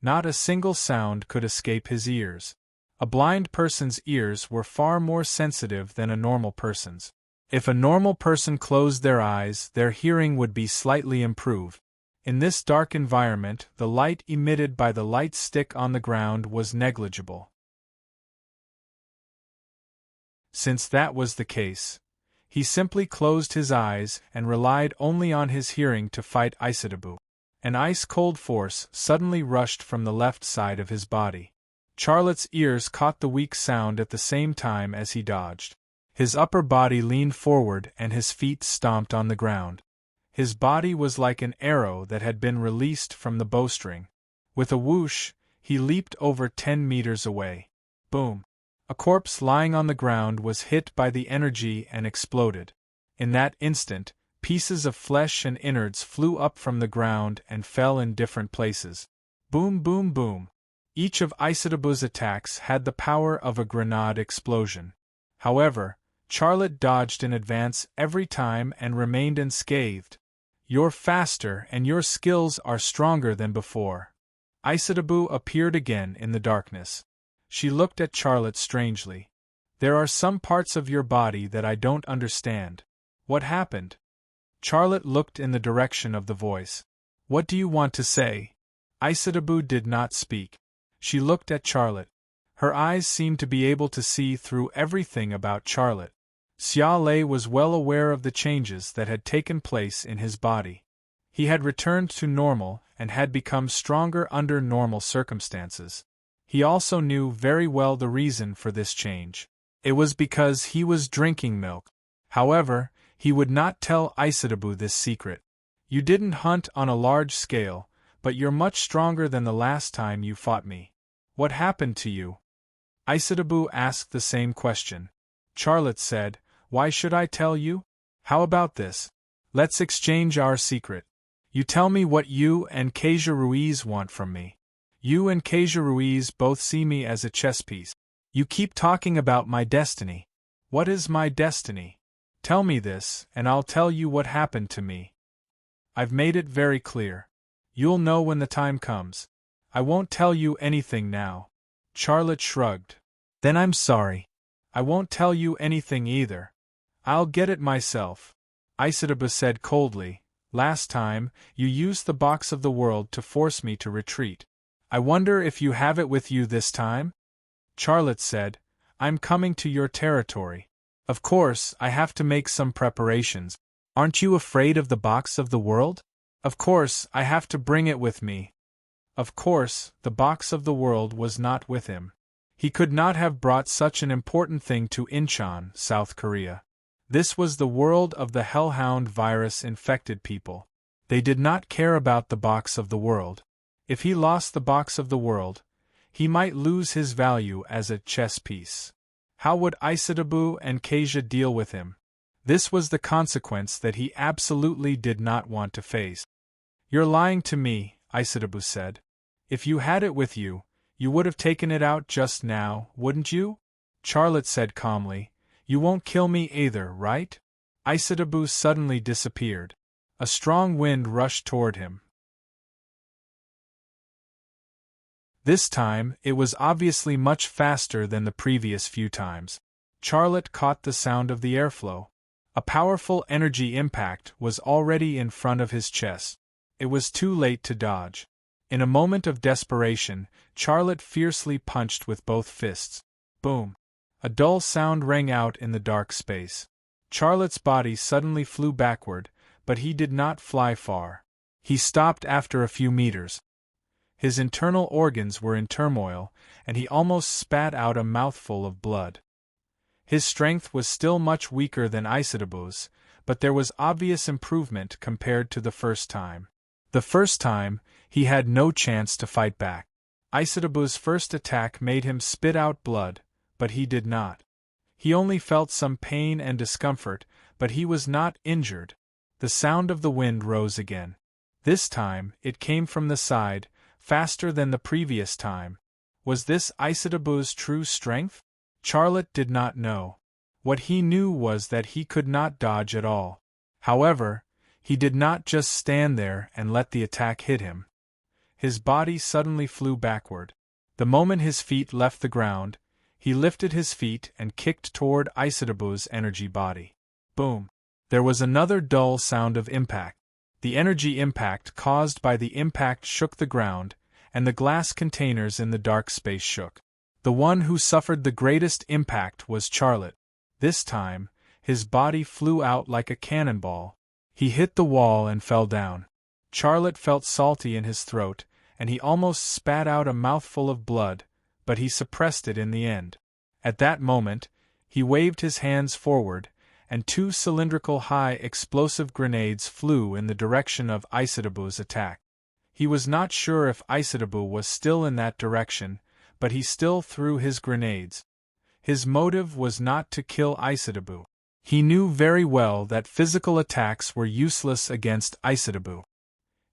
A: Not a single sound could escape his ears. A blind person's ears were far more sensitive than a normal person's. If a normal person closed their eyes, their hearing would be slightly improved. In this dark environment, the light emitted by the light stick on the ground was negligible. Since that was the case, he simply closed his eyes and relied only on his hearing to fight Isitabu. An ice-cold force suddenly rushed from the left side of his body. Charlotte's ears caught the weak sound at the same time as he dodged. His upper body leaned forward and his feet stomped on the ground. His body was like an arrow that had been released from the bowstring. With a whoosh, he leaped over 10 meters away. Boom! A corpse lying on the ground was hit by the energy and exploded. In that instant, pieces of flesh and innards flew up from the ground and fell in different places. Boom, boom, boom. Each of Isitabu's attacks had the power of a grenade explosion. However, Charlotte dodged in advance every time and remained unscathed. You're faster and your skills are stronger than before. Isitabu appeared again in the darkness. She looked at Charlotte strangely. There are some parts of your body that I don't understand. What happened? Charlotte looked in the direction of the voice. What do you want to say? Isitabu did not speak. She looked at Charlotte. Her eyes seemed to be able to see through everything about Charlotte. Xia Lei was well aware of the changes that had taken place in his body. He had returned to normal and had become stronger under normal circumstances. He also knew very well the reason for this change. It was because he was drinking milk. However, he would not tell Isitabu this secret. You didn't hunt on a large scale, but you're much stronger than the last time you fought me. What happened to you? Isitabu asked the same question. Charlotte said, Why should I tell you? How about this? Let's exchange our secret. You tell me what you and Kasia Ruiz want from me. You and Kasia Ruiz both see me as a chess piece. You keep talking about my destiny. What is my destiny? Tell me this, and I'll tell you what happened to me. I've made it very clear. You'll know when the time comes. I won't tell you anything now. Charlotte shrugged. Then I'm sorry. I won't tell you anything either. I'll get it myself. Isotaba said coldly, last time, you used the box of the world to force me to retreat. I wonder if you have it with you this time? Charlotte said, I'm coming to your territory. Of course, I have to make some preparations. Aren't you afraid of the box of the world? Of course, I have to bring it with me. Of course, the box of the world was not with him. He could not have brought such an important thing to Incheon, South Korea. This was the world of the hellhound virus-infected people. They did not care about the box of the world. If he lost the box of the world, he might lose his value as a chess piece. How would Isotaba and Kasia deal with him? This was the consequence that he absolutely did not want to face. You're lying to me, Isotaba said. If you had it with you, you would have taken it out just now, wouldn't you? Charlotte said calmly, You won't kill me either, right? Isotaba suddenly disappeared. A strong wind rushed toward him. This time, it was obviously much faster than the previous few times. Charlotte caught the sound of the airflow. A powerful energy impact was already in front of his chest. It was too late to dodge. In a moment of desperation, Charlotte fiercely punched with both fists. Boom! A dull sound rang out in the dark space. Charlotte's body suddenly flew backward, but he did not fly far. He stopped after a few meters. His internal organs were in turmoil, and he almost spat out a mouthful of blood. His strength was still much weaker than Isotaba's, but there was obvious improvement compared to the first time. The first time, he had no chance to fight back. Isotaba's first attack made him spit out blood, but he did not. He only felt some pain and discomfort, but he was not injured. The sound of the wind rose again. This time, it came from the side, faster than the previous time. Was this Isotaba's true strength? Charlotte did not know. What he knew was that he could not dodge at all. However, he did not just stand there and let the attack hit him. His body suddenly flew backward. The moment his feet left the ground, he lifted his feet and kicked toward Isotaba's energy body. Boom! There was another dull sound of impact. The energy impact caused by the impact shook the ground, and the glass containers in the dark space shook. The one who suffered the greatest impact was Charlotte. This time, his body flew out like a cannonball. He hit the wall and fell down. Charlotte felt salty in his throat, and he almost spat out a mouthful of blood, but he suppressed it in the end. At that moment, he waved his hands forward, and two cylindrical high-explosive grenades flew in the direction of Isotaba's attack. He was not sure if Isotaba was still in that direction, but he still threw his grenades. His motive was not to kill Isotaba. He knew very well that physical attacks were useless against Isotaba.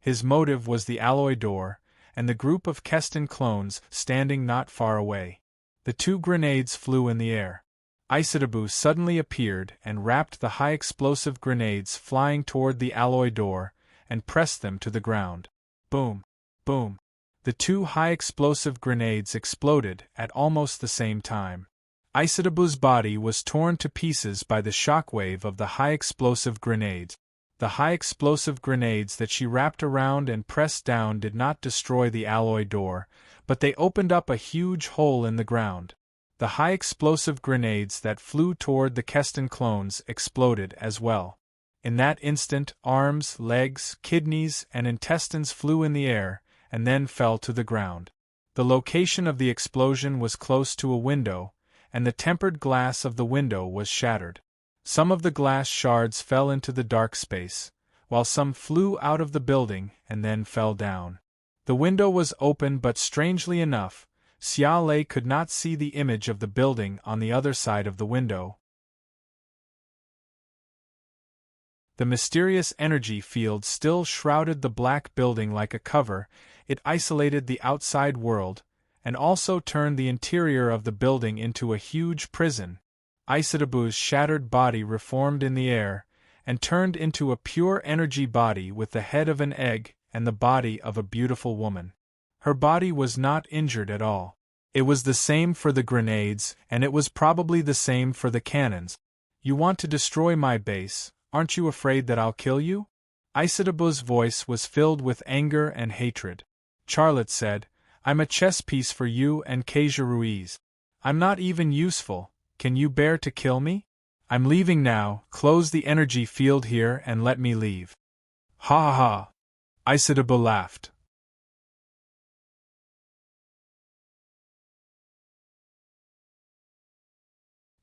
A: His motive was the alloy door, and the group of Keston clones standing not far away. The two grenades flew in the air. Isotaba suddenly appeared and wrapped the high-explosive grenades flying toward the alloy door, and pressed them to the ground. Boom! Boom! The two high-explosive grenades exploded at almost the same time. Isotaba's body was torn to pieces by the shockwave of the high-explosive grenades. The high-explosive grenades that she wrapped around and pressed down did not destroy the alloy door, but they opened up a huge hole in the ground. The high-explosive grenades that flew toward the Keston clones exploded as well. In that instant, arms, legs, kidneys, and intestines flew in the air, and then fell to the ground. The location of the explosion was close to a window, and the tempered glass of the window was shattered. Some of the glass shards fell into the dark space, while some flew out of the building and then fell down. The window was open, but strangely enough, Xia Lei could not see the image of the building on the other side of the window. The mysterious energy field still shrouded the black building like a cover. It isolated the outside world, and also turned the interior of the building into a huge prison. Isitabu's shattered body reformed in the air, and turned into a pure energy body with the head of an egg and the body of a beautiful woman. Her body was not injured at all. It was the same for the grenades, and it was probably the same for the cannons. You want to destroy my base, aren't you afraid that I'll kill you? Isitabu's voice was filled with anger and hatred. Charlotte said, I'm a chess piece for you and Kasia Ruiz. I'm not even useful, can you bear to kill me? I'm leaving now, close the energy field here and let me leave. Ha ha ha! Isitabu laughed.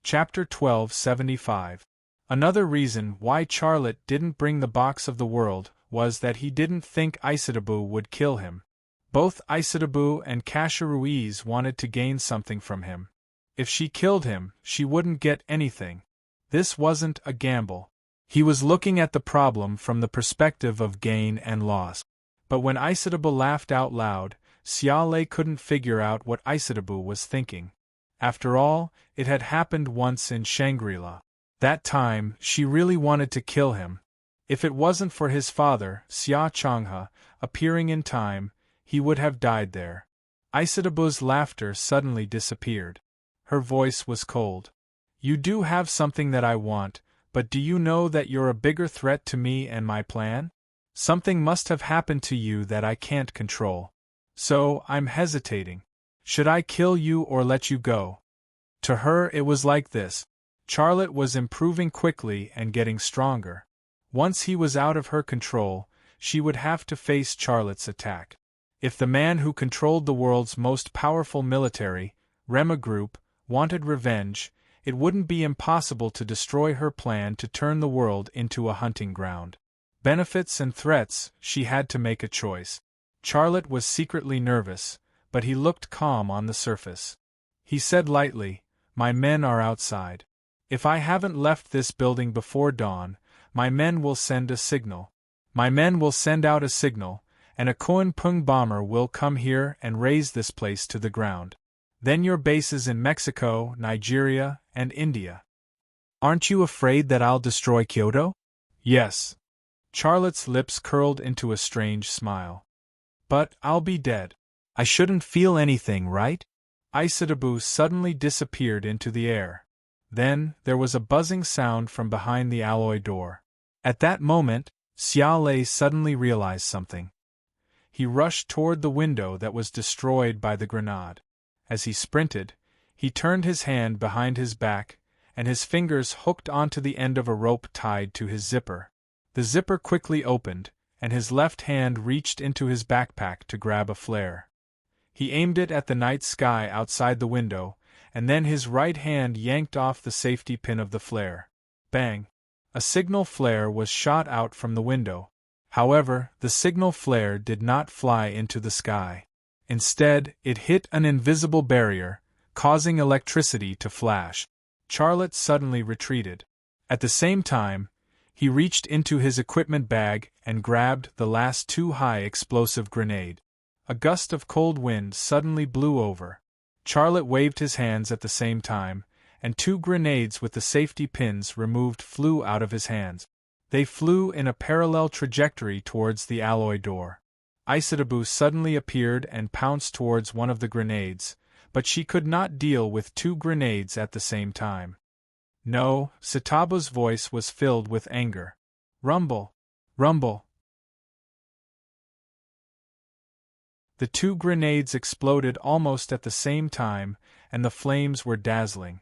A: Chapter 1275. Another reason why Charlotte didn't bring the box of the world was that he didn't think Isitabu would kill him. Both Isitabu and Kasia Ruiz wanted to gain something from him. If she killed him, she wouldn't get anything. This wasn't a gamble. He was looking at the problem from the perspective of gain and loss. But when Isitabu laughed out loud, Xiaolei couldn't figure out what Isitabu was thinking. After all, it had happened once in Shangri-La. That time, she really wanted to kill him. If it wasn't for his father, Xia Changhe, appearing in time, he would have died there. Isitabu's laughter suddenly disappeared. Her voice was cold. You do have something that I want, but do you know that you're a bigger threat to me and my plan? Something must have happened to you that I can't control. So, I'm hesitating. Should I kill you or let you go? To her it was like this. Charlotte was improving quickly and getting stronger. Once he was out of her control, she would have to face Charlotte's attack. If the man who controlled the world's most powerful military, Rema Group, wanted revenge, it wouldn't be impossible to destroy her plan to turn the world into a hunting ground. Benefits and threats, she had to make a choice. Charlotte was secretly nervous, but he looked calm on the surface. He said lightly, My men are outside. If I haven't left this building before dawn, my men will send a signal. My men will send out a signal, and a Koan-Pung bomber will come here and raze this place to the ground. Then your bases in Mexico, Nigeria, and India. Aren't you afraid that I'll destroy Kyoto? Yes. Charlotte's lips curled into a strange smile. But I'll be dead. I shouldn't feel anything, right? Isitabu suddenly disappeared into the air. Then, there was a buzzing sound from behind the alloy door. At that moment, Xiaolei suddenly realized something. He rushed toward the window that was destroyed by the grenade. As he sprinted, he turned his hand behind his back, and his fingers hooked onto the end of a rope tied to his zipper. The zipper quickly opened, and his left hand reached into his backpack to grab a flare. He aimed it at the night sky outside the window, and then his right hand yanked off the safety pin of the flare. Bang! A signal flare was shot out from the window. However, the signal flare did not fly into the sky. Instead, it hit an invisible barrier, causing electricity to flash. Charlotte suddenly retreated. At the same time, he reached into his equipment bag and grabbed the last two high-explosive grenade. A gust of cold wind suddenly blew over. Charlotte waved his hands at the same time, and two grenades with the safety pins removed flew out of his hands. They flew in a parallel trajectory towards the alloy door. Isitabu suddenly appeared and pounced towards one of the grenades, but she could not deal with two grenades at the same time. No, Sitabu's voice was filled with anger. Rumble! Rumble! The two grenades exploded almost at the same time, and the flames were dazzling.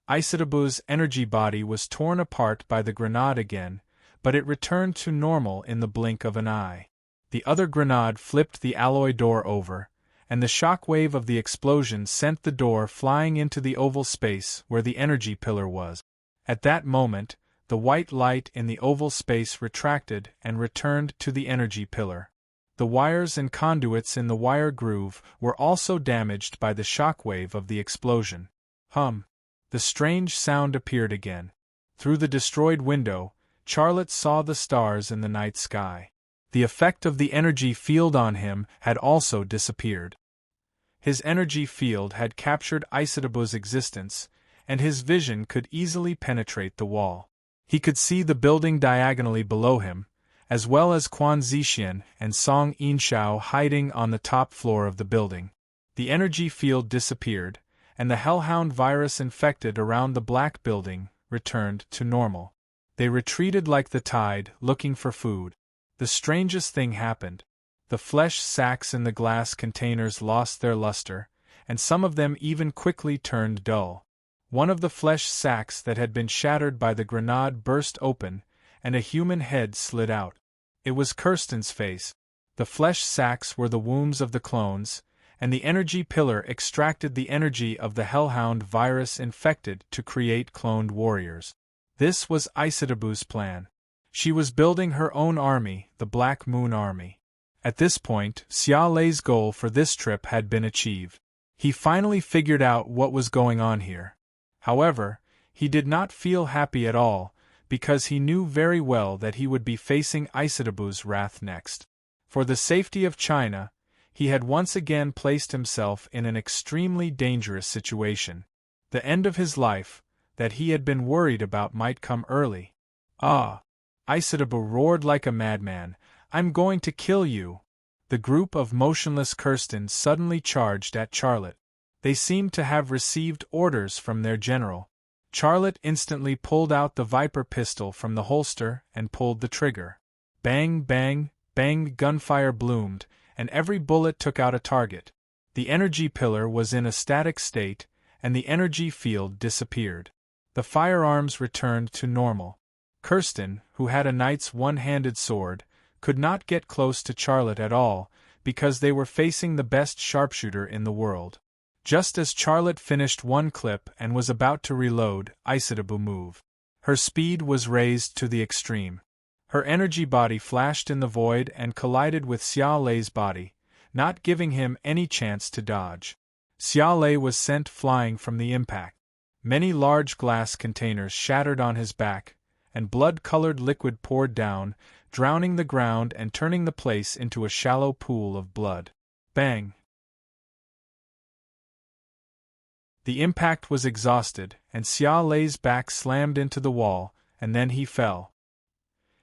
A: Isitabu's energy body was torn apart by the grenade again, but it returned to normal in the blink of an eye. The other grenade flipped the alloy door over, and the shock wave of the explosion sent the door flying into the oval space where the energy pillar was. At that moment, the white light in the oval space retracted and returned to the energy pillar. The wires and conduits in the wire groove were also damaged by the shock wave of the explosion. Hum! The strange sound appeared again. Through the destroyed window, Charlotte saw the stars in the night sky. The effect of the energy field on him had also disappeared. His energy field had captured Isitabu's existence, and his vision could easily penetrate the wall. He could see the building diagonally below him, as well as Quan Zixian and Song Yinshao hiding on the top floor of the building. The energy field disappeared, and the hellhound virus infected around the black building returned to normal. They retreated like the tide, looking for food. The strangest thing happened. The flesh sacks in the glass containers lost their luster, and some of them even quickly turned dull. One of the flesh sacks that had been shattered by the grenade burst open, and a human head slid out. It was Kirsten's face. The flesh sacks were the wombs of the clones, and the energy pillar extracted the energy of the hellhound virus infected to create cloned warriors. This was Isatabu's plan. She was building her own army, the Black Moon Army. At this point, Xia Lei's goal for this trip had been achieved. He finally figured out what was going on here. However, he did not feel happy at all, because he knew very well that he would be facing Isatabu's wrath next. For the safety of China, he had once again placed himself in an extremely dangerous situation. The end of his life, that he had been worried about, might come early. Ah! Isatabu roared like a madman, "I'm going to kill you!" The group of motionless Kirsten suddenly charged at Charlotte. They seemed to have received orders from their general. Charlotte instantly pulled out the Viper pistol from the holster and pulled the trigger. Bang, bang, bang, gunfire bloomed, and every bullet took out a target. The energy pillar was in a static state, and the energy field disappeared. The firearms returned to normal. Kirsten, who had a knight's one-handed sword, could not get close to Charlotte at all, because they were facing the best sharpshooter in the world. Just as Charlotte finished one clip and was about to reload, Isatabu moved. Her speed was raised to the extreme. Her energy body flashed in the void and collided with Xia Lei's body, not giving him any chance to dodge. Xia Lei was sent flying from the impact. Many large glass containers shattered on his back, and blood-colored liquid poured down, drowning the ground and turning the place into a shallow pool of blood. Bang! The impact was exhausted, and Xia Lei's back slammed into the wall, and then he fell.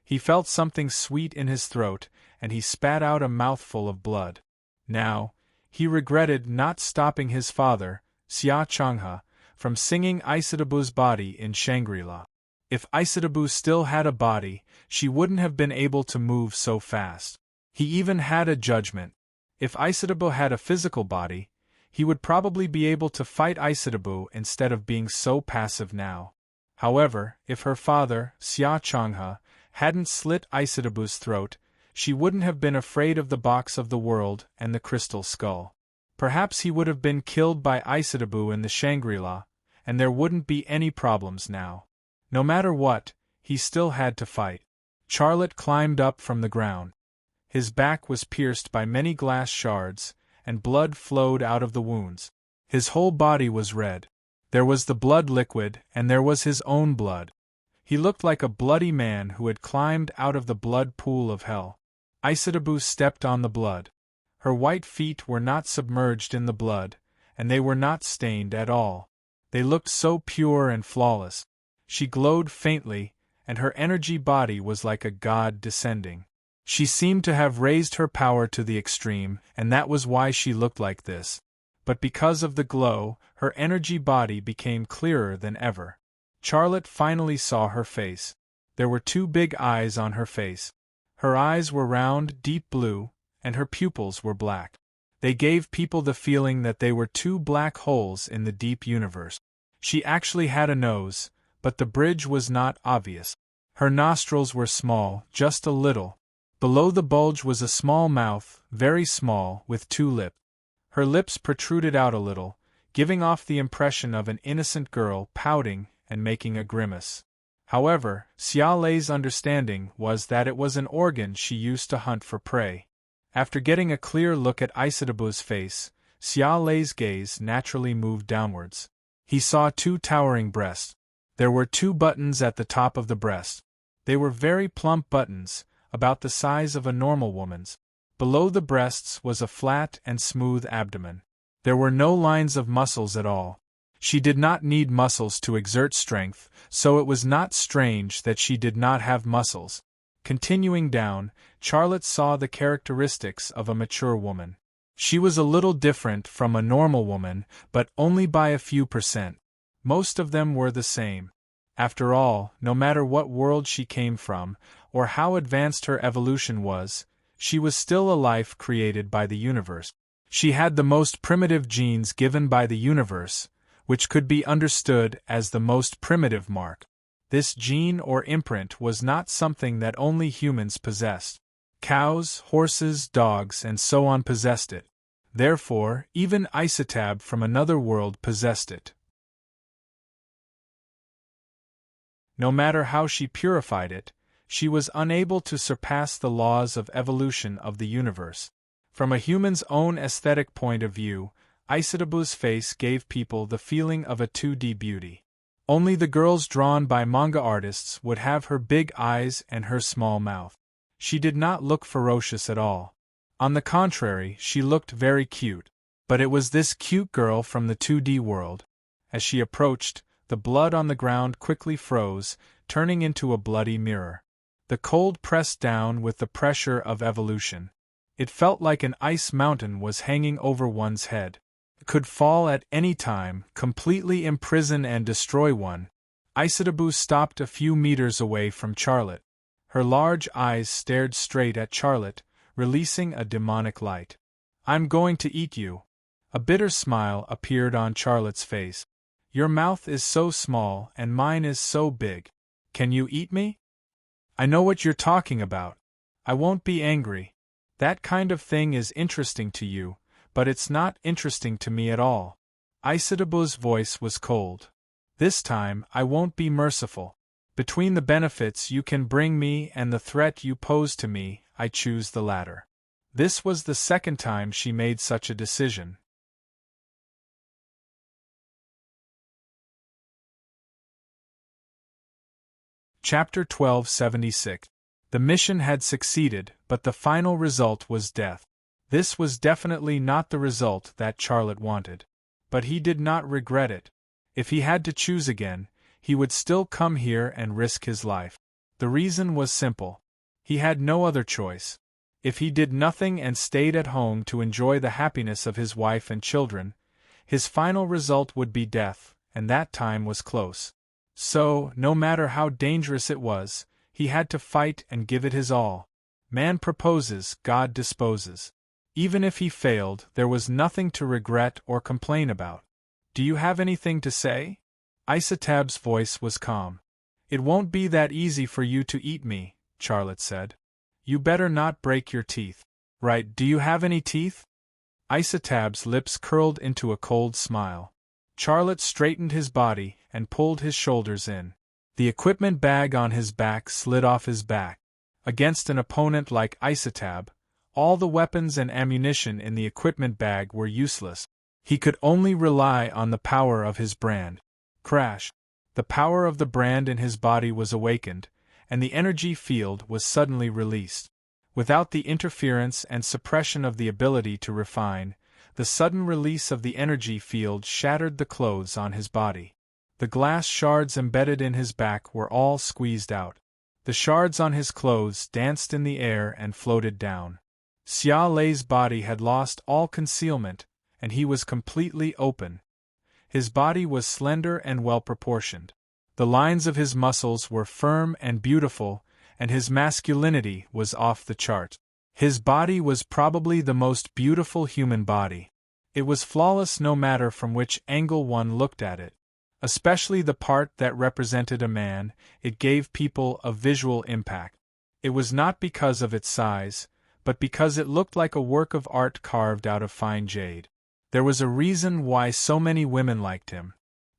A: He felt something sweet in his throat, and he spat out a mouthful of blood. Now, he regretted not stopping his father, Xia Changhe, from singing Isatabu's body in Shangri-La. If Isatabu still had a body, she wouldn't have been able to move so fast. He even had a judgment. If Isatabu had a physical body, he would probably be able to fight Isatabu instead of being so passive now. However, if her father, Xia Changhe, hadn't slit Isatabu's throat, she wouldn't have been afraid of the box of the world and the crystal skull. Perhaps he would have been killed by Isatabu in the Shangri-La, and there wouldn't be any problems now. No matter what, he still had to fight. Charlotte climbed up from the ground. His back was pierced by many glass shards, and blood flowed out of the wounds. His whole body was red. There was the blood liquid, and there was his own blood. He looked like a bloody man who had climbed out of the blood pool of hell. Isatabu stepped on the blood. Her white feet were not submerged in the blood, and they were not stained at all. They looked so pure and flawless. She glowed faintly, and her energy body was like a god descending. She seemed to have raised her power to the extreme, and that was why she looked like this. But because of the glow, her energy body became clearer than ever. Charlotte finally saw her face. There were two big eyes on her face. Her eyes were round, deep blue, and her pupils were black. They gave people the feeling that they were two black holes in the deep universe. She actually had a nose, but the bridge was not obvious. Her nostrils were small, just a little. Below the bulge was a small mouth, very small, with two lips. Her lips protruded out a little, giving off the impression of an innocent girl pouting and making a grimace. However, Xia Lei's understanding was that it was an organ she used to hunt for prey. After getting a clear look at Isatabu's face, Xia Lei's gaze naturally moved downwards. He saw two towering breasts. There were two buttons at the top of the breast. They were very plump buttons, about the size of a normal woman's. Below the breasts was a flat and smooth abdomen. There were no lines of muscles at all. She did not need muscles to exert strength, so it was not strange that she did not have muscles. Continuing down, Charlotte saw the characteristics of a mature woman. She was a little different from a normal woman, but only by a few %. Most of them were the same. After all, no matter what world she came from, or how advanced her evolution was, she was still a life created by the universe. She had the most primitive genes given by the universe, which could be understood as the most primitive mark. This gene or imprint was not something that only humans possessed. Cows, horses, dogs, and so on possessed it. Therefore, even Isotab from another world possessed it. No matter how she purified it, she was unable to surpass the laws of evolution of the universe. From a human's own aesthetic point of view, Isotabu's face gave people the feeling of a 2D beauty. Only the girls drawn by manga artists would have her big eyes and her small mouth. She did not look ferocious at all. On the contrary, she looked very cute. But it was this cute girl from the 2D world. As she approached, the blood on the ground quickly froze, turning into a bloody mirror. The cold pressed down with the pressure of evolution. It felt like an ice mountain was hanging over one's head. It could fall at any time, completely imprison and destroy one. Isotabu stopped a few meters away from Charlotte. Her large eyes stared straight at Charlotte, releasing a demonic light. "I'm going to eat you." A bitter smile appeared on Charlotte's face. "Your mouth is so small and mine is so big. Can you eat me?" "I know what you're talking about. I won't be angry. That kind of thing is interesting to you, but it's not interesting to me at all." Isotabu's voice was cold. "This time, I won't be merciful. Between the benefits you can bring me and the threat you pose to me, I choose the latter." This was the second time she made such a decision. Chapter 1276. The mission had succeeded, but the final result was death. This was definitely not the result that Charlotte wanted. But he did not regret it. If he had to choose again, he would still come here and risk his life. The reason was simple. He had no other choice. If he did nothing and stayed at home to enjoy the happiness of his wife and children, his final result would be death, and that time was close. So, no matter how dangerous it was, he had to fight and give it his all. Man proposes, God disposes. Even if he failed, there was nothing to regret or complain about. "Do you have anything to say?" Isotab's voice was calm. "It won't be that easy for you to eat me," Charlotte said. "You better not break your teeth." "Right, do you have any teeth?" Isotab's lips curled into a cold smile. Charlotte straightened his body and pulled his shoulders in. The equipment bag on his back slid off his back. Against an opponent like Isotab, all the weapons and ammunition in the equipment bag were useless. He could only rely on the power of his brand. Crash! The power of the brand in his body was awakened, and the energy field was suddenly released. Without the interference and suppression of the ability to refine, the sudden release of the energy field shattered the clothes on his body. The glass shards embedded in his back were all squeezed out. The shards on his clothes danced in the air and floated down. Xia Lei's body had lost all concealment, and he was completely open. His body was slender and well-proportioned. The lines of his muscles were firm and beautiful, and his masculinity was off the chart. His body was probably the most beautiful human body. It was flawless no matter from which angle one looked at it. Especially the part that represented a man, it gave people a visual impact. It was not because of its size, but because it looked like a work of art carved out of fine jade. There was a reason why so many women liked him.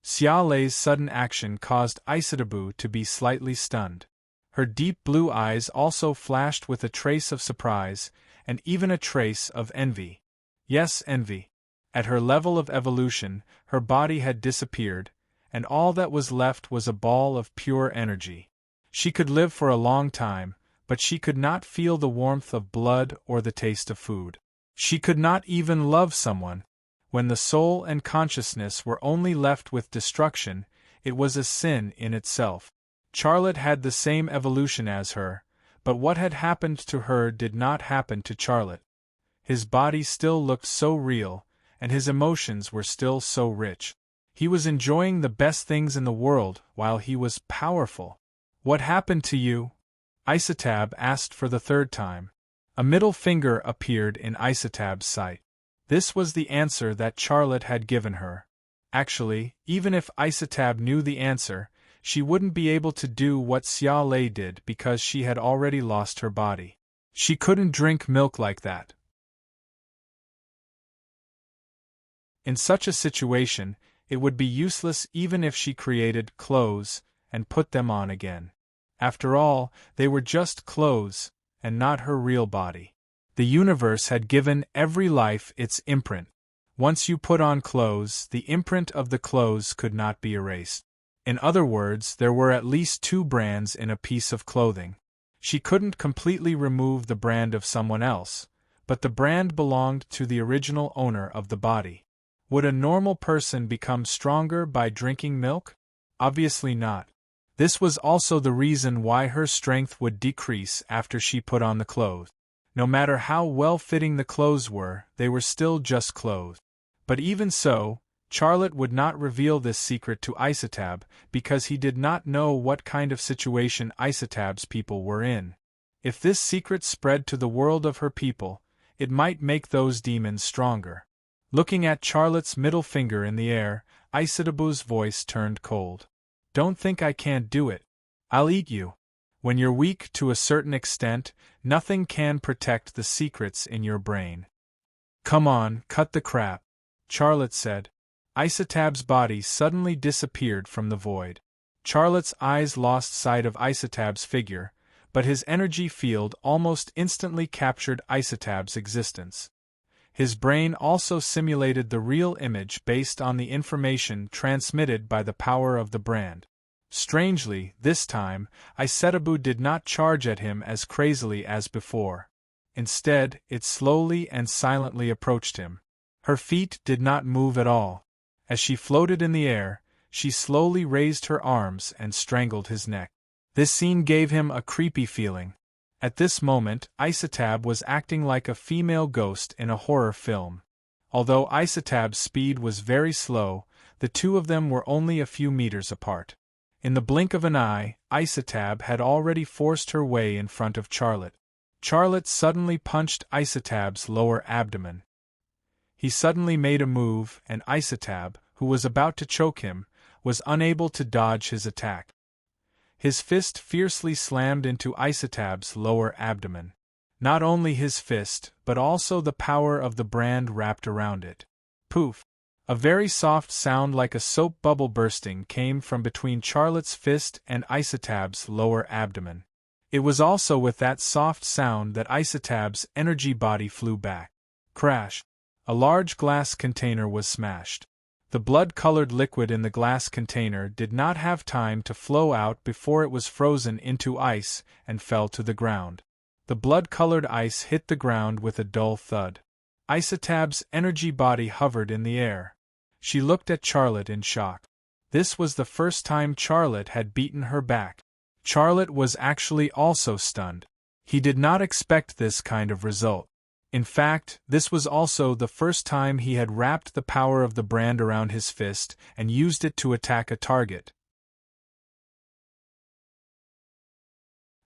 A: Xia Lei's sudden action caused Isotabu to be slightly stunned. Her deep blue eyes also flashed with a trace of surprise, and even a trace of envy. Yes, envy. At her level of evolution, her body had disappeared, and all that was left was a ball of pure energy. She could live for a long time, but she could not feel the warmth of blood or the taste of food. She could not even love someone. When the soul and consciousness were only left with destruction, it was a sin in itself. Charlotte had the same evolution as her, but what had happened to her did not happen to Charlotte. His body still looked so real, and his emotions were still so rich. He was enjoying the best things in the world while he was powerful. "What happened to you?" Isotab asked for the third time. A middle finger appeared in Isotab's sight. This was the answer that Charlotte had given her. Actually, even if Isotab knew the answer, she wouldn't be able to do what Xia Lei did because she had already lost her body. She couldn't drink milk like that. In such a situation, it would be useless even if she created clothes and put them on again. After all, they were just clothes, and not her real body. The universe had given every life its imprint. Once you put on clothes, the imprint of the clothes could not be erased. In other words, there were at least two brands in a piece of clothing. She couldn't completely remove the brand of someone else, but the brand belonged to the original owner of the body. Would a normal person become stronger by drinking milk? Obviously not. This was also the reason why her strength would decrease after she put on the clothes. No matter how well-fitting the clothes were, they were still just clothes. But even so, Charlotte would not reveal this secret to Isotab because he did not know what kind of situation Isotab's people were in. If this secret spread to the world of her people, it might make those demons stronger. Looking at Charlotte's middle finger in the air, Isotab's voice turned cold. "Don't think I can't do it. I'll eat you. When you're weak to a certain extent, nothing can protect the secrets in your brain." "Come on, cut the crap," Charlotte said. Isotab's body suddenly disappeared from the void. Charlotte's eyes lost sight of Isotab's figure, but his energy field almost instantly captured Isotab's existence. His brain also simulated the real image based on the information transmitted by the power of the brand. Strangely, this time, Isotab did not charge at him as crazily as before. Instead, it slowly and silently approached him. Her feet did not move at all. As she floated in the air, she slowly raised her arms and strangled his neck. This scene gave him a creepy feeling. At this moment, Isotab was acting like a female ghost in a horror film. Although Isotab's speed was very slow, the two of them were only a few meters apart. In the blink of an eye, Isotab had already forced her way in front of Charlotte. Charlotte suddenly punched Isotab's lower abdomen. He suddenly made a move, and Isotab, who was about to choke him, was unable to dodge his attack. His fist fiercely slammed into Isotab's lower abdomen. Not only his fist, but also the power of the brand wrapped around it. Poof! A very soft sound like a soap bubble bursting came from between Charlotte's fist and Isotab's lower abdomen. It was also with that soft sound that Isotab's energy body flew back. Crash! A large glass container was smashed. The blood-colored liquid in the glass container did not have time to flow out before it was frozen into ice and fell to the ground. The blood-colored ice hit the ground with a dull thud. Isotab's energy body hovered in the air. She looked at Charlotte in shock. This was the first time Charlotte had beaten her back. Charlotte was actually also stunned. He did not expect this kind of result. In fact, this was also the first time he had wrapped the power of the brand around his fist and used it to attack a target.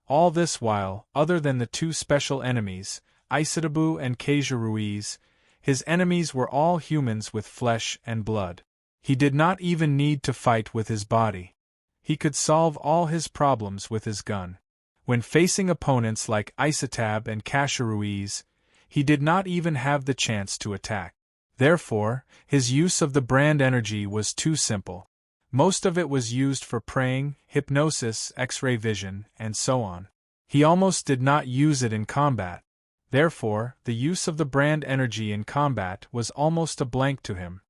A: All this while, other than the two special enemies, Isotab and Kaja Ruiz, his enemies were all humans with flesh and blood. He did not even need to fight with his body. He could solve all his problems with his gun. When facing opponents like Isotab and Kaja Ruiz, he did not even have the chance to attack. Therefore, his use of the brand energy was too simple. Most of it was used for praying, hypnosis, X-ray vision, and so on. He almost did not use it in combat. Therefore, the use of the brand energy in combat was almost a blank to him.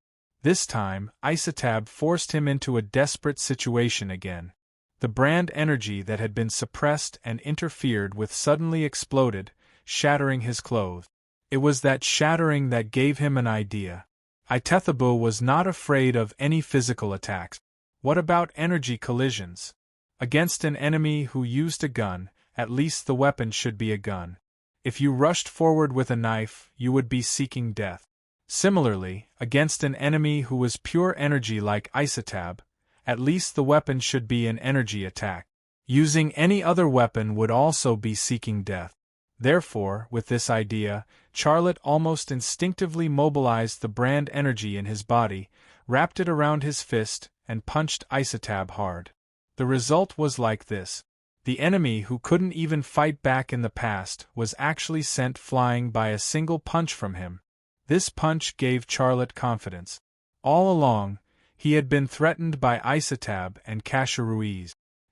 A: This time, Isotab forced him into a desperate situation again. The brand energy that had been suppressed and interfered with suddenly exploded, shattering his clothes. It was that shattering that gave him an idea. Itethabu was not afraid of any physical attacks. What about energy collisions? Against an enemy who used a gun, at least the weapon should be a gun. If you rushed forward with a knife, you would be seeking death. Similarly, against an enemy who was pure energy like Isotab, at least the weapon should be an energy attack. Using any other weapon would also be seeking death. Therefore, with this idea, Charlotte almost instinctively mobilized the brand energy in his body, wrapped it around his fist, and punched Isotab hard. The result was like this. The enemy who couldn't even fight back in the past was actually sent flying by a single punch from him. This punch gave Charlotte confidence. All along, he had been threatened by Isotab and Kasha.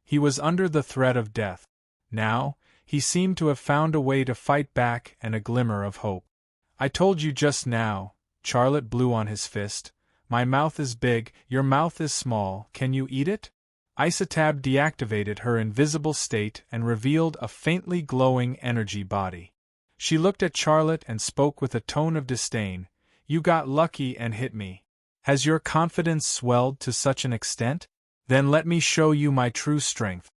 A: He was under the threat of death. Now, he seemed to have found a way to fight back and a glimmer of hope. I told you just now, Charlotte blew on his fist. My mouth is big, your mouth is small, can you eat it? Isotab deactivated her invisible state and revealed a faintly glowing energy body. She looked at Charlotte and spoke with a tone of disdain. You got lucky and hit me. Has your confidence swelled to such an extent? Then let me show you my true strength.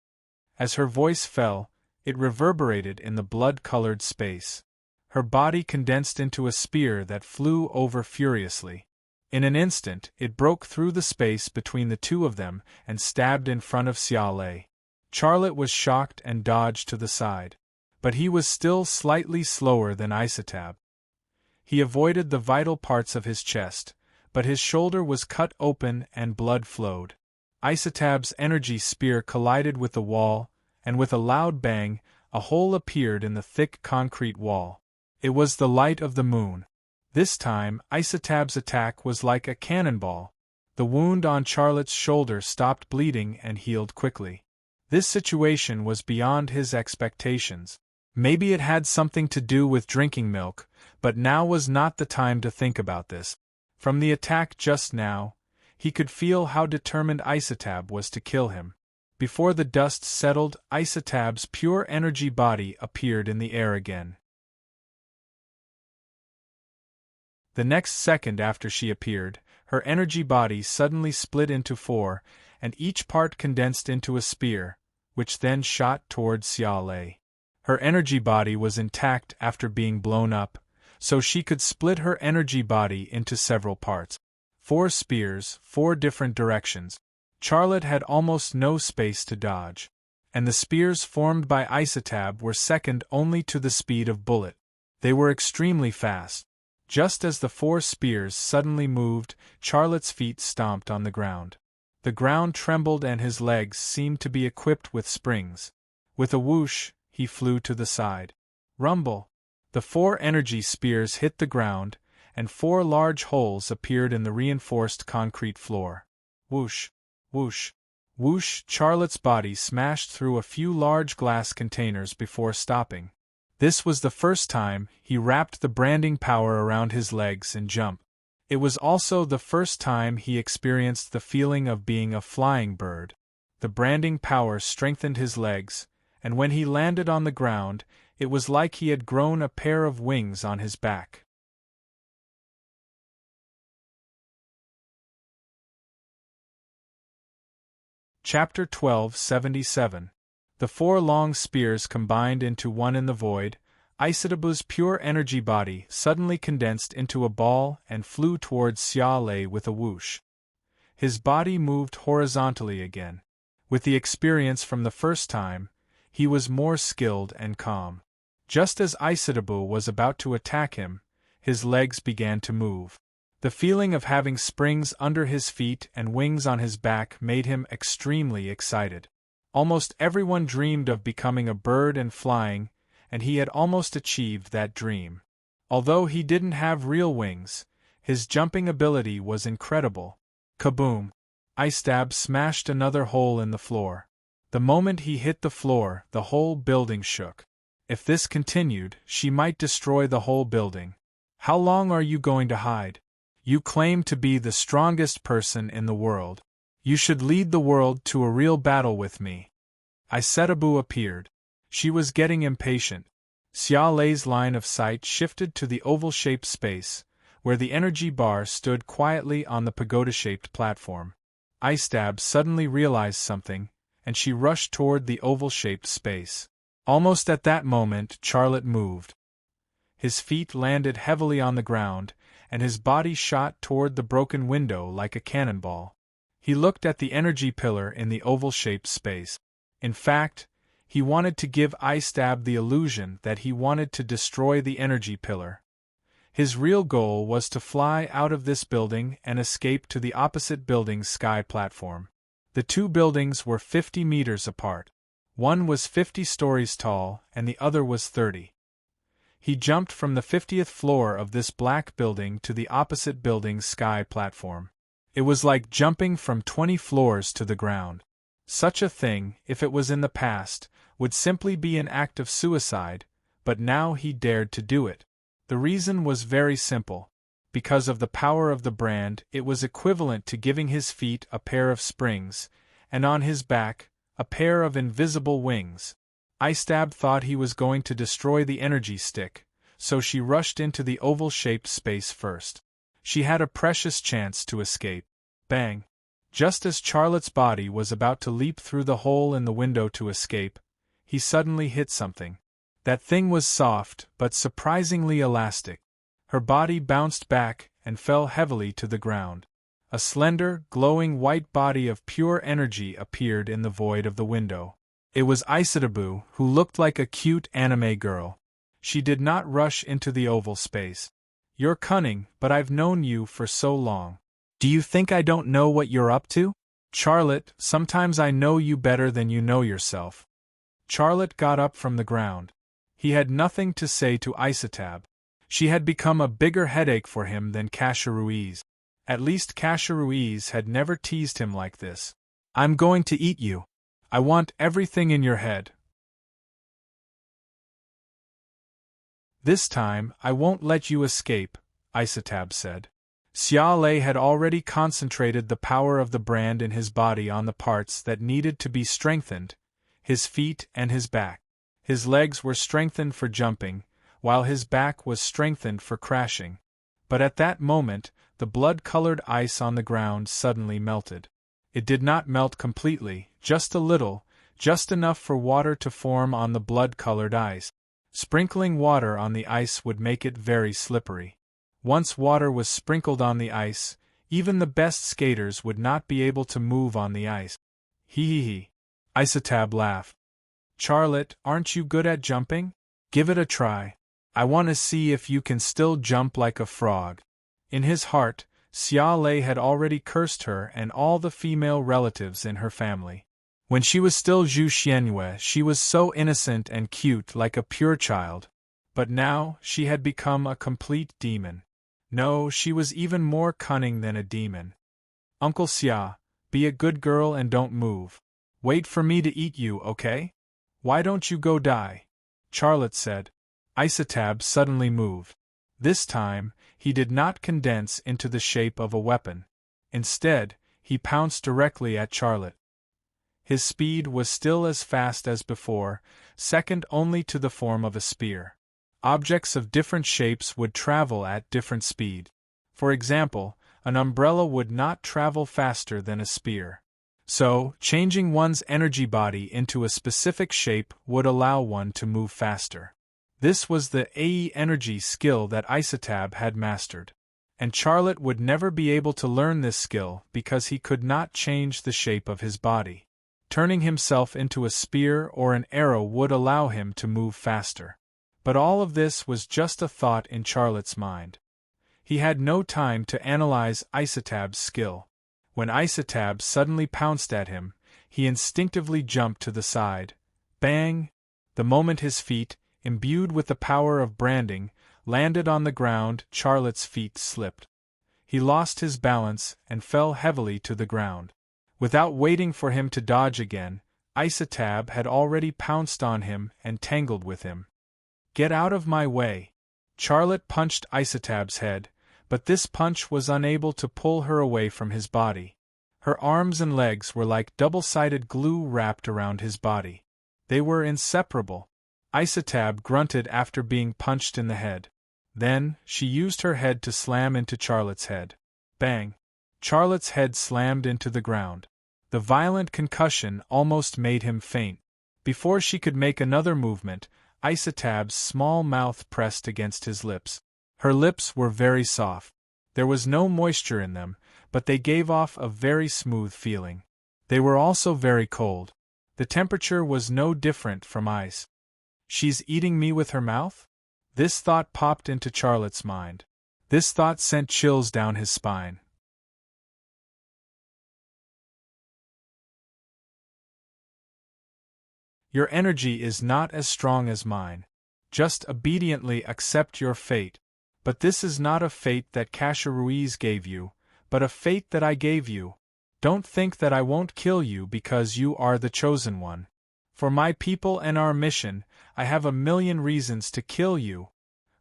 A: As her voice fell, it reverberated in the blood-colored space. Her body condensed into a spear that flew over furiously. In an instant, it broke through the space between the two of them and stabbed in front of Xiaolei. Charlotte was shocked and dodged to the side. But he was still slightly slower than Isotab. He avoided the vital parts of his chest, but his shoulder was cut open and blood flowed. Isotab's energy spear collided with the wall, and with a loud bang, a hole appeared in the thick concrete wall. It was the light of the moon. This time, Isotab's attack was like a cannonball. The wound on Charlotte's shoulder stopped bleeding and healed quickly. This situation was beyond his expectations. Maybe it had something to do with drinking milk, but now was not the time to think about this. From the attack just now, he could feel how determined Isotab was to kill him. Before the dust settled, Isotab's pure energy body appeared in the air again. The next second after she appeared, her energy body suddenly split into four, and each part condensed into a spear, which then shot towards Xiaolei. Her energy body was intact after being blown up, so she could split her energy body into several parts. 4 spears, 4 different directions. Charlotte had almost no space to dodge. And the spears formed by Isotab were second only to the speed of bullet. They were extremely fast. Just as the 4 spears suddenly moved, Charlotte's feet stomped on the ground. The ground trembled and his legs seemed to be equipped with springs. With a whoosh, he flew to the side. Rumble! The 4 energy spears hit the ground, and 4 large holes appeared in the reinforced concrete floor. Whoosh! Whoosh! Whoosh! Charlotte's body smashed through a few large glass containers before stopping. This was the first time he wrapped the branding power around his legs and jumped. It was also the first time he experienced the feeling of being a flying bird. The branding power strengthened his legs, and when he landed on the ground, it was like he had grown a pair of wings on his back. Chapter 1277. The 4 long spears combined into one in the void. Isotabu's pure energy body suddenly condensed into a ball and flew towards Xiaolei with a whoosh. His body moved horizontally again. With the experience from the first time, he was more skilled and calm. Just as Isotabu was about to attack him, his legs began to move. The feeling of having springs under his feet and wings on his back made him extremely excited. Almost everyone dreamed of becoming a bird and flying, and he had almost achieved that dream. Although he didn't have real wings, his jumping ability was incredible. Kaboom! Isotab smashed another hole in the floor. The moment he hit the floor, the whole building shook. If this continued, she might destroy the whole building. How long are you going to hide? You claim to be the strongest person in the world. You should lead the world to a real battle with me. Isotabu appeared. She was getting impatient. Xiaolei's line of sight shifted to the oval-shaped space, where the energy bar stood quietly on the pagoda-shaped platform. Icestab suddenly realized something, and she rushed toward the oval-shaped space. Almost at that moment, Charlotte moved. His feet landed heavily on the ground, and his body shot toward the broken window like a cannonball. He looked at the energy pillar in the oval-shaped space. In fact, he wanted to give Icestab the illusion that he wanted to destroy the energy pillar. His real goal was to fly out of this building and escape to the opposite building's sky platform. The two buildings were 50 meters apart. One was 50 stories tall and the other was 30. He jumped from the 50th floor of this black building to the opposite building's sky platform. It was like jumping from 20 floors to the ground. Such a thing, if it was in the past, would simply be an act of suicide, but now he dared to do it. The reason was very simple. Because of the power of the brand, it was equivalent to giving his feet a pair of springs, and on his back, a pair of invisible wings. Icestab thought he was going to destroy the energy stick, so she rushed into the oval-shaped space first. She had a precious chance to escape. Bang! Just as Charlotte's body was about to leap through the hole in the window to escape, he suddenly hit something. That thing was soft, but surprisingly elastic. Her body bounced back and fell heavily to the ground. A slender, glowing white body of pure energy appeared in the void of the window. It was Audiobook, who looked like a cute anime girl. She did not rush into the oval space. "You're cunning, but I've known you for so long. Do you think I don't know what you're up to? Charlotte, sometimes I know you better than you know yourself." Charlotte got up from the ground. He had nothing to say to Icestab. She had become a bigger headache for him than Casheruiz. At least Casheruiz had never teased him like this. "I'm going to eat you. I want everything in your head. This time, I won't let you escape," Icestab said. Xiaolei had already concentrated the power of the brand in his body on the parts that needed to be strengthened, his feet and his back. His legs were strengthened for jumping, while his back was strengthened for crashing. But at that moment, the blood-colored ice on the ground suddenly melted. It did not melt completely, just a little, just enough for water to form on the blood-colored ice. Sprinkling water on the ice would make it very slippery. Once water was sprinkled on the ice, even the best skaters would not be able to move on the ice. Hee. Icestab laughed. "Charlotte, aren't you good at jumping? Give it a try. I want to see if you can still jump like a frog." In his heart, Xiaolei had already cursed her and all the female relatives in her family. When she was still Zhu Xianyue, she was so innocent and cute like a pure child. But now, she had become a complete demon. No, she was even more cunning than a demon. "Uncle Xia, be a good girl and don't move. Wait for me to eat you, okay? Why don't you go die?" Charlotte said. Icestab suddenly moved. This time, he did not condense into the shape of a weapon. Instead, he pounced directly at Charlotte. His speed was still as fast as before, second only to the form of a spear. Objects of different shapes would travel at different speed. For example, an umbrella would not travel faster than a spear. So, changing one's energy body into a specific shape would allow one to move faster. This was the AE energy skill that Icestab had mastered. And Charlotte would never be able to learn this skill because he could not change the shape of his body. Turning himself into a spear or an arrow would allow him to move faster. But all of this was just a thought in Charlotte's mind. He had no time to analyze Icestab's skill. When Icestab suddenly pounced at him, he instinctively jumped to the side. Bang! The moment his feet, imbued with the power of branding, landed on the ground, Charlotte's feet slipped. He lost his balance and fell heavily to the ground. Without waiting for him to dodge again, Icestab had already pounced on him and tangled with him. "Get out of my way!" Charlotte punched Icestab's head, but this punch was unable to pull her away from his body. Her arms and legs were like double-sided glue wrapped around his body. They were inseparable. Icestab grunted after being punched in the head. Then, she used her head to slam into Charlotte's head. Bang! Charlotte's head slammed into the ground. The violent concussion almost made him faint. Before she could make another movement, Isatab's small mouth pressed against his lips. Her lips were very soft. There was no moisture in them, but they gave off a very smooth feeling. They were also very cold. The temperature was no different from ice. She's eating me with her mouth? This thought popped into Charlotte's mind. This thought sent chills down his spine. Your energy is not as strong as mine. Just obediently accept your fate. But this is not a fate that Cassia Ruiz gave you, but a fate that I gave you. Don't think that I won't kill you because you are the chosen one. For my people and our mission, I have a million reasons to kill you.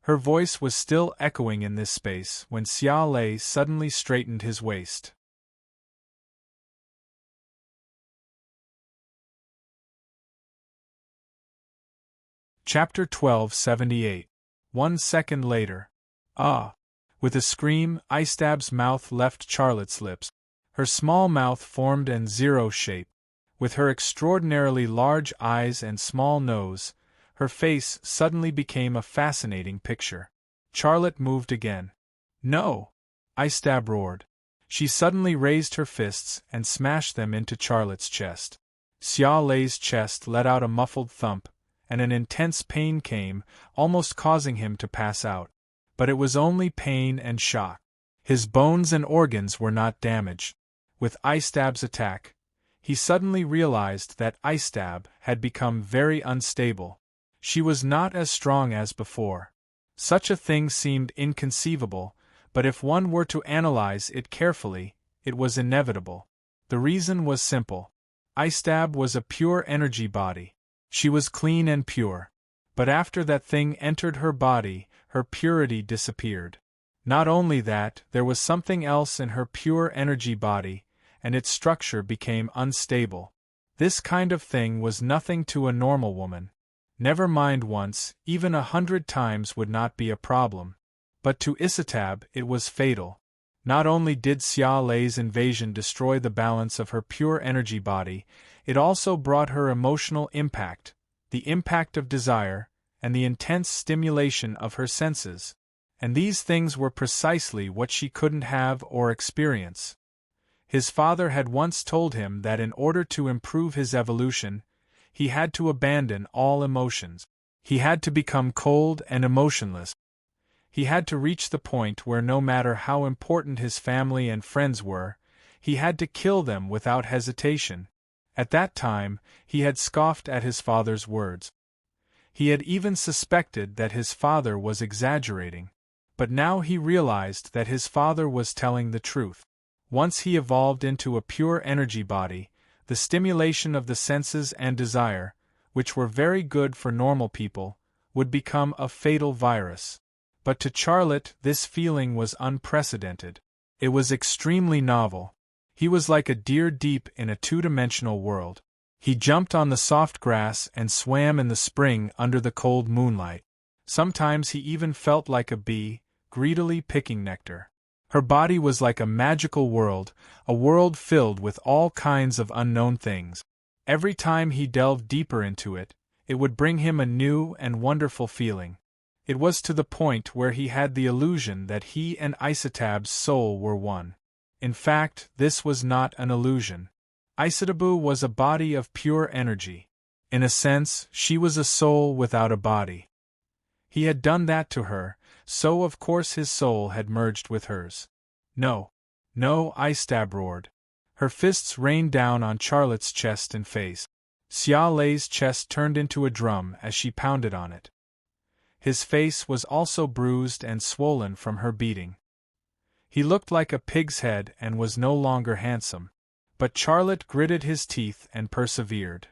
A: Her voice was still echoing in this space when Xia Lei suddenly straightened his waist. Chapter 1278. 1 second later. Ah! With a scream, Istab's mouth left Charlotte's lips. Her small mouth formed an zero shape. With her extraordinarily large eyes and small nose, her face suddenly became a fascinating picture. Charlotte moved again. No! Istab roared. She suddenly raised her fists and smashed them into Charlotte's chest. Xia Lei's chest let out a muffled thump, and an intense pain came, almost causing him to pass out. But it was only pain and shock. His bones and organs were not damaged. With Istab's attack, he suddenly realized that Istab had become very unstable. She was not as strong as before. Such a thing seemed inconceivable, but if one were to analyze it carefully, it was inevitable. The reason was simple. Istab was a pure energy body. She was clean and pure. But after that thing entered her body, her purity disappeared. Not only that, there was something else in her pure energy body, and its structure became unstable. This kind of thing was nothing to a normal woman. Never mind once, even 100 times would not be a problem. But to Isatab it was fatal. Not only did Xia Lei's invasion destroy the balance of her pure energy body, it also brought her emotional impact, the impact of desire, and the intense stimulation of her senses. And these things were precisely what she couldn't have or experience. His father had once told him that in order to improve his evolution, he had to abandon all emotions. He had to become cold and emotionless. He had to reach the point where no matter how important his family and friends were, he had to kill them without hesitation. At that time, he had scoffed at his father's words. He had even suspected that his father was exaggerating. But now he realized that his father was telling the truth. Once he evolved into a pure energy body, the stimulation of the senses and desire, which were very good for normal people, would become a fatal virus. But to Charlotte this feeling was unprecedented. It was extremely novel. He was like a deer deep in a two-dimensional world. He jumped on the soft grass and swam in the spring under the cold moonlight. Sometimes he even felt like a bee, greedily picking nectar. Her body was like a magical world, a world filled with all kinds of unknown things. Every time he delved deeper into it, it would bring him a new and wonderful feeling. It was to the point where he had the illusion that he and Isatab's soul were one. In fact, this was not an illusion. Isatabu was a body of pure energy. In a sense, she was a soul without a body. He had done that to her, so of course his soul had merged with hers. No. No, Istab roared. Her fists rained down on Charlotte's chest and face. Xia Lei's chest turned into a drum as she pounded on it. His face was also bruised and swollen from her beating. He looked like a pig's head and was no longer handsome. But Charlotte gritted his teeth and persevered.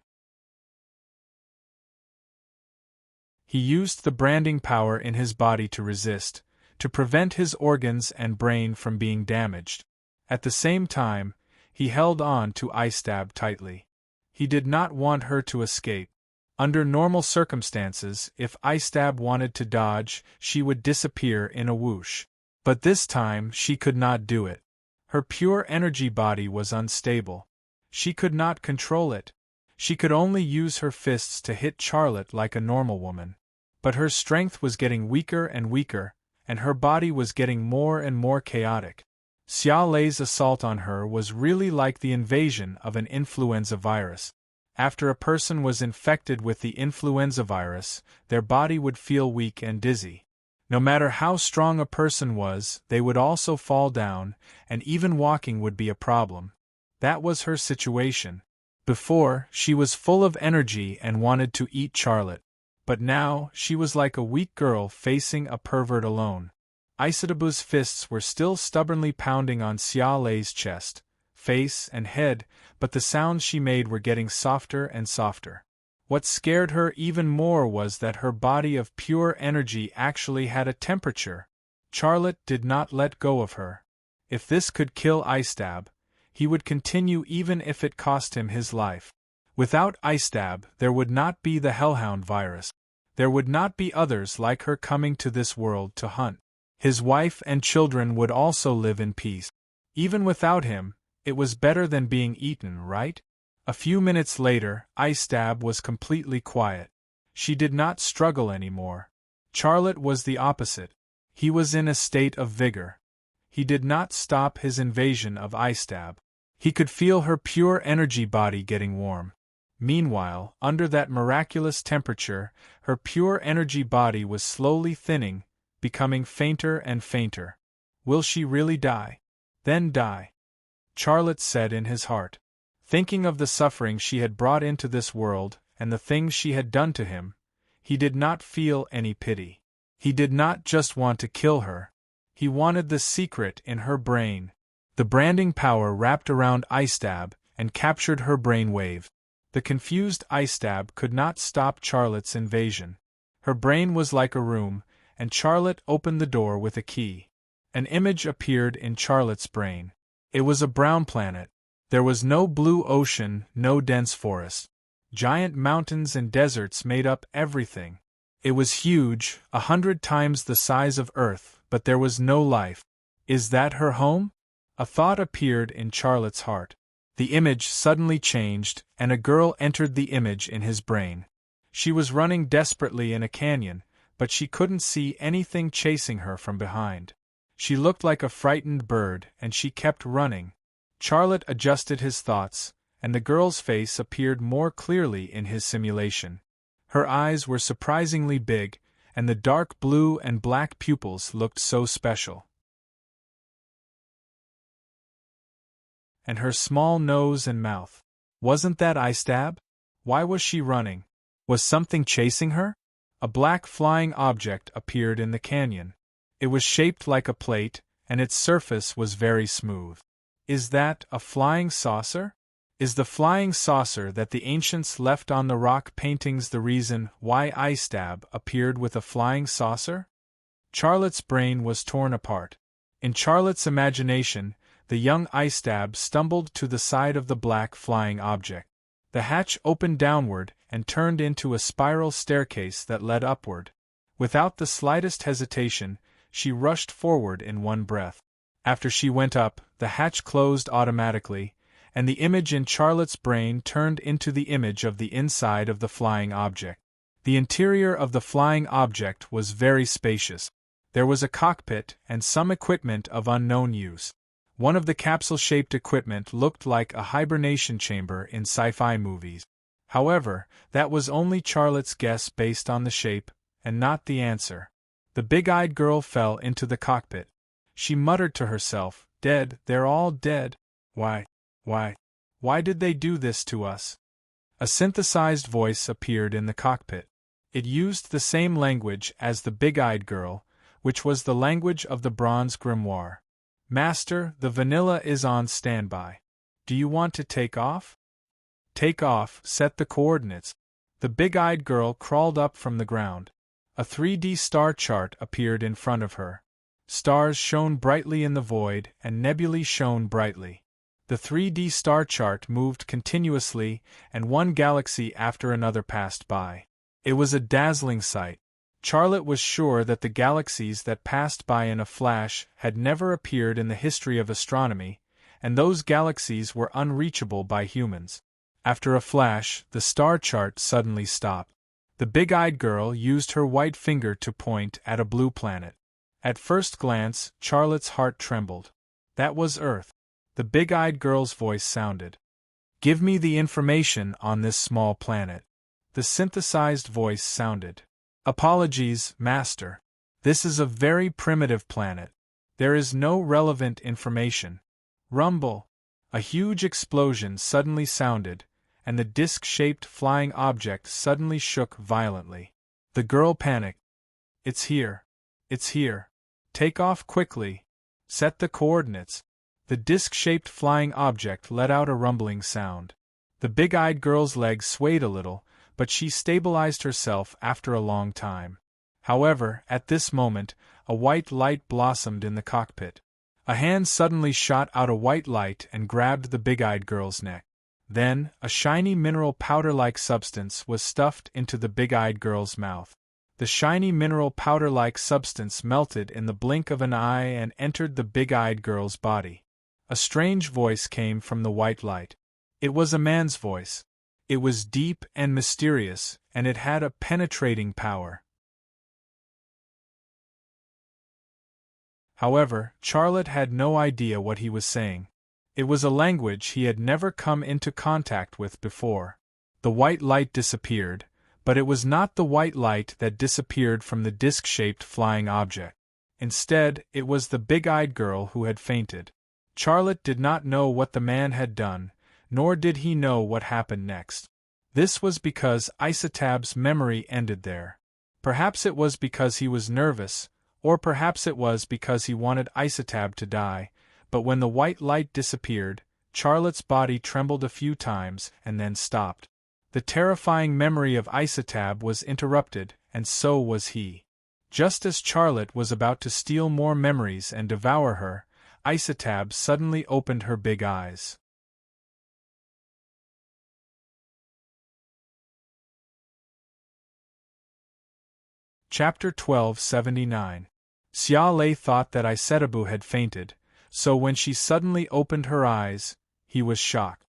A: He used the branding power in his body to resist, to prevent his organs and brain from being damaged. At the same time, he held on to Istab tightly. He did not want her to escape. Under normal circumstances, if Istab wanted to dodge, she would disappear in a whoosh. But this time she could not do it. Her pure energy body was unstable. She could not control it. She could only use her fists to hit Charlotte like a normal woman. But her strength was getting weaker and weaker, and her body was getting more and more chaotic. Xia Lei's assault on her was really like the invasion of an influenza virus. After a person was infected with the influenza virus, their body would feel weak and dizzy. No matter how strong a person was, they would also fall down, and even walking would be a problem. That was her situation. Before, she was full of energy and wanted to eat Charlotte. But now, she was like a weak girl facing a pervert alone. Isatabu's fists were still stubbornly pounding on Xia Lei's chest, face, and head, but the sounds she made were getting softer and softer. What scared her even more was that her body of pure energy actually had a temperature. Charlotte did not let go of her. If this could kill Istab, he would continue even if it cost him his life. Without Istab, there would not be the Hellhound virus. There would not be others like her coming to this world to hunt. His wife and children would also live in peace. Even without him, it was better than being eaten, right? A few minutes later, Istab was completely quiet. She did not struggle anymore. Charlotte was the opposite. He was in a state of vigor. He did not stop his invasion of Istab. He could feel her pure energy body getting warm. Meanwhile, under that miraculous temperature, her pure energy body was slowly thinning, becoming fainter and fainter. Will she really die? Then die. Charlotte said in his heart. Thinking of the suffering she had brought into this world, and the things she had done to him, he did not feel any pity. He did not just want to kill her. He wanted the secret in her brain. The branding power wrapped around Istab and captured her brain wave. The confused Istab could not stop Charlotte's invasion. Her brain was like a room, and Charlotte opened the door with a key. An image appeared in Charlotte's brain. It was a brown planet. There was no blue ocean, no dense forest. Giant mountains and deserts made up everything. It was huge, 100 times the size of Earth, but there was no life. Is that her home? A thought appeared in Charlotte's heart. The image suddenly changed, and a girl entered the image in his brain. She was running desperately in a canyon, but she couldn't see anything chasing her from behind. She looked like a frightened bird, and she kept running. Charlotte adjusted his thoughts, and the girl's face appeared more clearly in his simulation. Her eyes were surprisingly big, and the dark blue and black pupils looked so special. And her small nose and mouth. Wasn't that Istab? Why was she running? Was something chasing her? A black flying object appeared in the canyon. It was shaped like a plate, and its surface was very smooth. Is that a flying saucer? Is the flying saucer that the ancients left on the rock paintings the reason why Istab appeared with a flying saucer? Charlotte's brain was torn apart. In Charlotte's imagination, the young Istab stumbled to the side of the black flying object. The hatch opened downward and turned into a spiral staircase that led upward. Without the slightest hesitation, she rushed forward in one breath. After she went up, the hatch closed automatically, and the image in Charlotte's brain turned into the image of the inside of the flying object. The interior of the flying object was very spacious. There was a cockpit and some equipment of unknown use. One of the capsule-shaped equipment looked like a hibernation chamber in sci-fi movies. However, that was only Charlotte's guess based on the shape, and not the answer. The big-eyed girl fell into the cockpit. She muttered to herself, "Dead, they're all dead. Why did they do this to us?" A synthesized voice appeared in the cockpit. It used the same language as the big-eyed girl, which was the language of the bronze grimoire. "Master, the vanilla is on standby. Do you want to take off?" "Take off, set the coordinates." The big-eyed girl crawled up from the ground. A 3D star chart appeared in front of her. Stars shone brightly in the void, and nebulae shone brightly. The 3D star chart moved continuously, and one galaxy after another passed by. It was a dazzling sight. Charlotte was sure that the galaxies that passed by in a flash had never appeared in the history of astronomy, and those galaxies were unreachable by humans. After a flash, the star chart suddenly stopped. The big-eyed girl used her white finger to point at a blue planet. At first glance, Charlotte's heart trembled. That was Earth. The big-eyed girl's voice sounded. "Give me the information on this small planet." The synthesized voice sounded. "Apologies, Master. This is a very primitive planet. There is no relevant information." Rumble! A huge explosion suddenly sounded, and the disc-shaped flying object suddenly shook violently. The girl panicked. "It's here. It's here. Take off quickly. Set the coordinates." The disc-shaped flying object let out a rumbling sound. The big-eyed girl's legs swayed a little, but she stabilized herself after a long time. However, at this moment, a white light blossomed in the cockpit. A hand suddenly shot out a white light and grabbed the big-eyed girl's neck. Then, a shiny mineral powder-like substance was stuffed into the big-eyed girl's mouth. The shiny mineral powder-like substance melted in the blink of an eye and entered the big-eyed girl's body. A strange voice came from the white light. It was a man's voice. It was deep and mysterious, and it had a penetrating power. However, Charlotte had no idea what he was saying. It was a language he had never come into contact with before. The white light disappeared, but it was not the white light that disappeared from the disc-shaped flying object. Instead, it was the big-eyed girl who had fainted. Charlotte did not know what the man had done, nor did he know what happened next. This was because Isotab's memory ended there. Perhaps it was because he was nervous, or perhaps it was because he wanted Isotab to die, but when the white light disappeared, Charlotte's body trembled a few times and then stopped. The terrifying memory of Isotab was interrupted, and so was he. Just as Charlotte was about to steal more memories and devour her, Isotab suddenly opened her big eyes. Chapter 1279. Xia Lei thought that Isotabu had fainted, so when she suddenly opened her eyes, he was shocked.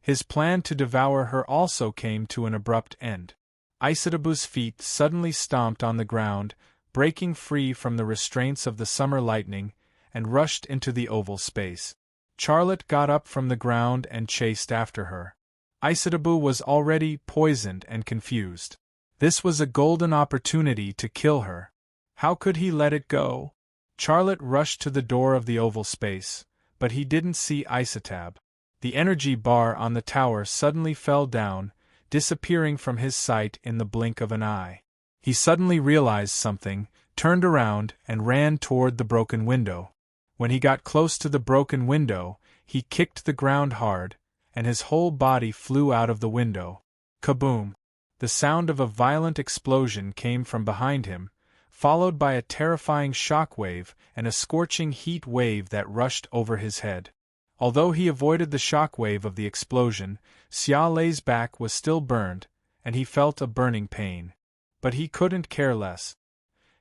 A: His plan to devour her also came to an abrupt end. Isotabu's feet suddenly stomped on the ground, breaking free from the restraints of the summer lightning, and rushed into the oval space. Charlotte got up from the ground and chased after her. Isotabu was already poisoned and confused. This was a golden opportunity to kill her. How could he let it go? Charlotte rushed to the door of the oval space, but he didn't see Isotab. The energy bar on the tower suddenly fell down, disappearing from his sight in the blink of an eye. He suddenly realized something, turned around, and ran toward the broken window. When he got close to the broken window, he kicked the ground hard, and his whole body flew out of the window. Kaboom! The sound of a violent explosion came from behind him, followed by a terrifying shock wave and a scorching heat wave that rushed over his head. Although he avoided the shock wave of the explosion, Xia Lei's back was still burned, and he felt a burning pain. But he couldn't care less.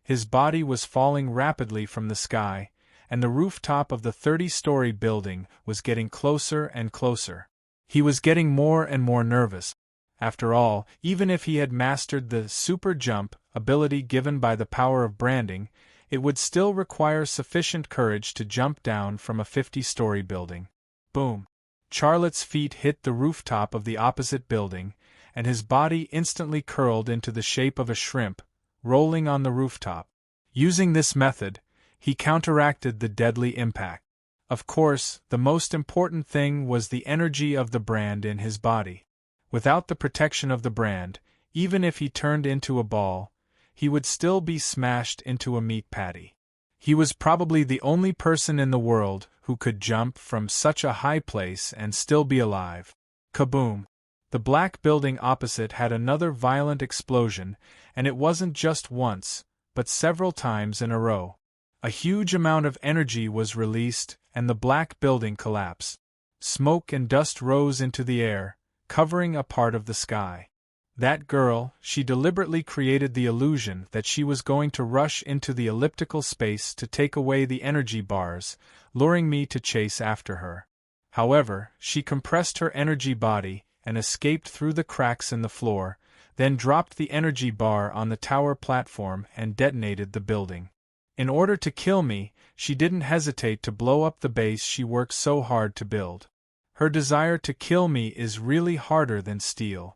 A: His body was falling rapidly from the sky, and the rooftop of the 30-story building was getting closer and closer. He was getting more and more nervous. After all, even if he had mastered the super jump ability given by the power of branding, it would still require sufficient courage to jump down from a 50-story building. Boom! Charlotte's feet hit the rooftop of the opposite building, and his body instantly curled into the shape of a shrimp, rolling on the rooftop. Using this method, he counteracted the deadly impact. Of course, the most important thing was the energy of the brand in his body. Without the protection of the brand, even if he turned into a ball, he would still be smashed into a meat patty. He was probably the only person in the world who could jump from such a high place and still be alive. Kaboom! The black building opposite had another violent explosion, and it wasn't just once, but several times in a row. A huge amount of energy was released, and the black building collapsed. Smoke and dust rose into the air, covering a part of the sky. That girl, she deliberately created the illusion that she was going to rush into the elliptical space to take away the energy bars, luring me to chase after her. However, she compressed her energy body and escaped through the cracks in the floor, then dropped the energy bar on the tower platform and detonated the building. In order to kill me, she didn't hesitate to blow up the base she worked so hard to build. Her desire to kill me is really harder than steel.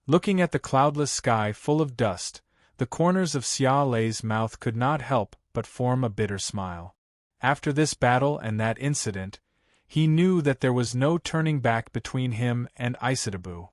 A: Looking at the cloudless sky full of dust, the corners of Xia Lei's mouth could not help but form a bitter smile. After this battle and that incident, he knew that there was no turning back between him and Isatabu.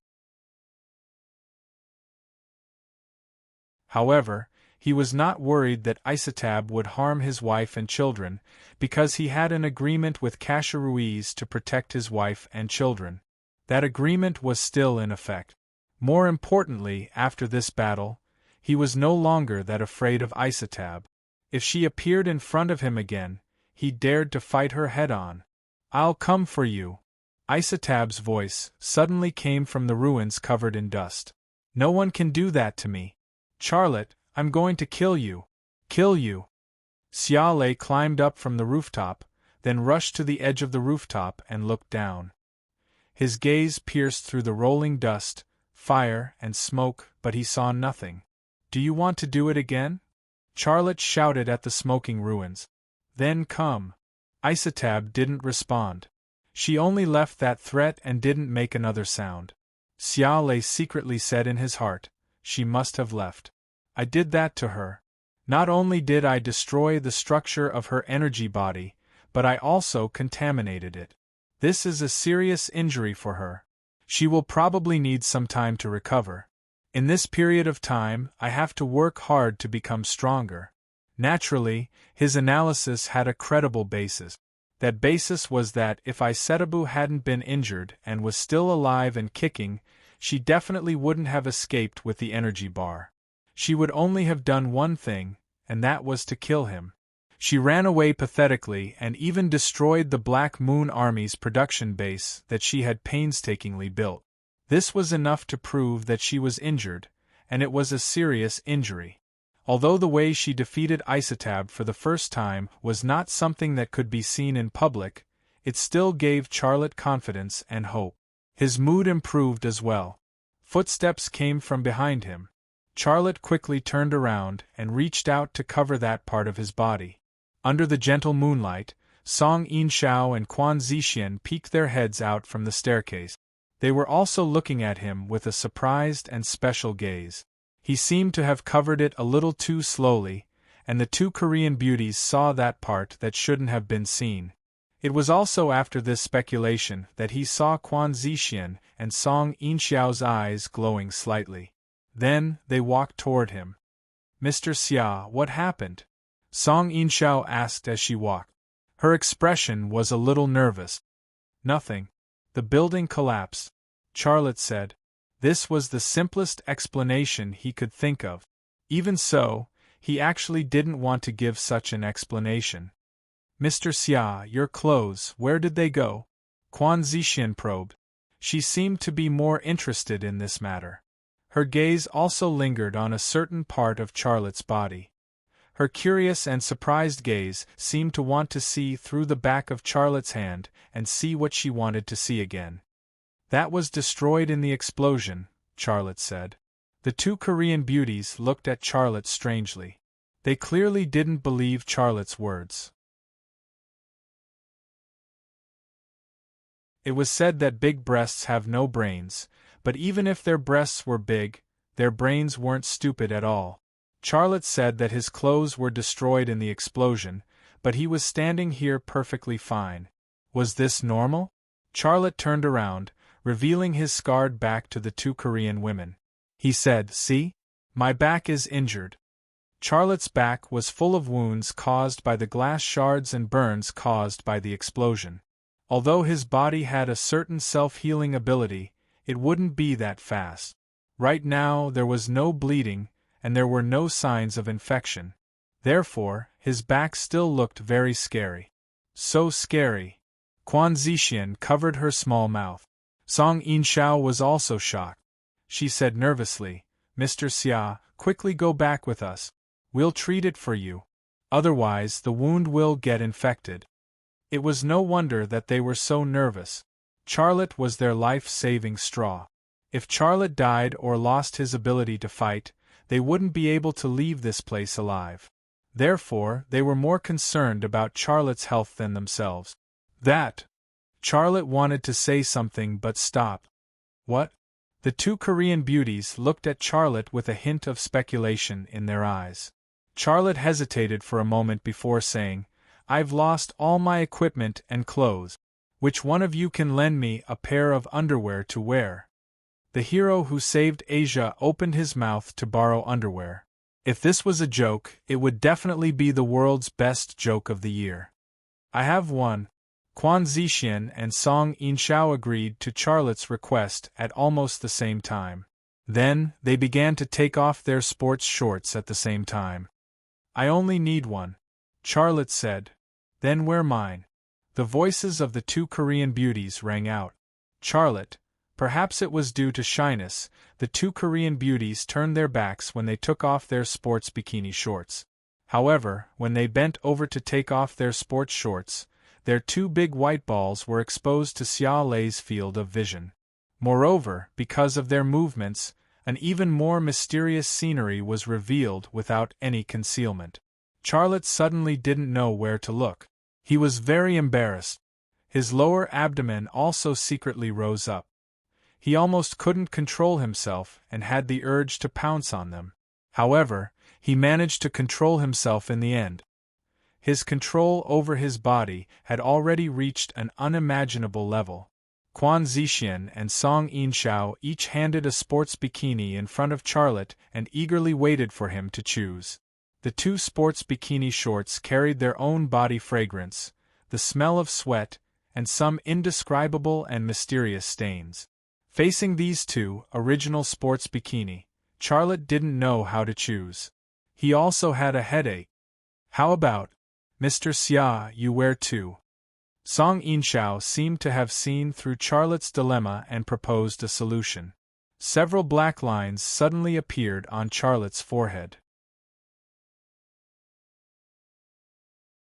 A: However, he was not worried that Isatab would harm his wife and children, because he had an agreement with Cassia Ruiz to protect his wife and children. That agreement was still in effect. More importantly, after this battle, he was no longer that afraid of Isatab. If she appeared in front of him again, he dared to fight her head-on. "I'll come for you." Isatab's voice suddenly came from the ruins covered in dust. "No one can do that to me. Charlotte, I'm going to kill you. Kill you." Xia Lei climbed up from the rooftop, then rushed to the edge of the rooftop and looked down. His gaze pierced through the rolling dust, fire, and smoke, but he saw nothing. "Do you want to do it again?" Charlotte shouted at the smoking ruins. "Then come." Isatab didn't respond. She only left that threat and didn't make another sound. Xia Lei secretly said in his heart, "She must have left. I did that to her. Not only did I destroy the structure of her energy body, but I also contaminated it. This is a serious injury for her. She will probably need some time to recover. In this period of time, I have to work hard to become stronger." Naturally, his analysis had a credible basis. That basis was that if Isetabu hadn't been injured and was still alive and kicking, she definitely wouldn't have escaped with the energy bar. She would only have done one thing, and that was to kill him. She ran away pathetically and even destroyed the Black Moon Army's production base that she had painstakingly built. This was enough to prove that she was injured, and it was a serious injury. Although the way she defeated Isatab for the first time was not something that could be seen in public, it still gave Charlotte confidence and hope. His mood improved as well. Footsteps came from behind him. Charlotte quickly turned around and reached out to cover that part of his body. Under the gentle moonlight, Song Yinxiao and Quan Zixian peeked their heads out from the staircase. They were also looking at him with a surprised and special gaze. He seemed to have covered it a little too slowly, and the two Korean beauties saw that part that shouldn't have been seen. It was also after this speculation that he saw Quan Zixian and Song Yinxiao's eyes glowing slightly. Then, they walked toward him. "Mr. Xia, what happened?" Song Yinxiao asked as she walked. Her expression was a little nervous. "Nothing. The building collapsed," Charlotte said. This was the simplest explanation he could think of. Even so, he actually didn't want to give such an explanation. "Mr. Xia, your clothes, where did they go?" Quan Zixian probed. She seemed to be more interested in this matter. Her gaze also lingered on a certain part of Charlotte's body. Her curious and surprised gaze seemed to want to see through the back of Charlotte's hand and see what she wanted to see again. "That was destroyed in the explosion," Charlotte said. The two Korean beauties looked at Charlotte strangely. They clearly didn't believe Charlotte's words. It was said that big breasts have no brains, but even if their breasts were big, their brains weren't stupid at all. Charlotte said that his clothes were destroyed in the explosion, but he was standing here perfectly fine. Was this normal? Charlotte turned around, revealing his scarred back to the two Korean women. He said, "See? My back is injured." Charlotte's back was full of wounds caused by the glass shards and burns caused by the explosion. Although his body had a certain self-healing ability, it wouldn't be that fast. Right now there was no bleeding, and there were no signs of infection. Therefore, his back still looked very scary. So scary. Quan Zixian covered her small mouth. Song Yinshao was also shocked. She said nervously, Mr. Xia, quickly go back with us. We'll treat it for you. Otherwise, the wound will get infected. It was no wonder that they were so nervous. Charlotte was their life-saving straw. If Charlotte died or lost his ability to fight, they wouldn't be able to leave this place alive. Therefore, they were more concerned about Charlotte's health than themselves. That. Charlotte wanted to say something but stopped. What? The two Korean beauties looked at Charlotte with a hint of speculation in their eyes. Charlotte hesitated for a moment before saying, I've lost all my equipment and clothes. Which one of you can lend me a pair of underwear to wear? The hero who saved Asia opened his mouth to borrow underwear. If this was a joke, it would definitely be the world's best joke of the year. I have one. Quan Zixian and Song Yinshao agreed to Charlotte's request at almost the same time. Then, they began to take off their sports shorts at the same time. I only need one, Charlotte said. Then wear mine. The voices of the two Korean beauties rang out. Charlotte, perhaps it was due to shyness, the two Korean beauties turned their backs when they took off their sports bikini shorts. However, when they bent over to take off their sports shorts, their two big white balls were exposed to Xia Lei's field of vision. Moreover, because of their movements, an even more mysterious scenery was revealed without any concealment. Charlotte suddenly didn't know where to look. He was very embarrassed. His lower abdomen also secretly rose up. He almost couldn't control himself and had the urge to pounce on them. However, he managed to control himself in the end. His control over his body had already reached an unimaginable level. Quan Zixian and Song Yinshao each handed a sports bikini in front of Charlotte and eagerly waited for him to choose. The two sports bikini shorts carried their own body fragrance, the smell of sweat, and some indescribable and mysterious stains. Facing these two original sports bikini, Charlotte didn't know how to choose. He also had a headache. How about, Mr. Xia, you wear two? Song Yinshao seemed to have seen through Charlotte's dilemma and proposed a solution. Several black lines suddenly appeared on Charlotte's forehead.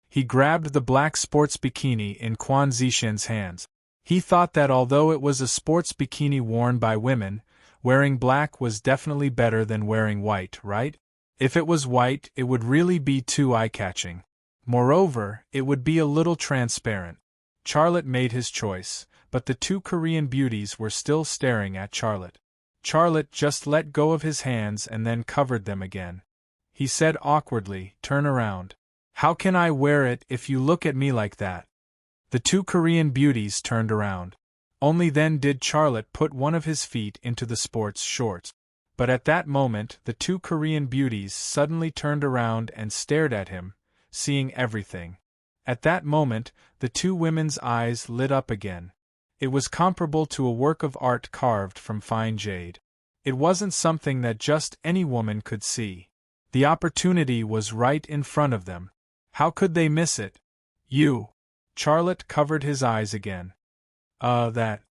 A: He grabbed the black sports bikini in Quan Zixian's hands. He thought that although it was a sports bikini worn by women, wearing black was definitely better than wearing white, right? If it was white, it would really be too eye-catching. Moreover, it would be a little transparent. Charlotte made his choice, but the two Korean beauties were still staring at Charlotte. Charlotte just let go of his hands and then covered them again. He said awkwardly, "Turn around. How can I wear it if you look at me like that?" The two Korean beauties turned around. Only then did Charlotte put one of his feet into the sports shorts. But at that moment, the two Korean beauties suddenly turned around and stared at him, seeing everything. At that moment, the two women's eyes lit up again. It was comparable to a work of art carved from fine jade. It wasn't something that just any woman could see. The opportunity was right in front of them. How could they miss it? You. Charlotte covered his eyes again. That.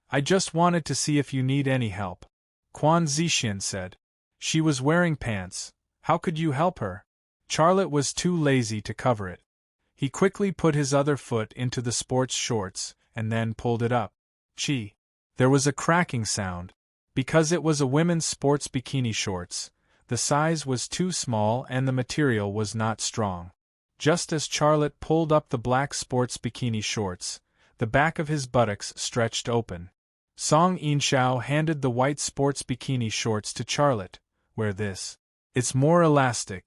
A: I just wanted to see if you need any help. Quan Zixian said. She was wearing pants. How could you help her? Charlotte was too lazy to cover it. He quickly put his other foot into the sports shorts, and then pulled it up. Gee! There was a cracking sound. Because it was a women's sports bikini shorts, the size was too small and the material was not strong. Just as Charlotte pulled up the black sports bikini shorts, the back of his buttocks stretched open. Song Yinshao handed the white sports bikini shorts to Charlotte. Wear this. It's more elastic.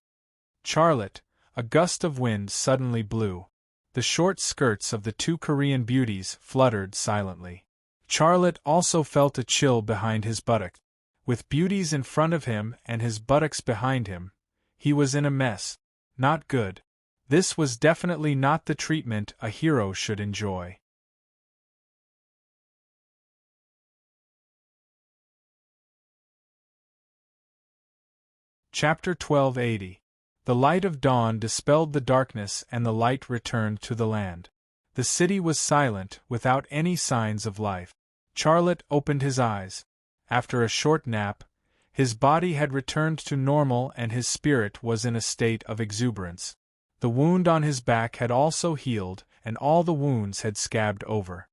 A: Charlotte, a gust of wind suddenly blew. The short skirts of the two Korean beauties fluttered silently. Charlotte also felt a chill behind his buttock. With beauties in front of him and his buttocks behind him, he was in a mess. Not good. This was definitely not the treatment a hero should enjoy. Chapter 1280. The light of dawn dispelled the darkness and the light returned to the land. The city was silent, without any signs of life. Charlotte opened his eyes. After a short nap, his body had returned to normal and his spirit was in a state of exuberance. The wound on his back had also healed, and all the wounds had scabbed over.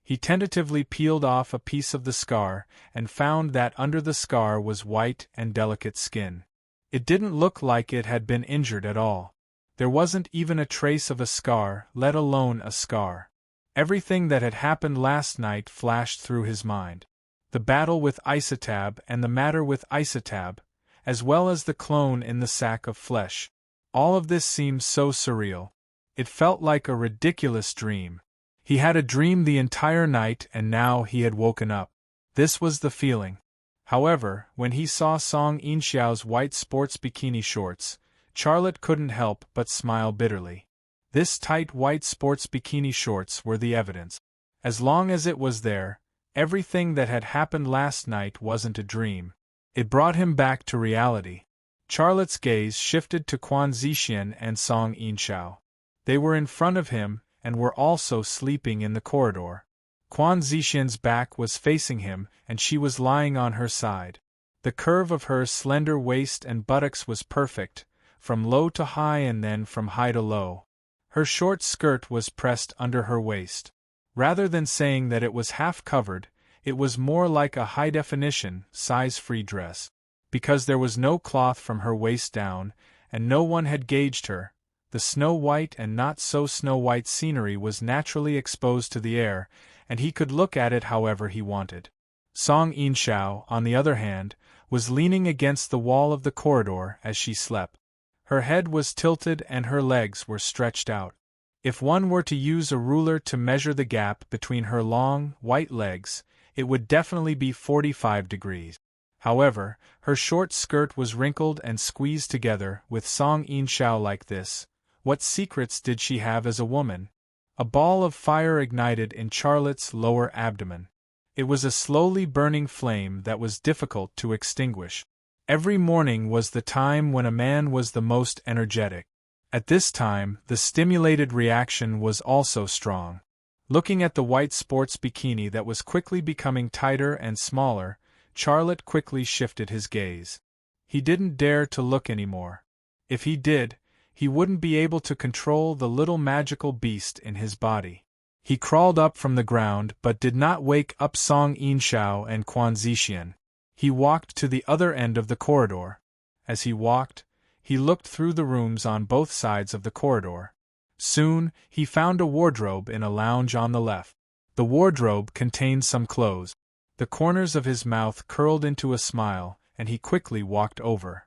A: He tentatively peeled off a piece of the scar, and found that under the scar was white and delicate skin. It didn't look like it had been injured at all. There wasn't even a trace of a scar, let alone a scar. Everything that had happened last night flashed through his mind. The battle with Isotab and the matter with Isotab, as well as the clone in the sack of flesh. All of this seemed so surreal. It felt like a ridiculous dream. He had a dream the entire night and now he had woken up. This was the feeling. However, when he saw Song Inxiao's white sports bikini shorts, Charlotte couldn't help but smile bitterly. This tight white sports bikini shorts were the evidence. As long as it was there, everything that had happened last night wasn't a dream. It brought him back to reality. Charlotte's gaze shifted to Quan Zixian and Song Inxiao. They were in front of him, and were also sleeping in the corridor. Quan Zixian's back was facing him, and she was lying on her side. The curve of her slender waist and buttocks was perfect, from low to high and then from high to low. Her short skirt was pressed under her waist. Rather than saying that it was half covered, it was more like a high-definition, size-free dress. Because there was no cloth from her waist down, and no one had gauged her, the snow-white and not-so-snow-white scenery was naturally exposed to the air, and he could look at it however he wanted. Song Inxiao, on the other hand, was leaning against the wall of the corridor as she slept. Her head was tilted and her legs were stretched out. If one were to use a ruler to measure the gap between her long, white legs, it would definitely be 45 degrees. However, her short skirt was wrinkled and squeezed together. With Song Inxiao like this, what secrets did she have as a woman? A ball of fire ignited in Charlotte's lower abdomen. It was a slowly burning flame that was difficult to extinguish. Every morning was the time when a man was the most energetic. At this time, the stimulated reaction was also strong. Looking at the white sports bikini that was quickly becoming tighter and smaller, Charlotte quickly shifted his gaze. He didn't dare to look anymore. If he did, he wouldn't be able to control the little magical beast in his body. He crawled up from the ground but did not wake up Song Inxiao and Quan Zixian. He walked to the other end of the corridor. As he walked, he looked through the rooms on both sides of the corridor. Soon, he found a wardrobe in a lounge on the left. The wardrobe contained some clothes. The corners of his mouth curled into a smile, and he quickly walked over.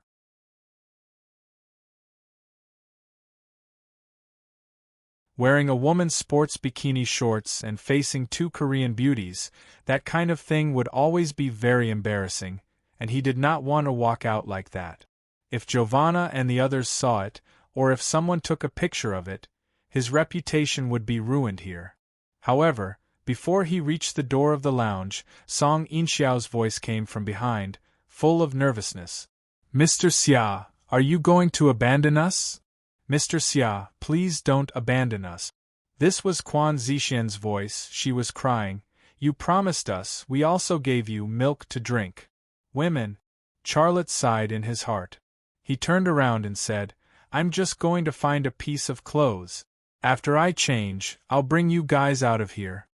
A: Wearing a woman's sports bikini shorts and facing two Korean beauties, that kind of thing would always be very embarrassing, and he did not want to walk out like that. If Giovanna and the others saw it, or if someone took a picture of it, his reputation would be ruined here. However, before he reached the door of the lounge, Song Inxiao's voice came from behind, full of nervousness. "Mr. Xia, are you going to abandon us? Mr. Xia, please don't abandon us." This was Quan Zixian's voice. She was crying. "You promised us, we also gave you milk to drink." "Women!" Charlotte sighed in his heart. He turned around and said, "I'm just going to find a piece of clothes. After I change, I'll bring you guys out of here.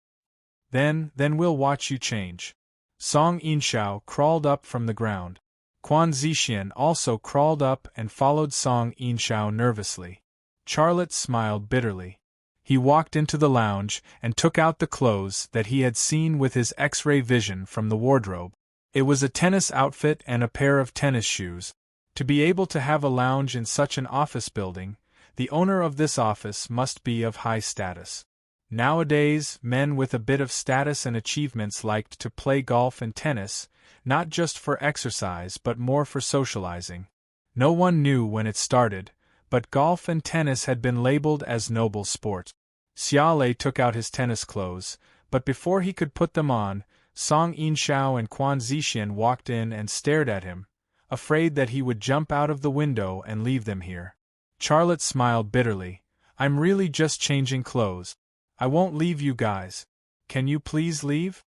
A: Then we'll watch you change." Song Inxiao crawled up from the ground. Quan Zixian also crawled up and followed Song Inxiao nervously. Charlotte smiled bitterly. He walked into the lounge and took out the clothes that he had seen with his X-ray vision from the wardrobe. It was a tennis outfit and a pair of tennis shoes. To be able to have a lounge in such an office building, the owner of this office must be of high status. Nowadays, men with a bit of status and achievements liked to play golf and tennis, not just for exercise but more for socializing. No one knew when it started, but golf and tennis had been labeled as noble sports. Xiaolei took out his tennis clothes, but before he could put them on, Song Inxiao and Quan Zixian walked in and stared at him, afraid that he would jump out of the window and leave them here. Charlotte smiled bitterly. "I'm really just changing clothes. I won't leave you guys. Can you please leave?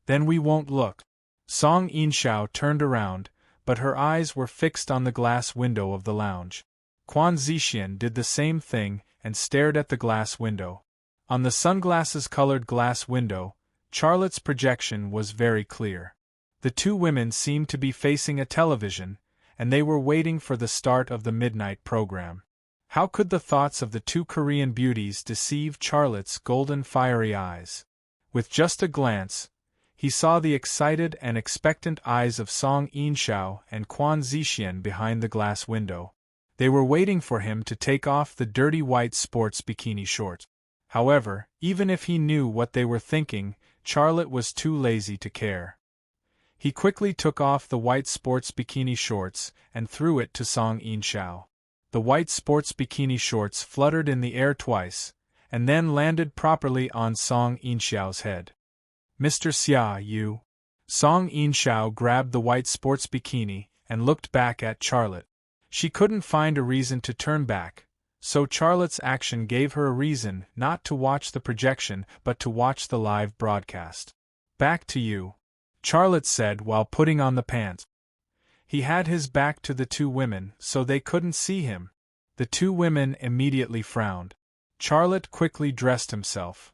A: Then we won't look. Song Inshao turned around, but her eyes were fixed on the glass window of the lounge. Quan Zixian did the same thing and stared at the glass window. On the sunglasses-colored glass window, Charlotte's projection was very clear. The two women seemed to be facing a television, and they were waiting for the start of the midnight program. How could the thoughts of the two Korean beauties deceive Charlotte's golden fiery eyes? With just a glance, he saw the excited and expectant eyes of Song Inshao and Quan Zixian behind the glass window. They were waiting for him to take off the dirty white sports bikini shorts. However, even if he knew what they were thinking, Charlotte was too lazy to care. He quickly took off the white sports bikini shorts and threw it to Song Inshao. The white sports bikini shorts fluttered in the air twice, and then landed properly on Song Inshao's head. Mr. Xia, you. Song Inshao grabbed the white sports bikini and looked back at Charlotte. She couldn't find a reason to turn back, so Charlotte's action gave her a reason not to watch the projection but to watch the live broadcast. Back to you, Charlotte said while putting on the pants. He had his back to the two women so they couldn't see him. The two women immediately frowned. Charlotte quickly dressed himself.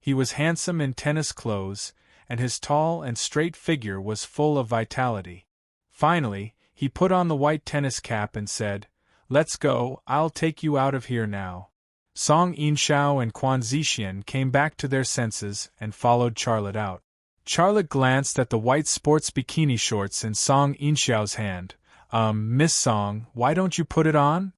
A: He was handsome in tennis clothes, and his tall and straight figure was full of vitality. Finally, he put on the white tennis cap and said, "Let's go, I'll take you out of here now." Song Inshao and Quan Zixian came back to their senses and followed Charlotte out. Charlotte glanced at the white sports bikini shorts in Song Inshao's hand. Miss Song, why don't you put it on?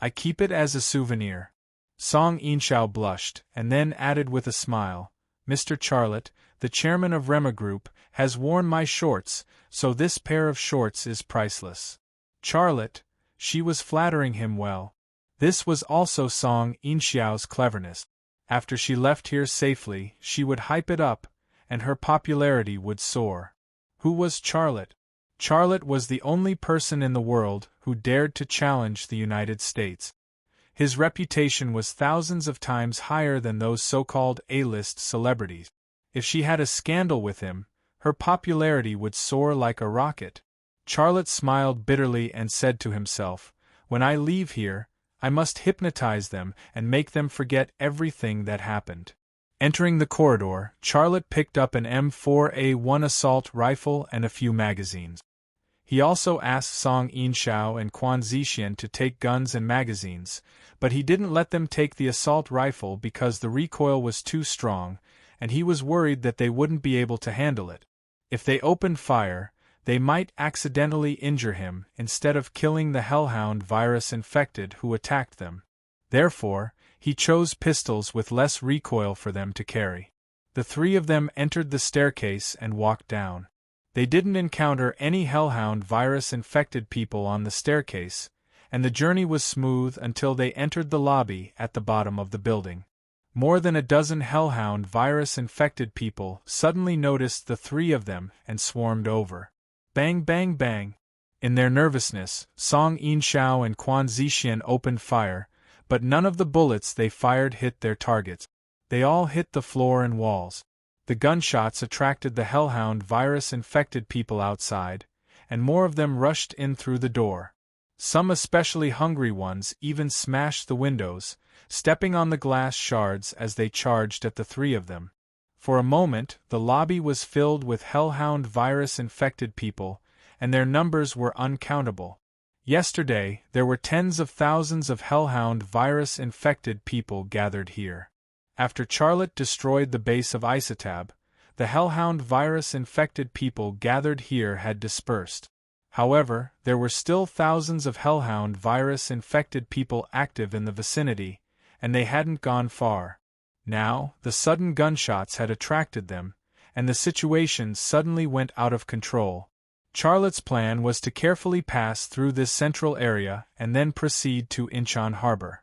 A: I keep it as a souvenir." Song Inshao blushed, and then added with a smile, "Mr. Charlotte, the chairman of Rema Group, has worn my shorts, so this pair of shorts is priceless." Charlotte, she was flattering him well. This was also Song Inshao's cleverness. After she left here safely, she would hype it up, and her popularity would soar. Who was Charlotte? Charlotte was the only person in the world who dared to challenge the United States. His reputation was thousands of times higher than those so-called A-list celebrities. If she had a scandal with him, her popularity would soar like a rocket. Charlotte smiled bitterly and said to himself, "When I leave here, I must hypnotize them and make them forget everything that happened." Entering the corridor, Charlotte picked up an M4A1 assault rifle and a few magazines. He also asked Song Inshao and Quan Zixian to take guns and magazines, but he didn't let them take the assault rifle because the recoil was too strong, and he was worried that they wouldn't be able to handle it. If they opened fire, they might accidentally injure him instead of killing the hellhound virus-infected who attacked them. Therefore, he chose pistols with less recoil for them to carry. The three of them entered the staircase and walked down. They didn't encounter any hellhound virus-infected people on the staircase, and the journey was smooth until they entered the lobby at the bottom of the building. More than a dozen hellhound virus-infected people suddenly noticed the three of them and swarmed over. Bang bang bang. In their nervousness, Song Inshao and Quan Zixian opened fire, but none of the bullets they fired hit their targets. They all hit the floor and walls. The gunshots attracted the hellhound virus-infected people outside, and more of them rushed in through the door. Some especially hungry ones even smashed the windows, stepping on the glass shards as they charged at the three of them. For a moment, the lobby was filled with hellhound virus-infected people, and their numbers were uncountable. Yesterday, there were tens of thousands of hellhound virus-infected people gathered here. After Charlotte destroyed the base of Isotab, the hellhound virus-infected people gathered here had dispersed. However, there were still thousands of hellhound virus-infected people active in the vicinity, and they hadn't gone far. Now, the sudden gunshots had attracted them, and the situation suddenly went out of control. Charlotte's plan was to carefully pass through this central area and then proceed to Incheon Harbor.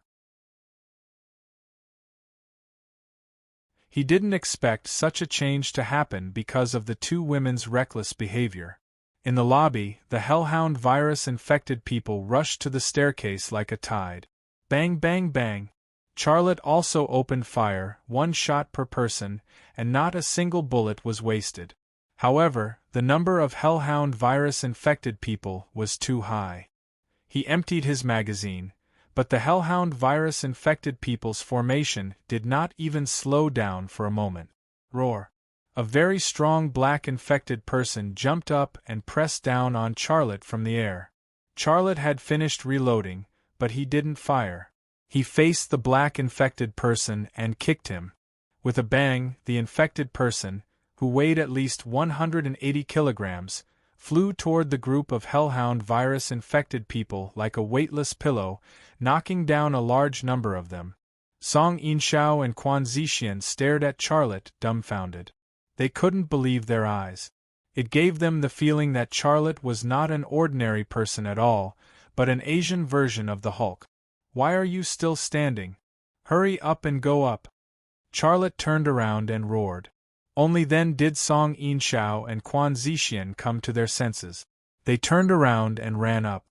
A: He didn't expect such a change to happen because of the two women's reckless behavior. In the lobby, the hellhound virus-infected people rushed to the staircase like a tide. Bang bang bang. Charlotte also opened fire, 1 shot per person, and not a single bullet was wasted. However, the number of hellhound virus-infected people was too high. He emptied his magazine, but the hellhound virus-infected people's formation did not even slow down for a moment. Roar! A very strong black-infected person jumped up and pressed down on Charlotte from the air. Charlotte had finished reloading, but he didn't fire. He faced the black-infected person and kicked him. With a bang, the infected person, who weighed at least 180 kilograms, flew toward the group of hellhound virus-infected people like a weightless pillow, knocking down a large number of them. Song Yinshan and Quan Zixian stared at Charlotte, dumbfounded. They couldn't believe their eyes. It gave them the feeling that Charlotte was not an ordinary person at all, but an Asian version of the Hulk. "Why are you still standing? Hurry up and go up!" Charlotte turned around and roared. Only then did Song Yinshan and Quan Zixian come to their senses. They turned around and ran up.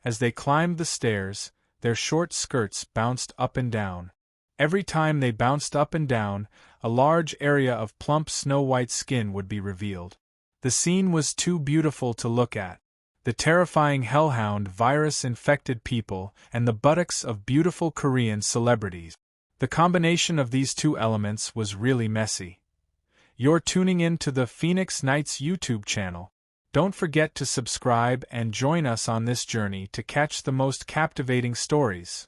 A: As they climbed the stairs, their short skirts bounced up and down. Every time they bounced up and down, a large area of plump snow-white skin would be revealed. The scene was too beautiful to look at. The terrifying hellhound virus-infected people and the buttocks of beautiful Korean celebrities. The combination of these two elements was really messy. You're tuning in to the Phoenix Nights YouTube channel. Don't forget to subscribe and join us on this journey to catch the most captivating stories.